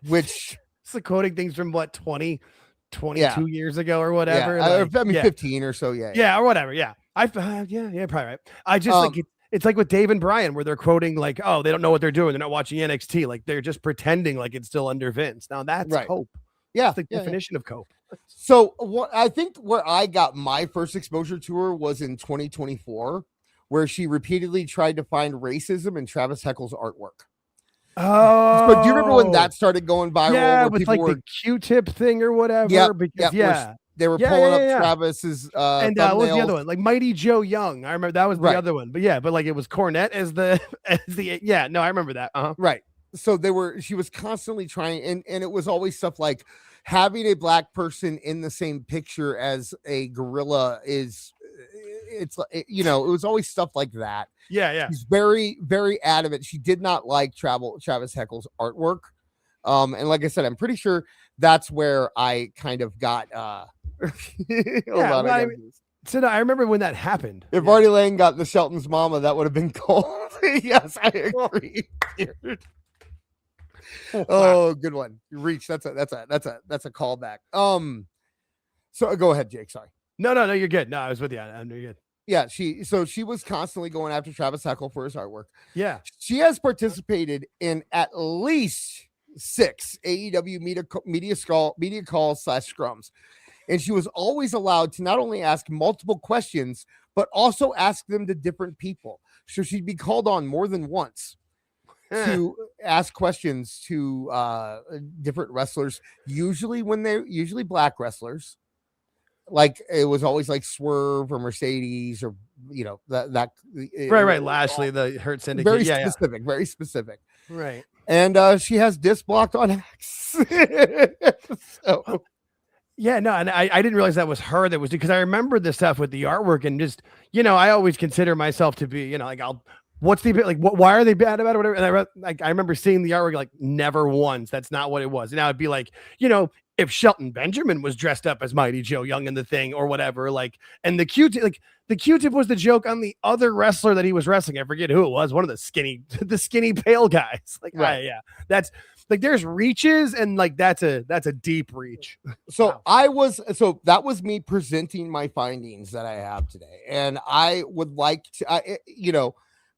which it's the quoting things from what 22 years ago or whatever. Yeah. 15 or so. Yeah, or whatever. Yeah. Probably right. I just like it's like with Dave and Brian where they're quoting like, oh, they don't know what they're doing. They're not watching NXT. Like they're just pretending like it's still under Vince. Now that's cope. Yeah. It's the definition of cope. So what I think where I got my first exposure to her was in 2024, where she repeatedly tried to find racism in Travis Heckle's artwork. Oh, but do you remember when that started going viral? Yeah, with like the Q-tip thing or whatever. They were pulling up Travis's and what was the other one? Like Mighty Joe Young. I remember that was the other one. But like it was Cornette as the I remember that. Right. So she was constantly trying, and it was always stuff like having a black person in the same picture as a gorilla it was always stuff like that. Yeah. She's very, very adamant. She did not like Travis Heckle's artwork. And like I said, I'm pretty sure that's where I kind of got so I remember when that happened. If Artie Lang got the Shelton's mama, that would have been cool. Yes, I agree. Oh, good one. You reached. That's a callback. So go ahead, Jake. Sorry. No, you're good. No, I was with you. You're good. Yeah, she was constantly going after Travis Heckle for his artwork. Yeah. She has participated in at least 6 AEW media calls / scrums. And she was always allowed to not only ask multiple questions, but also ask them to different people. So she'd be called on more than once to ask questions to different wrestlers, usually black wrestlers. Like it was always like Swerve or Mercedes or that right Lashley, the Hurt Syndicate, very specific, right. And she has disc blocked on X. So and I didn't realize that was her. That was because I remember the stuff with the artwork and just I always consider myself to be like why are they bad about it, whatever. And I remember seeing the artwork like never once. That's not what it was. And now it'd be like if Shelton Benjamin was dressed up as Mighty Joe Young in the thing or whatever, like, and the Q-tip was the joke on the other wrestler that he was wrestling. I forget who it was. One of the skinny pale guys. Like, right. That's like, there's reaches and like, that's a deep reach. So that was me presenting my findings that I have today. And I would like to,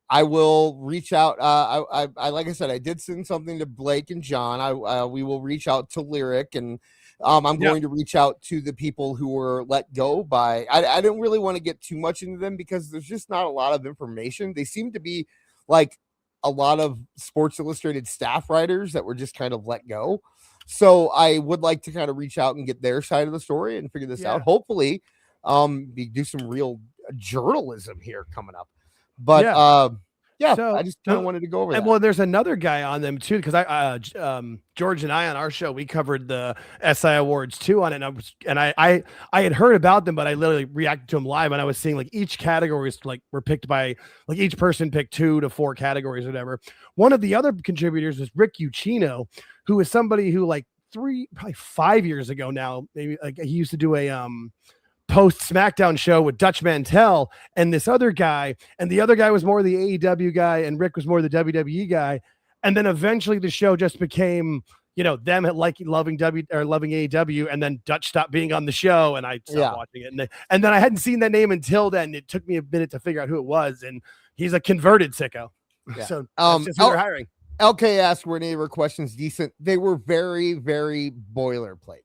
I will reach out. I like I said, I did send something to Blake and John. We will reach out to Lyric, and I'm going to reach out to the people who were let go by. I didn't really want to get too much into them because there's just not a lot of information. They seem to be like a lot of Sports Illustrated staff writers that were just kind of let go. So I would like to kind of reach out and get their side of the story and figure this out. Hopefully, do some real journalism here coming up. But so, I just kind of wanted to go over that. And well, there's another guy on them too, because George and I on our show, we covered the SI Awards too on it. And I had heard about them, but I literally reacted to them live, and I was seeing like each categories were picked by like each person picked 2 to 4 categories or whatever. One of the other contributors was Rick Ucchino, who is somebody who like probably 5 years ago now. Maybe like he used to do a post SmackDown show with Dutch Mantel and this other guy, and the other guy was more the AEW guy, and Rick was more the WWE guy. And then eventually the show just became, them loving AEW, and then Dutch stopped being on the show, and I stopped watching it. And then I hadn't seen that name until then. It took me a minute to figure out who it was, and he's a converted sicko. Yeah. So that's just who they're hiring. LK asked, were any of her questions decent? They were very, very boilerplate.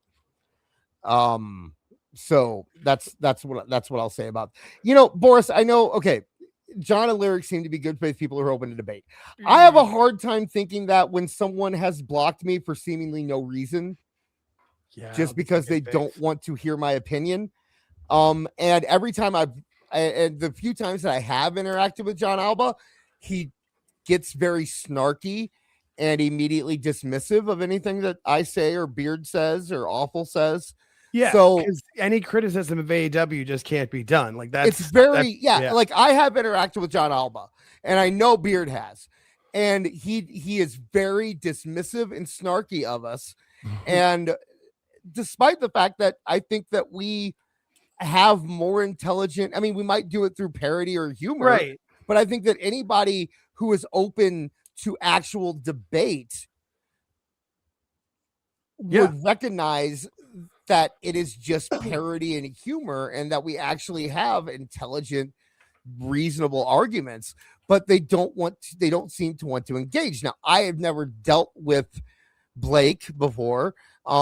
So that's what I'll say about, Boris, I know. Okay. John and Lyric seem to be good faith people who are open to debate. I have a hard time thinking that when someone has blocked me for seemingly no reason, just because they don't want to hear my opinion. And every time and the few times that I have interacted with John Alba, he gets very snarky and immediately dismissive of anything that I say or Beard says or Awful says. Yeah, so any criticism of AEW just can't be done. Like that's it's very like I have interacted with John Alba, and I know Beard has, and he is very dismissive and snarky of us. And despite the fact that I think that we have more intelligent, I mean, we might do it through parody or humor, right? But I think that anybody who is open to actual debate would recognize that it is just parody and humor, and that we actually have intelligent, reasonable arguments, but they don't seem to want to engage. Now, I have never dealt with Blake before.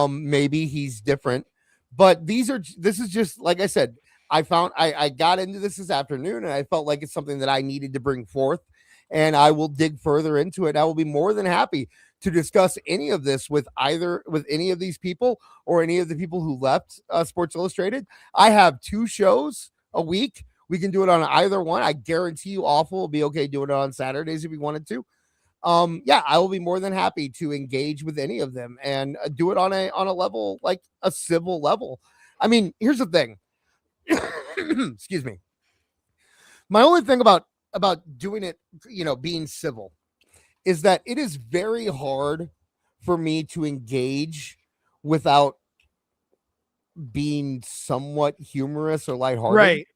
Maybe he's different, but this is just, like I said, I got into this afternoon, and I felt like it's something that I needed to bring forth, and I will dig further into it. I will be more than happy to discuss any of this with any of these people or any of the people who left Sports Illustrated. I have 2 shows a week. We can do it on either one. I guarantee you Awful will be okay doing it on Saturdays if we wanted to. I will be more than happy to engage with any of them and do it on a level, like a civil level. I mean, here's the thing. Excuse me. My only thing about doing it, being civil, is that it is very hard for me to engage without being somewhat humorous or lighthearted. Right.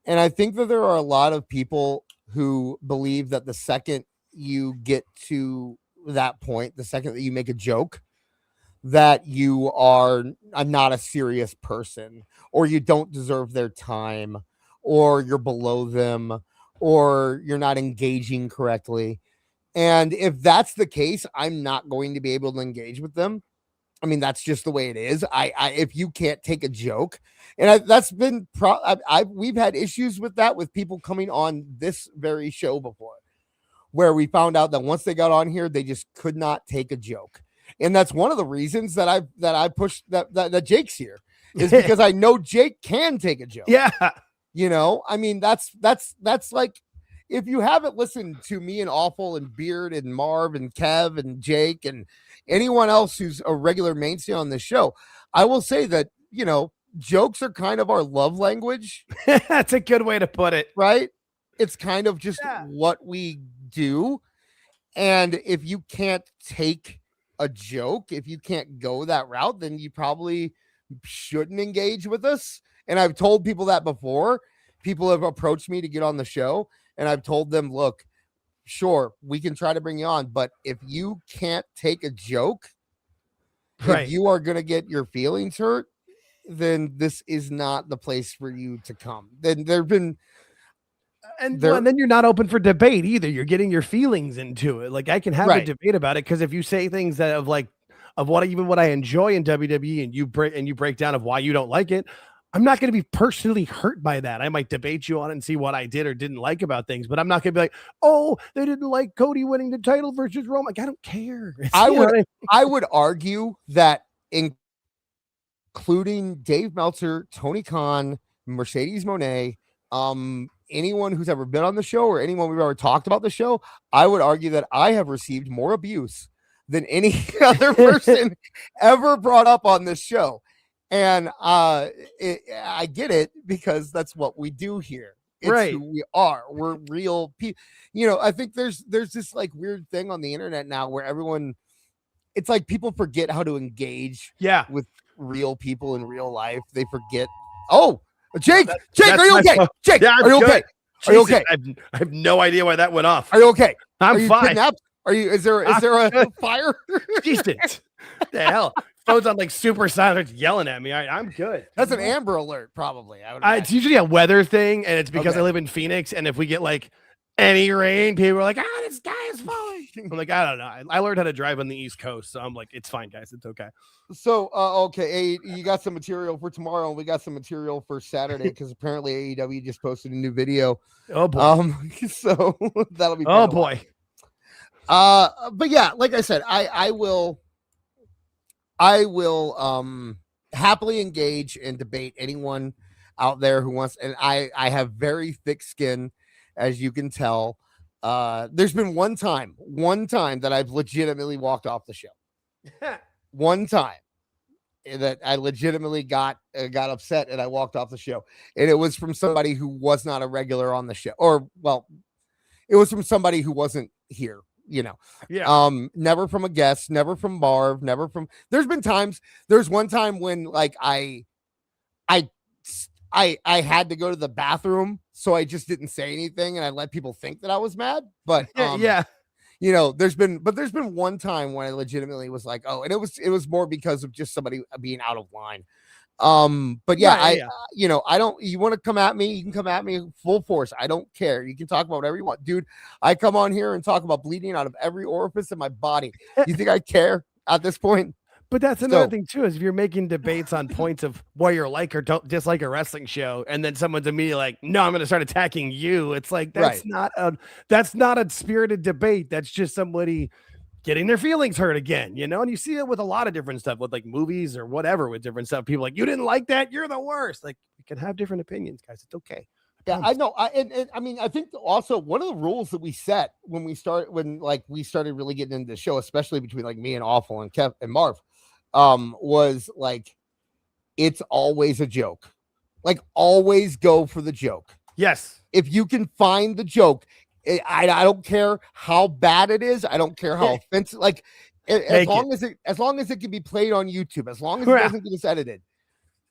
And I think that there are a lot of people who believe that the second you get to that point, the second that you make a joke, that you are not a serious person, or you don't deserve their time, or you're below them, or you're not engaging correctly. And if that's the case, I'm not going to be able to engage with them. I mean, that's just the way it is. If you can't take a joke, and that's been we've had issues with that with people coming on this very show before, where we found out that once they got on here, they just could not take a joke. And that's one of the reasons that I pushed that Jake's here, is because I know Jake can take a joke. Yeah. I mean, that's like, if you haven't listened to me and Awful and Beard and Marv and Kev and Jake and anyone else who's a regular mainstay on this show, I will say that, jokes are kind of our love language. That's a good way to put it. Right? It's kind of just what we do. And if you can't take a joke, if you can't go that route, then you probably shouldn't engage with us. And I've told people that before. People have approached me to get on the show, and I've told them, look, sure, we can try to bring you on, but if you can't take a joke, if you are going to get your feelings hurt, then this is not the place for you to come. Then there've been, and then you're not open for debate either. You're getting your feelings into it. Like, I can have a debate about it, because if you say things that of what I enjoy in WWE, and you break down of why you don't like it, I'm not going to be personally hurt by that. I might debate you on it and see what I did or didn't like about things, but I'm not going to be like, oh, they didn't like Cody winning the title versus Roman. Like, I don't care. I would argue that including Dave Meltzer, Tony Khan, Mercedes Moné, anyone who's ever been on the show or anyone we've ever talked about the show, I would argue that I have received more abuse than any other person ever brought up on this show. And I get it, because that's what we do here. It's who we are. We're real people. I think there's this like weird thing on the internet now where everyone it's like people forget how to engage with real people in real life. They forget. Oh, Jake, are you okay? Jake, are you okay? Are you okay? I have no idea why that went off. Are you okay? I'm Are you fine. kidnapped? Are you? Is there a fire? Jesus, the hell! Phone's on like super silent, yelling at me. All right, I'm good. That's an Amber Alert, probably. It's usually a weather thing, and it's because I live in Phoenix, and if we get like any rain, people are like, this guy is falling. I'm like, I don't know. I learned how to drive on the East Coast, so I'm like, it's fine, guys. It's okay. So, okay, you got some material for tomorrow, and we got some material for Saturday because apparently AEW just posted a new video. Oh boy! So that'll be. Oh boy! But yeah, like I said, I will happily engage and debate anyone out there who wants. And I have very thick skin, as you can tell. There's been one time that I've legitimately walked off the show. One time that I legitimately got upset and I walked off the show, and it was from somebody who was not a regular on the show, or it was from somebody who wasn't here. Never from a guest, never from Marv, never from. There's one time when like I had to go to the bathroom, so I just didn't say anything, and I let people think that I was mad. But there's been one time when I legitimately was like, oh, and it was more because of just somebody being out of line. But I don't. You want to come at me? You can come at me full force. I don't care. You can talk about whatever you want, dude. I come on here and talk about bleeding out of every orifice in my body. You think I care at this point? But that's another thing too, is if you're making debates on points of why you're like or don't dislike a wrestling show, and then someone's immediately like, no, I'm going to start attacking you. It's like, that's not a spirited debate. That's just somebody getting their feelings hurt again, and you see it with a lot of different stuff, with like movies or whatever, with different stuff. People like, you didn't like that, you're the worst. Like, we can have different opinions, guys. It's okay. Yeah, I know. I mean, I think also one of the rules that we set when we started really getting into the show, especially between like me and Awful and Kev and Marv, was like, it's always a joke. Like, always go for the joke. Yes. If you can find the joke, I don't care how bad it is. I don't care how offensive. Like, as long as it can be played on YouTube, as long as it doesn't get edited,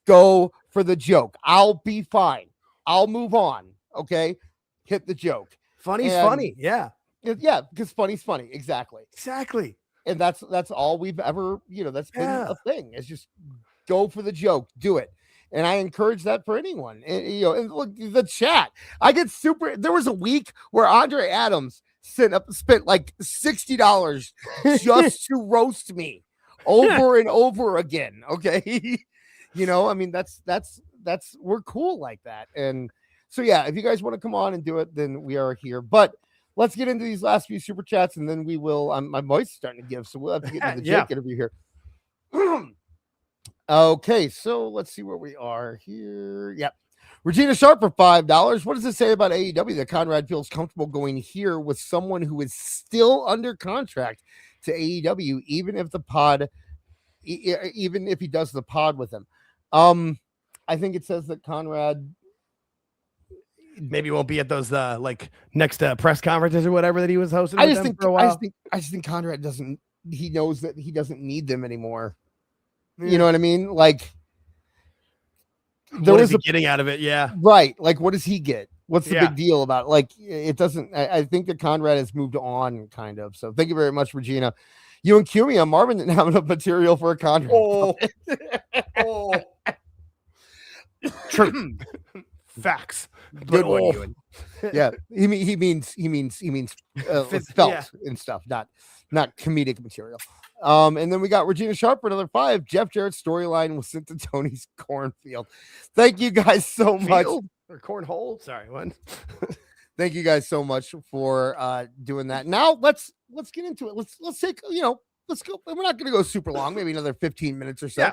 go for the joke. I'll be fine. I'll move on. Okay, hit the joke. Funny's funny. Yeah, because funny's funny. Exactly. And that's all we've ever. That's been a thing. It's just go for the joke. Do it. And I encourage that for anyone. And look, the chat. I get super. There was a week where Andre Adams spent like $60 just to roast me over and over again. Okay, I mean that's we're cool like that. And so yeah, if you guys want to come on and do it, then we are here. But let's get into these last few super chats, and then we will. My voice is starting to give, so we'll have to get into the Jake interview here. Okay, so let's see where we are here. Yep. Regina Sharp for $5. What does it say about AEW that Conrad feels comfortable going here with someone who is still under contract to AEW, even if he does the pod with them? I think it says that Conrad maybe won't be at those like next press conferences or whatever that he was hosting. I just think Conrad doesn't. He knows that he doesn't need them anymore. You know what I mean? Like, what is he getting out of it? Yeah, right. Like, what does he get? What's the big deal about it? Like, it doesn't. I think that Conrad has moved on, kind of. So, thank you very much, Regina. You and Cumia, Marvin didn't have enough material for a Conrad. True. Facts. Good one. Yeah, he means felt and stuff, not comedic material. And then we got Regina Sharp for another $5. Jeff Jarrett's storyline was sent to Tony's cornfield. Thank you guys so much. Or cornhole. Sorry, what? Thank you guys so much for doing that. Now let's get into it. Let's take let's go. We're not going to go super long, maybe another 15 minutes or so. Yeah.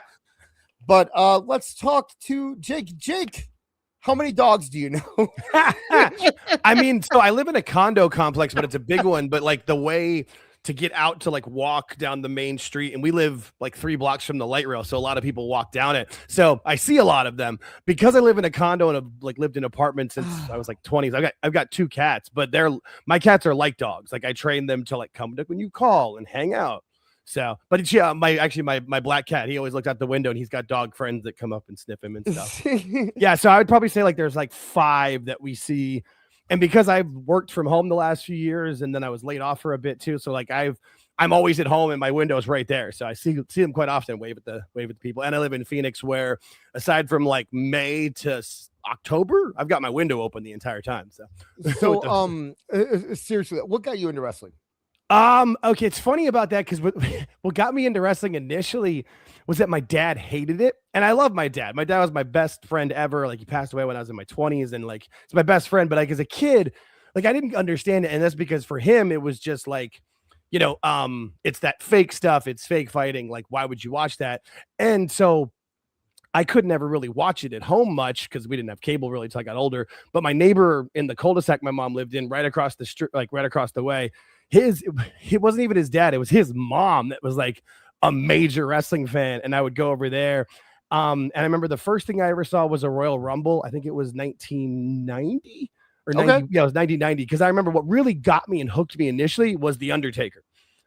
But let's talk to Jake. Jake, how many dogs do you know? I mean, so I live in a condo complex, but it's a big one. But like the way to get out to like walk down the main street, and we live like 3 blocks from the light rail, so a lot of people walk down it. So I see a lot of them because I live in a condo and have like lived in apartments since I was like 20. I've got 2 cats, but my cats are like dogs. Like I train them to like come when you call and hang out. So, but yeah, my black cat, he always looks out the window and he's got dog friends that come up and sniff him and stuff. Yeah, so I would probably say like there's like 5 that we see. And because I've worked from home the last few years and then I was laid off for a bit too, so like I'm always at home and my window's right there. So I see them quite often, wave at the people. And I live in Phoenix where aside from like May to October, I've got my window open the entire time. So seriously, what got you into wrestling? Okay, it's funny about that because what got me into wrestling initially was that my dad hated it, and I love my dad. My dad was my best friend ever. Like he passed away when I was in my 20s, and like it's my best friend. But like as a kid, like I didn't understand it, and that's because for him it was just like, it's that fake stuff. It's fake fighting. Like why would you watch that? And so I could never really watch it at home much because we didn't have cable really until I got older. But my neighbor in the cul-de-sac my mom lived in, right across the street, like right across the way, it wasn't even his dad, it was his mom that was like a major wrestling fan, and I would go over there. And I remember the first thing I ever saw was a Royal Rumble. I think it was 1990 or 90, Okay. yeah, it was 1990. Because I remember what really got me and hooked me initially was The Undertaker.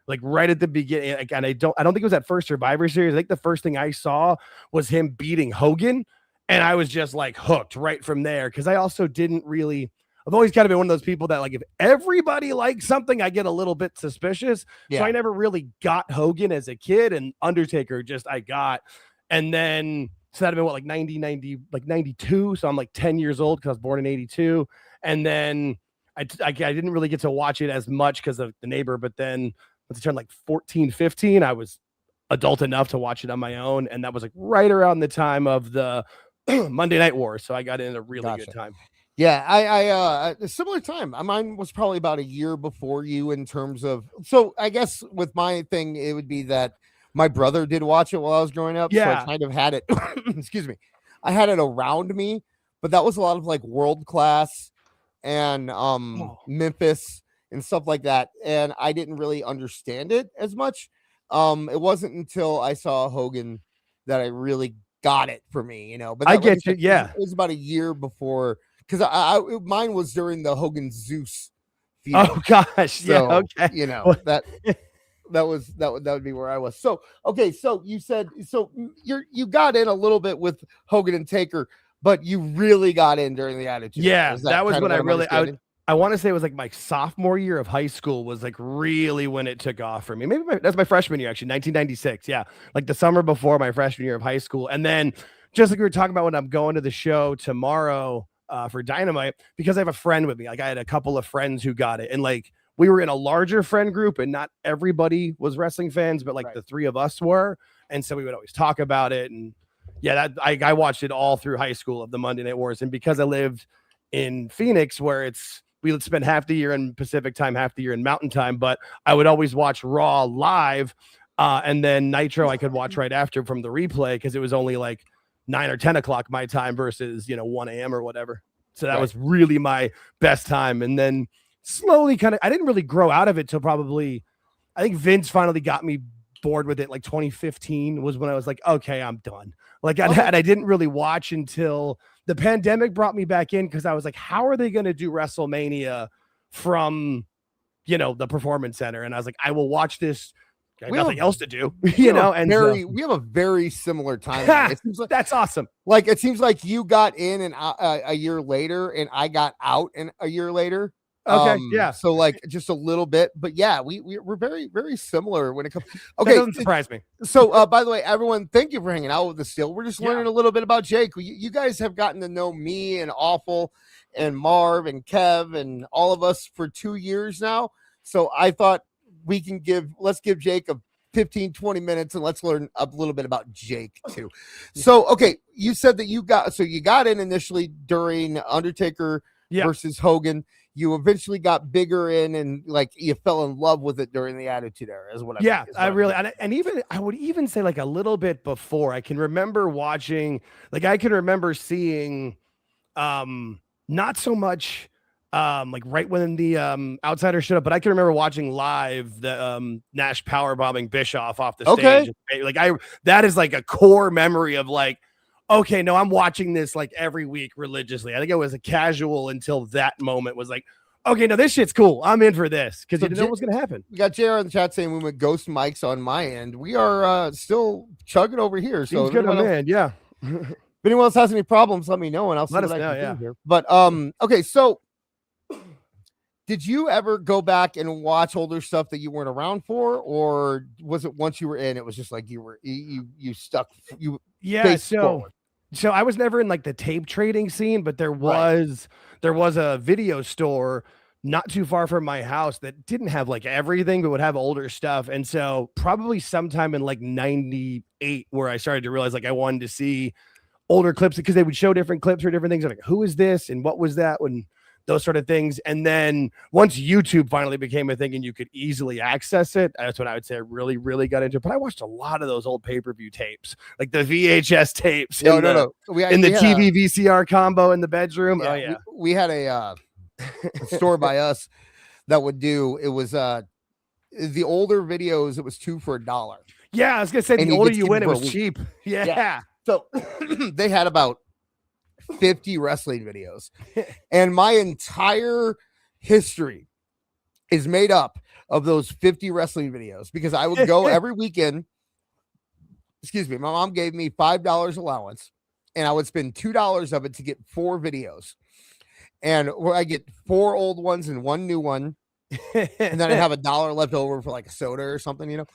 Like right at the beginning, like, and I don't think it was that first Survivor Series. I think the first thing I saw was him beating Hogan, and I was just like hooked right from there. Because I also didn't really. I've always kind of been one of those people that like if everybody likes something, I get a little bit suspicious. Yeah. So I never really got Hogan as a kid, and Undertaker just I got. And then so that'd have been what, like 92. So I'm like 10 years old because I was born in 82. And then I didn't really get to watch it as much because of the neighbor. But then once I turned like 14, 15, I was adult enough to watch it on my own. And that was like right around the time of the Monday Night Wars. So I got in a really good time. Yeah, I a similar time. Mine was probably about a year before you in terms of. So I guess with my thing, it would be that my brother did watch it while I was growing up. Yeah. So I kind of had it. Excuse me. I had it around me, but that was a lot of like World Class and Memphis and stuff like that, and I didn't really understand it as much. It wasn't until I saw Hogan that I really got it for me. But I that, get like I you. said, Yeah. it was about a year before. Because mine was during the Hogan Zeus feud. Oh gosh, yeah, So, okay. that would be where I was. So okay, so you said you got in a little bit with Hogan and Taker, but you really got in during the Attitude Era. Yeah, Is that was kind of when I what I'm really understanding? I want to say it was like my sophomore year of high school was like really when it took off for me. Maybe that's my freshman year, actually, 1996. Yeah, like the summer before my freshman year of high school. And then just like we were talking about when I'm going to the show tomorrow for Dynamite, because I have a friend with me. Like I had a couple of friends who got it, and like we were in a larger friend group, and not everybody was wrestling fans, but like the 3 of us were, and so we would always talk about it. And yeah, that I watched it all through high school of the Monday Night Wars, and because I lived in Phoenix, where we would spend half the year in Pacific time, half the year in Mountain time, but I would always watch Raw live, and then Nitro I could watch right after from the replay because it was only like 9 or 10 o'clock my time versus 1 a.m. or whatever. So that was really my best time. And then slowly I didn't really grow out of it till probably, I think Vince finally got me bored with it. Like 2015 was when I was like, okay, I'm done. Like and I didn't really watch until the pandemic brought me back in, because I was like, how are they going to do WrestleMania from, the Performance Center? And I was like, I will watch this. I have nothing else to do, and we have a very similar timeline. It seems like that's awesome. Like it seems like you got in and a year later, and I got out a year later. Okay, yeah. So like just a little bit, but yeah, we're very, very similar when it comes. Okay, that doesn't surprise me. So by the way, everyone, thank you for hanging out with us. Still, we're just learning a little bit about Jake. You guys have gotten to know me and Awful and Marv and Kev and all of us for 2 years now. So I thought let's give Jake 15-20 minutes and let's learn a little bit about Jake too. So okay, you said that you got in initially during Undertaker versus Hogan. You eventually got bigger in, and like you fell in love with it during the Attitude Era, is what and even I would even say like a little bit before. I can remember watching, like I can remember seeing not so much like right when the Outsider showed up, but I can remember watching live the Nash power bombing Bischoff off the stage. Like that is like a core memory of like, okay, no, I'm watching this like every week religiously. I think it was a casual until that moment was like, Okay, no, this shit's cool. I'm in for this because So you didn't know what was going to happen. We got JR in the chat saying we went ghost mics on my end. We are still chugging over here. So Seems good, man. Yeah. If anyone else has any problems, let me know and I'll see Let what us I know, can do here. But okay, so did you ever go back and watch older stuff that you weren't around for, or was it once you were in, it was just like you stuck you? Yeah. So I was never in like the tape trading scene, but there was a video store not too far from my house that didn't have like everything, but would have older stuff. And so probably sometime in like 98 where I started to realize like I wanted to see older clips because they would show different clips or different things. I'm like, who is this? And what was that? When those sort of things. And then once YouTube finally became a thing and you could easily access it, that's when I would say I really, really got into it. But I watched a lot of those old pay-per-view tapes, like the VHS tapes. No. In the TV VCR combo in the bedroom. Yeah, Oh yeah. We had a store by us that would do, it was the older videos, it was 2 for $1. Yeah, I was gonna say And the you older could you see went, it them for was a cheap. Yeah. So they had about 50 wrestling videos, and my entire history is made up of those 50 wrestling videos because I would go every weekend. Excuse me, my mom gave me $5 allowance, and I would spend $2 of it to get 4 videos, and where I get 4 old ones and 1 new one, and then I have $1 left over for like a soda or something, you know.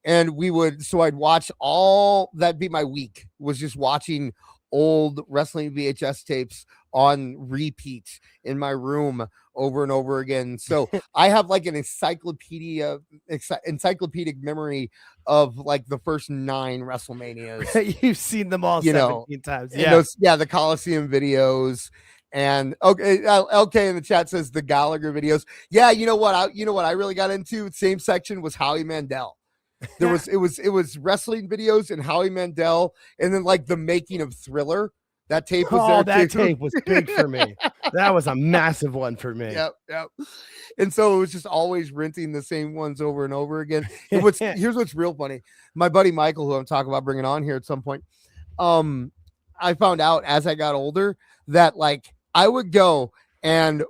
And I'd watch all that. Be my week was just watching old wrestling VHS tapes on repeat in my room over and over again. So I have like an encyclopedic memory of like the first 9 WrestleManias. You've seen them all 17 times. Yeah. The Coliseum videos. And LK in the chat says the Gallagher videos. Yeah, you know what I really got into? Same section was Howie Mandel. It was wrestling videos and Howie Mandel, and then like the making of Thriller. That tape was there. That too. tape was big for me. That was a massive one for me. Yep. And so it was just always renting the same ones over and over again. Here's what's real funny. My buddy Michael, who I'm talking about bringing on here at some point, I found out as I got older that like I would go and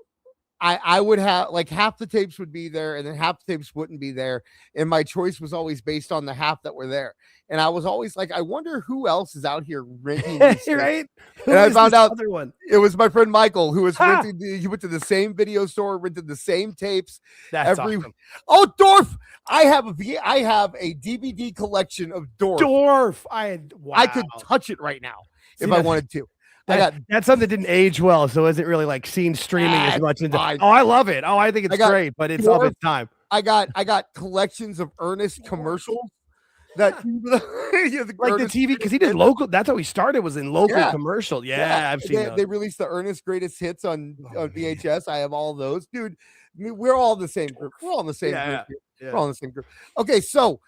I would have like half the tapes would be there and then half the tapes wouldn't be there. And my choice was always based on the half that were there. And I was always like, I wonder who else is out here renting these right? And I found out other one. It was my friend Michael who was renting. He went to the same video store, rented the same tapes. That's awesome. Oh, Dorf! I have a DVD collection of Dorf. I could touch it right now if I wanted to. That's something that didn't age well, so isn't really like seen streaming as much. I love it. Oh, I think it's great, but it's of its time. I got collections of Ernest commercials that like the TV because he did local. That's how he started, was in local commercial. Yeah, I've seen. They released the Ernest Greatest Hits on VHS. I have all those, dude. We're all in the same group. We're all in the same group. We're all in the same group. Okay, so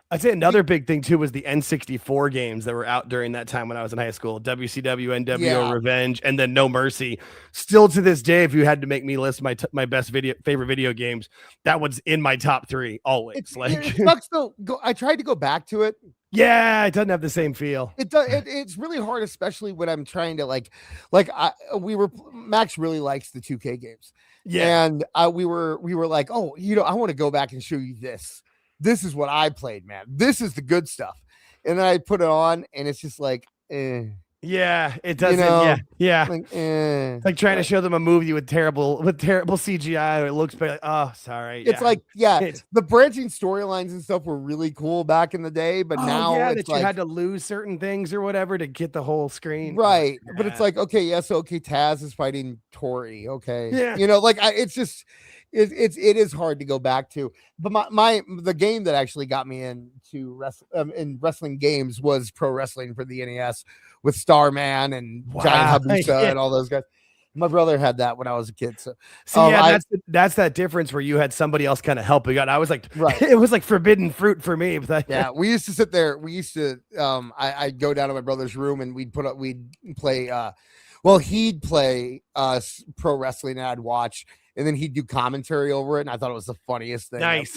I'd say another big thing too was the N64 games that were out during that time when I was in high school. WCW, NWO, Revenge, and then No Mercy. Still to this day, if you had to make me list my best favorite video games, that was in my top 3 always. It sucks though. I tried to go back to it. Yeah, it doesn't have the same feel. It does. It's really hard, especially when I'm trying to Max really likes the 2K games. Yeah, and we were like, oh, I want to go back and show you this. This is what I played, man. This is the good stuff. And then I put it on, and it's just like, yeah, it doesn't. Yeah. Like, It's like trying to show them a movie with terrible CGI. It looks like, oh, sorry. It's like, the branching storylines and stuff were really cool back in the day, but now it's that you had to lose certain things or whatever to get the whole screen. Right. But it's like, okay, Taz is fighting Tori. Okay. Yeah. It's just. It is hard to go back to, but the game that actually got me into in wrestling games was Pro Wrestling for the NES with Starman and Giant Hayabusa and all those guys. My brother had that when I was a kid. So that's that difference where you had somebody else kind of help you out. I was like, it was like forbidden fruit for me. But we used to sit there. We used to I'd go down to my brother's room and we'd play. He'd play Pro Wrestling and I'd watch. And then he'd do commentary over it, and I thought it was the funniest thing. Nice,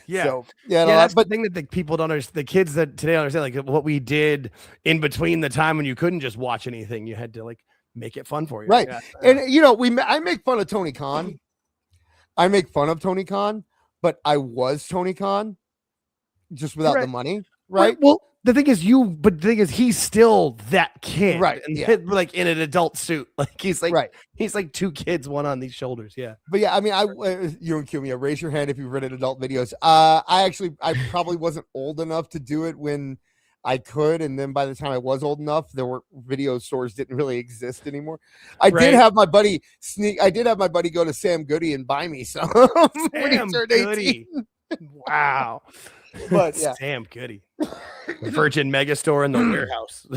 So, that's the thing that the people don't understand. The kids that today understand, like what we did in between the time when you couldn't just watch anything. You had to like make it fun for you. Right. Yeah. And I make fun of Tony Khan. I make fun of Tony Khan, but I was Tony Khan just without the money. Right. Well, the thing is he's still that kid. Right. And Yeah. like in an adult suit. Like he's like right. He's like two kids, one on these shoulders. Yeah. But yeah, I mean, you and Kiyomiya, raise your hand if you've read adult videos. I probably wasn't old enough to do it when I could, and then by the time I was old enough, there were video stores didn't really exist anymore. I did have my buddy go to Sam Goody and buy me some when he turned 18. Wow. But yeah. Sam Goody. Virgin Megastore in the warehouse.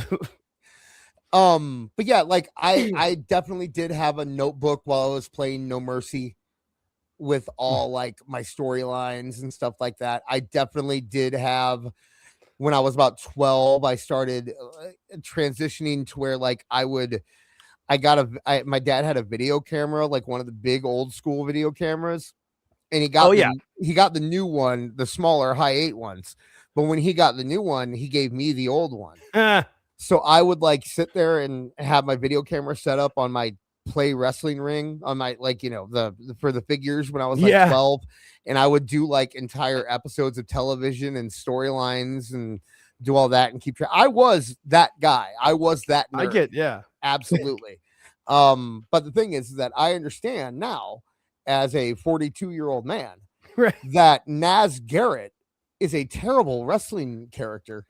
But yeah, like I definitely did have a notebook while I was playing No Mercy with all like my storylines and stuff like that. I definitely did have. When I was about 12, I started transitioning to where like my dad had a video camera, like one of the big old school video cameras, and he got the new one, the smaller high 8 ones. But when he got the new one, he gave me the old one. So I would like sit there and have my video camera set up on my play wrestling ring on my for the figures when I was like 12, and I would do like entire episodes of television and storylines and do all that and keep track. I was that guy. I was that nerd. Absolutely. But the thing is that I understand now as a 42-year-old man that Naz Garrett is a terrible wrestling character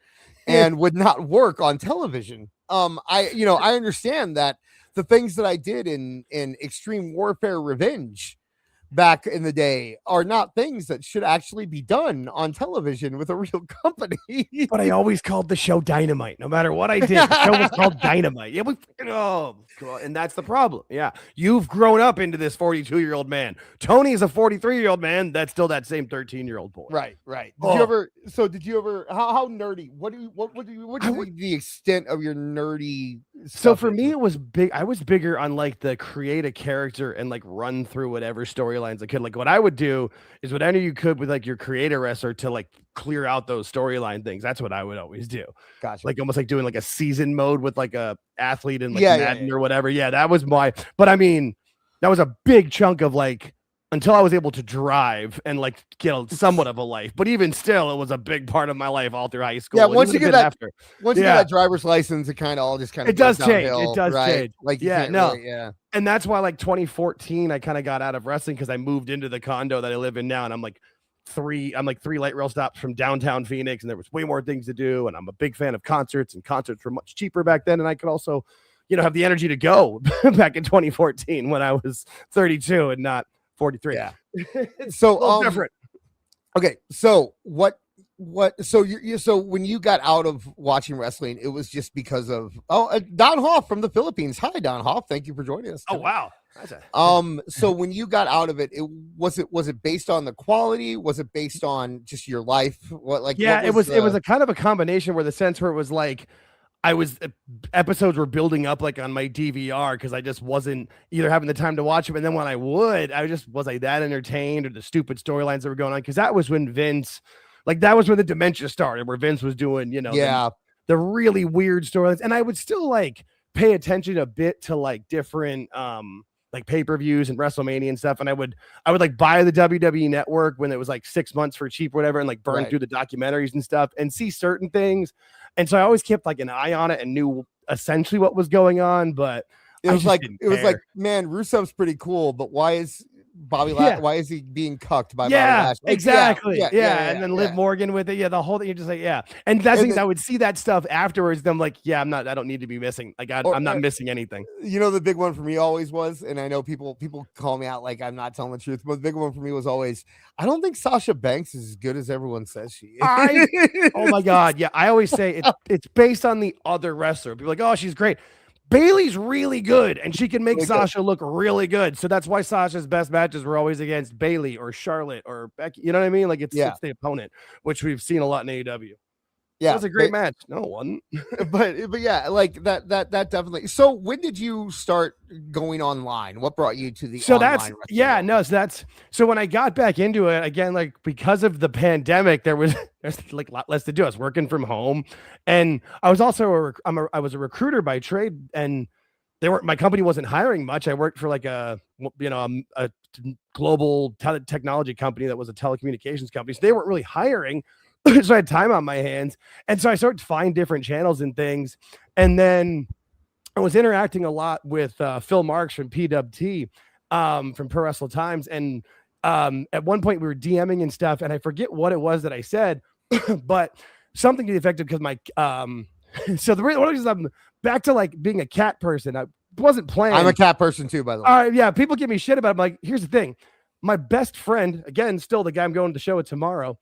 and would not work on television. I understand that the things that I did in Extreme Warfare Revenge back in the day are not things that should actually be done on television with a real company. But I always called the show Dynamite. No matter what I did, the show was called Dynamite. Yeah, and that's the problem. Yeah, you've grown up into this 42-year-old man. Tony is a 43-year-old man. That's still that same 13-year-old boy. Right. Did you ever? How nerdy? What the extent of your nerdy? So for me, it was big. I was bigger on like the create a character and like run through whatever storylines I could. Like what I would do is whatever you could with like your creator wrestler to like clear out those storyline things. That's what I would always do. Gotcha. Like almost like doing like a season mode with like a athlete and like Madden or whatever. Yeah, that was but I mean, that was a big chunk of like until I was able to drive and like get somewhat of a life. But even still, it was a big part of my life all through high school. Yeah, once you get that driver's license, it does change. It does change. Like and that's why like 2014, I kind of got out of wrestling because I moved into the condo that I live in now, and I'm like 3 light rail stops from downtown Phoenix, and there was way more things to do. And I'm a big fan of concerts, and concerts were much cheaper back then, and I could also, have the energy to go back in 2014 when I was 32 and not 43. Yeah. So different. Okay. So so when you got out of watching wrestling, it was just because of Don Hoff from the Philippines. Hi, Don Hoff. Thank you for joining us today. Oh, wow. So when you got out of it, was it based on the quality? Was it based on just your life? It was a kind of a combination where it was like episodes were building up like on my DVR because I just wasn't either having the time to watch them, and then when I would, was I that entertained or the stupid storylines that were going on, because that was when Vince, like that was when the dementia started, where Vince was doing the really weird storylines, and I would still like pay attention a bit to like different like pay-per-views and WrestleMania and stuff, and I would like buy the WWE Network when it was like 6 months for cheap or whatever, and like burn through the documentaries and stuff and see certain things. And so I always kept like an eye on it and knew essentially what was going on, but it was like, man, Rusev's pretty cool, but why is Bobby why is he being cucked by Bobby Lashley? Exactly. And then Liv Morgan with it. Yeah, the whole thing. You're just like, and that's things I would see that stuff afterwards. Then I'm like, I don't need to be missing. Like I'm not missing anything. The big one for me always was, and I know people call me out like I'm not telling the truth, but the big one for me was always, I don't think Sasha Banks is as good as everyone says she is. Oh my God. Yeah. I always say it's based on the other wrestler. People are like, oh, she's great. Bailey's really good, and she can make Sasha look really good. So that's why Sasha's best matches were always against Bailey or Charlotte or Becky. You know what I mean? Like it's the opponent, which we've seen a lot in AEW. Yeah, it was a great match. No, it wasn't. but yeah, like that definitely. So when did you start going online? What brought you to the online so when I got back into it again, like because of the pandemic, there's like a lot less to do. I was working from home, and I was also I was a recruiter by trade, and my company wasn't hiring much. I worked for like a global technology company that was a telecommunications company. So they weren't really hiring. So I had time on my hands. And so I started to find different channels and things. And then I was interacting a lot with Phil Marks from PWT, from Pro Wrestle Times. And at one point we were DMing and stuff, and I forget what it was that I said, but something to the effect of, because my so the reason I'm back to like being a cat person, I wasn't playing. I'm a cat person too, by the way. All right, yeah, people give me shit about it. I'm like, here's the thing. My best friend, again, still the guy I'm going to show it tomorrow,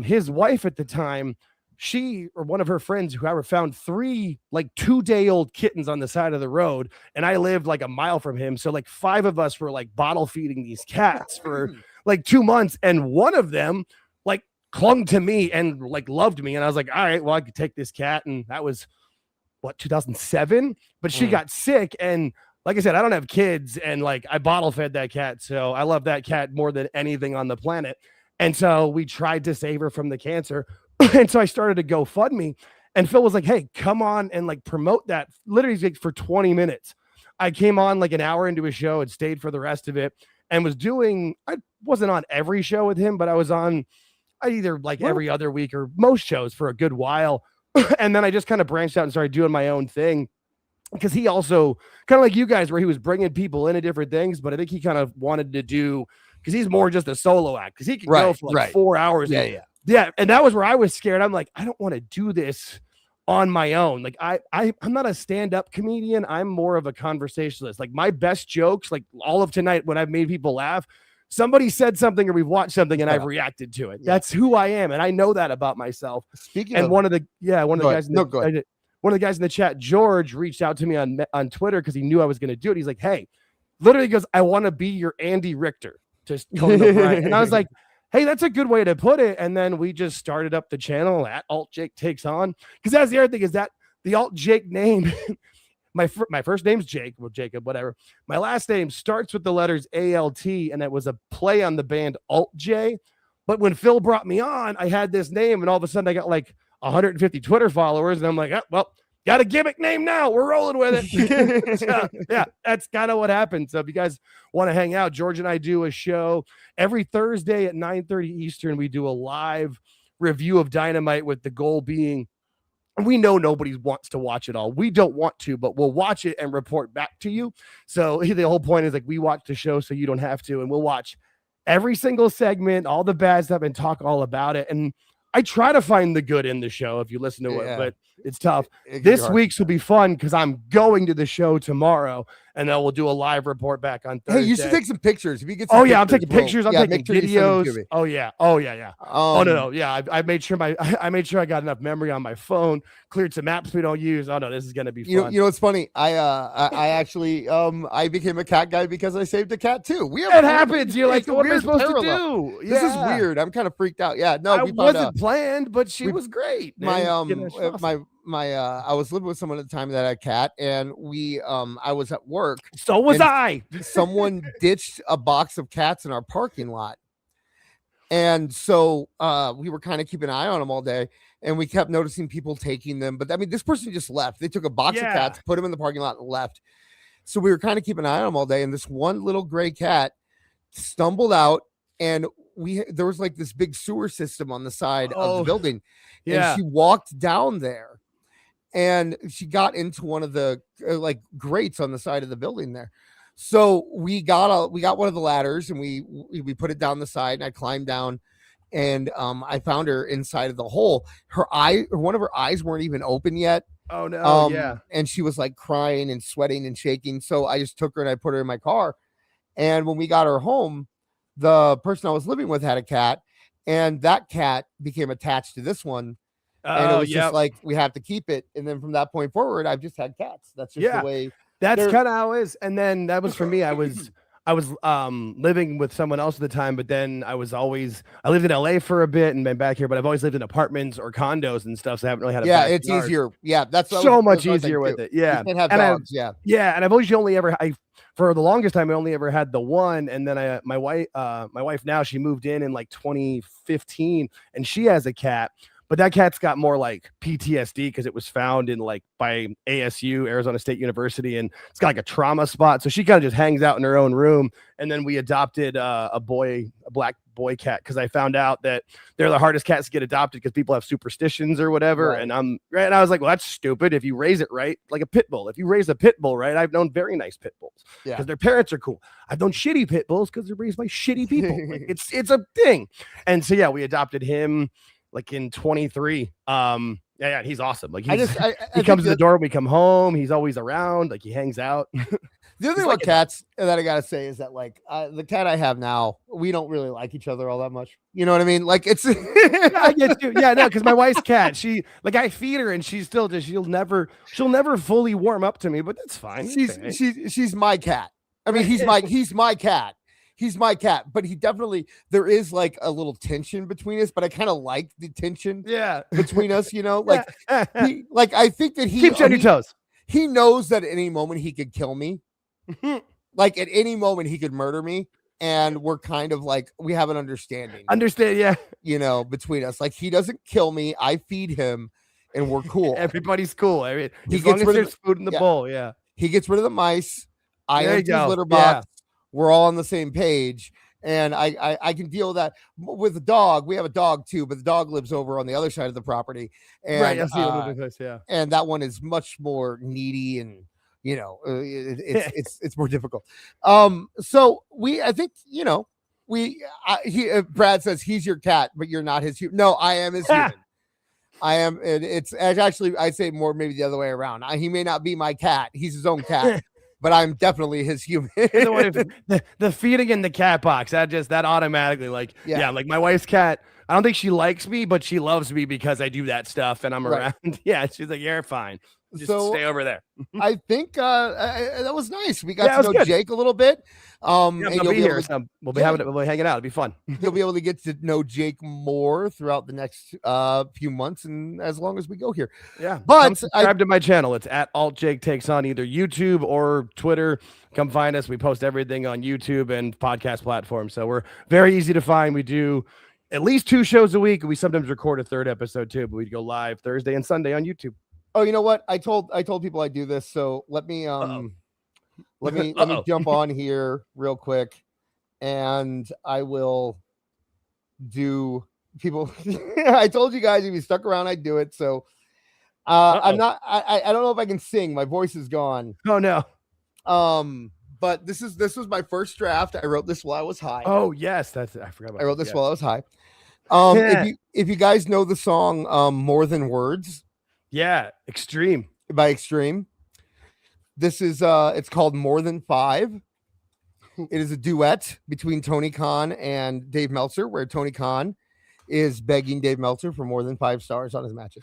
his wife at the time, she or one of her friends, whoever, found 3 like 2-day-old kittens on the side of the road, and I lived like a mile from him. So like 5 of us were like bottle feeding these cats for like 2 months, and one of them like clung to me and like loved me, and I was like, all right, well, I could take this cat. And that was what, 2007, but she got sick, and like I said, I don't have kids, and like I bottle fed that cat, so I love that cat more than anything on the planet. And so we tried to save her from the cancer. And so I started a GoFundMe, and Phil was like, hey, come on and like promote that, literally for 20 minutes. I came on like an hour into a show and stayed for the rest of it, and was doing, I wasn't on every show with him, but I was on either like every other week or most shows for a good while. And then I just kind of branched out and started doing my own thing, because he also kind of like you guys, where he was bringing people into different things, but I think he kind of wanted to do, because he's more just a solo act, because he can go for like 4 hours. Yeah. And that was where I was scared. I'm like, I don't want to do this on my own. Like I'm not a stand-up comedian. I'm more of a conversationalist. Like my best jokes, like all of tonight when I've made people laugh, somebody said something or we've watched something and I've reacted to it. That's who I am. And I know that about myself. Speaking and of one of the guys in the chat, George, reached out to me on Twitter because he knew I was going to do it. He's like, hey, literally goes, I want to be your Andy Richter. Just and I was like, hey, that's a good way to put it. And then we just started up the channel at Alt Jake Takes On, because that's the other thing, is that the Alt Jake name, my first name's Jake, well, Jacob, whatever. My last name starts with the letters ALT, and it was a play on the band Alt J. But when Phil brought me on, I had this name, and all of a sudden I got like 150 Twitter followers, and I'm like, oh, well, got a gimmick name now. We're rolling with it. So, yeah, that's kind of what happened. So if you guys want to hang out, George and I do a show every Thursday at 9:30 Eastern. We do a live review of Dynamite, with the goal being, we know nobody wants to watch it all. We don't want to, but we'll watch it and report back to you. So the whole point is like, we watch the show so you don't have to, and we'll watch every single segment, all the bad stuff, and talk all about it. And I try to find the good in the show if you listen to it, but it's tough. This week's will be fun because I'm going to the show tomorw, and then we'll do a live report back on Thursday. Hey, you should take some pictures. If you get I'm taking pictures. I'm taking videos. Oh yeah. No. Yeah, I made sure I got enough memory on my phone, cleared some apps we don't use. Oh no, this is gonna be fun. You know, it's funny. I actually I became a cat guy because I saved a cat too. It happens. You're like, what am I supposed to do? This is weird. I'm kind of freaked out. Yeah, no, I wasn't planned, but she was great. I was living with someone at the time that had a cat, and I was at work. So was I. Someone ditched a box of cats in our parking lot. And so we were kind of keeping an eye on them all day, and we kept noticing people taking them. But I mean, this person just left. They took a box of cats, put them in the parking lot, and left. So we were kind of keeping an eye on them all day. And this one little gray cat stumbled out, and there was like this big sewer system on the side of the building. And she walked down there, and she got into one of the like grates on the side of the building there. So we got one of the ladders, and we put it down the side, and I climbed down, and I found her inside of the hole. One of her eyes weren't even open yet. Oh no. And she was like crying and sweating and shaking. So I just took her and I put her in my car. And when we got her home, the person I was living with had a cat, and that cat became attached to this one. And it was just like, we have to keep it. And then from that point forward, I've just had cats. That's just the way. That's kind of how it is. And then that was for me. I was living with someone else at the time, but then I lived in LA for a bit and been back here, but I've always lived in apartments or condos and stuff. So I haven't really had a backyard. It's easier. Yeah. That's so much easier with it. Yeah. You can have dogs. Yeah. And I've always for the longest time, I only ever had the one. And then my wife now, she moved in like 2015, and she has a cat. but that cat's got more like PTSD because it was found in like by ASU, Arizona State University, and it's got like a trauma spot. So she kind of just hangs out in her own room. And then we adopted a black boy cat, because I found out that they're the hardest cats to get adopted because people have superstitions or whatever. Right. And I was like, well, that's stupid. If you raise it right, like a pit bull, if you raise a pit bull right, I've known very nice pit bulls because their parents are cool. I've known shitty pit bulls because they're raised by shitty people. Like, it's a thing. And so we adopted him like in 23. Yeah, he's awesome. Like he comes to the door when we come home. He's always around. Like he hangs out. The other thing about cats that I gotta say is that like the cat I have now, we don't really like each other all that much. You know what I mean? Like it's I get you. Yeah, no, because my wife's cat, she like I feed her and she's still just she'll never fully warm up to me, but that's fine. She's my cat. I mean, he's my cat. He's my cat, but there is like a little tension between us, but I kind of like the tension between us, you know, like I think that he keeps you on your toes. He knows that at any moment he could kill me. Like at any moment he could murder me, and we're kind of like we have an understanding. You know, between us. Like he doesn't kill me, I feed him, and we're cool. Everybody's cool. I mean, as long as there's food in the bowl, he gets rid of the mice. I empty his litter box. We're all on the same page, and I can deal with that. With the dog, we have a dog too, but the dog lives over on the other side of the property, and and that one is much more needy, and you know, it's more difficult. So I think you know, Brad says he's your cat, but you're not his human. No, I am his human. I am. It's actually I say more maybe the other way around. He may not be my cat; he's his own cat. But I'm definitely his human. the feeding in the cat box, that automatically like my wife's cat. I don't think she likes me, but she loves me because I do that stuff and I'm around. Yeah, she's like, you're fine. Just stay over there. I think that was nice. We got to know Jake a little bit. We'll be here. We'll be hanging out. It'll be fun. You'll be able to get to know Jake more throughout the next few months, and as long as we go here. Yeah, but subscribe to my channel. It's at Alt Jake Takes On, either YouTube or Twitter. Come find us. We post everything on YouTube and podcast platforms, so we're very easy to find. We do at least 2 shows a week. We sometimes record a 3rd episode too, but we go live Thursday and Sunday on YouTube. Oh, you know what? I told people I do this, so let me let me jump on here real quick, and I will do people. I told you guys if you stuck around, I'd do it. So I'm not. I don't know if I can sing. My voice is gone. Oh no. But this was my first draft. I wrote this while I was high. Oh yes, I forgot about. I wrote this while I was high. If you guys know the song "More Than Words." Yeah, Extreme. By Extreme. This is it's called More Than 5. It is a duet between Tony Khan and Dave Meltzer, where Tony Khan is begging Dave Meltzer for more than 5 stars on his matches.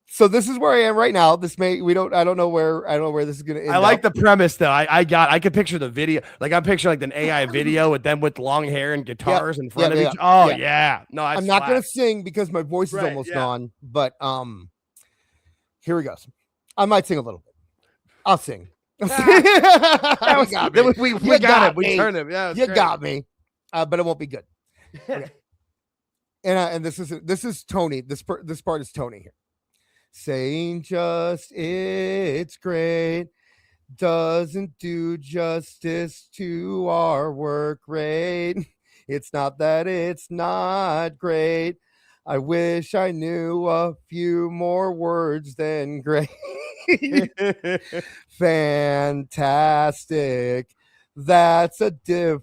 So this is where I am right now. I don't know where this is gonna end. I like the premise though. I could picture the video. Like I'm picturing like an AI video with them with long hair and guitars in front of each. Oh yeah. No, I'm not gonna sing because my voice is almost gone. But here we go. I might sing a little bit. I'll sing. We got it. We turned him. Yeah, you got me. But it won't be good. Okay. And this is Tony. This part is Tony here. Saying just it's great doesn't do justice to our work rate. It's not that it's not great. I wish I knew a few more words than great. Fantastic. That's a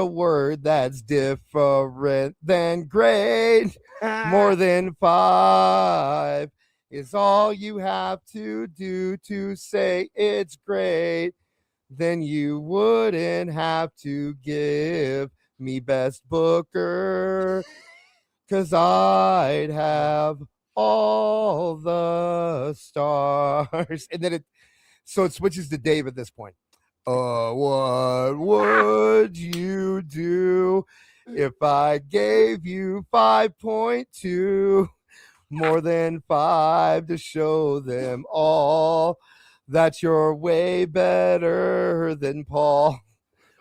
word that's different than great. More than 5 is all you have to do to say it's great. Then you wouldn't have to give me Best Booker, 'cause I'd have all the stars. And then it switches to Dave at this point. What would you do if I gave you 5.2, more than 5, to show them all that you're way better than Paul?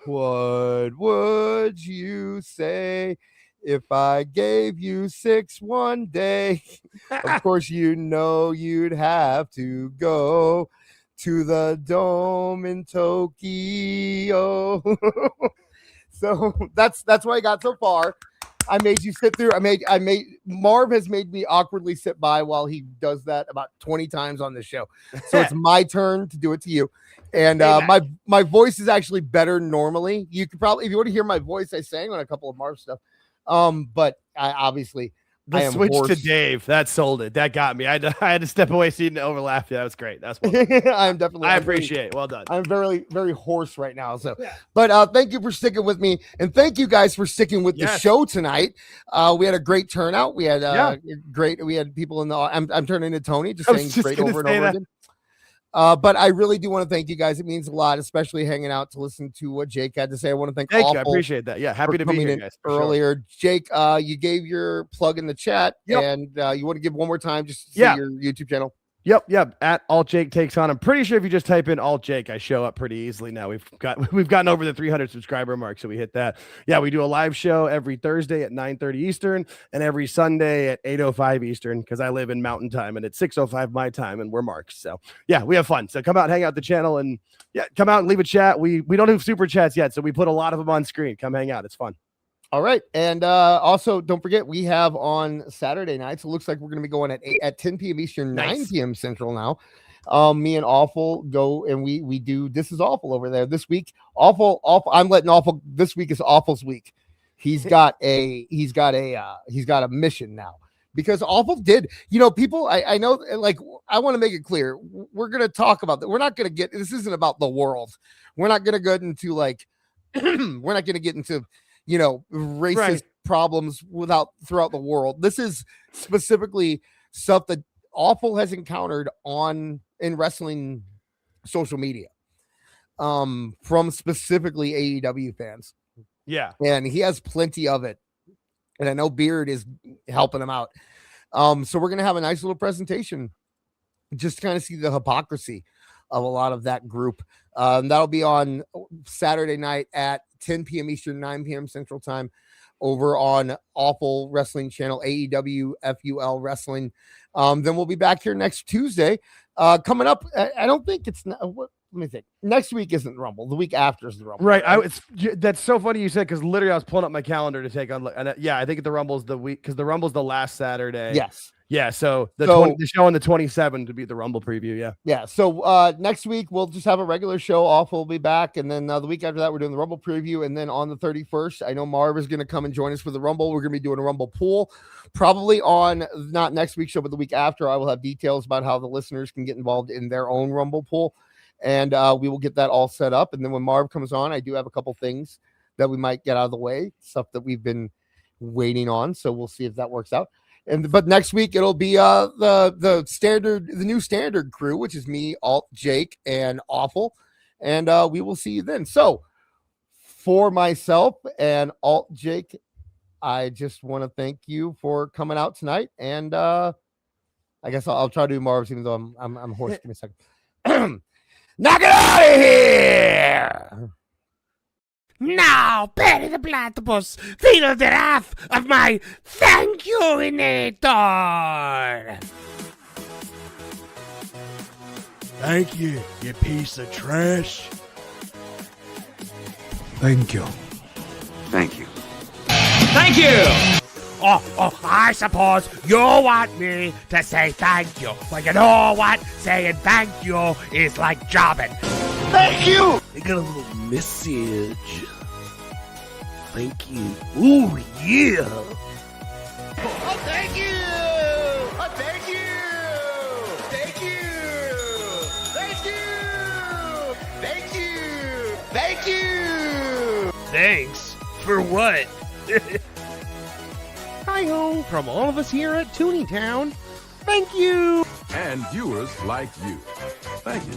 What would you say If I gave you 6 one day, of course you know you'd have to go to the dome in Tokyo. So that's what I got so far. I made you sit through. Marv has made me awkwardly sit by while he does that about 20 times on the show. So it's my turn to do it to you. And my voice is actually better normally. You could probably, if you want to hear my voice, I sang on a couple of Marv stuff. But I obviously the switch to Dave that sold it. That got me. I had to step away so you didn't overlap. Yeah, that was great. That's well I appreciate it. Well done. I'm very, very hoarse right now. So, but thank you for sticking with me, and thank you guys for sticking with the show tonight. We had a great turnout. We had great. We had people in the. I'm turning to Tony, just saying great over and over again. But I really do want to thank you guys. It means a lot, especially hanging out to listen to what Jake had to say. I want to thank you. I appreciate that. Yeah, happy to be here, guys. Earlier, sure. Jake, you gave your plug in the chat, and you want to give one more time just to say your YouTube channel. Yep. At Alt Jake Takes On. I'm pretty sure if you just type in Alt Jake, I show up pretty easily now. We've gotten over the 300 subscriber mark, so we hit that. Yeah, we do a live show every Thursday at 9:30 Eastern and every Sunday at 8:05 Eastern because I live in Mountain Time and it's 6:05 my time and we're marks. So yeah, we have fun. So come out and hang out the channel and come out and leave a chat. We don't have super chats yet, so we put a lot of them on screen. Come hang out. It's fun. All right. And also, don't forget, we have on Saturday nights, it looks like we're going to be going at 10 p.m. Eastern, 9 p.m. Central now. Me and Awful go, and we do This Is Awful over there. This week, Awful. I'm letting Awful, this week is Awful's week. He's got a mission now. Because Awful did, people, I know, like, I want to make it clear. We're going to talk about that. We're not going to this isn't about the world. We're not going to get into, like, we're not going to get into, racist problems throughout the world. This is specifically stuff that Awful has encountered in wrestling social media, from specifically AEW fans. Yeah. And he has plenty of it. And I know Beard is helping him out. So we're going to have a nice little presentation just to kind of see the hypocrisy of a lot of that group. That'll be on Saturday night at 10 p.m. Eastern, 9 p.m. Central Time over on Awful Wrestling Channel, AEW FUL Wrestling. Then we'll be back here next Tuesday. Coming up, I don't think it's let me think. Next week isn't Rumble. The week after is the Rumble. Right. That's so funny you said, because literally I was pulling up my calendar to take on. And I think the Rumble's the week, because the Rumble's the last Saturday. Yes. Yeah, so the show on the 27th to be the Rumble preview, Yeah, so next week we'll just have a regular show. Awful will be back, and then the week after that we're doing the Rumble preview, and then on the 31st, I know Marv is going to come and join us for the Rumble. We're going to be doing a Rumble pool, probably on not next week's show, but the week after. I will have details about how the listeners can get involved in their own Rumble pool, and we will get that all set up. And then when Marv comes on, I do have a couple things that we might get out of the way, stuff that we've been waiting on, so we'll see if that works out. But next week it'll be the new standard crew, which is me, Alt Jake, and Awful, and we will see you then. So for myself and Alt Jake, I just want to thank you for coming out tonight, and I guess I'll try to do Marv's, even though I'm hoarse. Give me a second. Knock it out of here! Now, Perry the Platypus, feel the wrath of my thank you-inator! Thank you, you piece of trash. Thank you. Thank you. Thank you! Oh, I suppose you want me to say thank you. Well, you know what? Saying thank you is like jobbing. Thank you! I got a little message. Thank you. Ooh, yeah! Oh, thank you! Oh, thank you! Thank you! Thank you! Thank you! Thank you! Thanks? For what? Hi-ho from all of us here at Tooney Town. Thank you! And viewers like you. Thank you.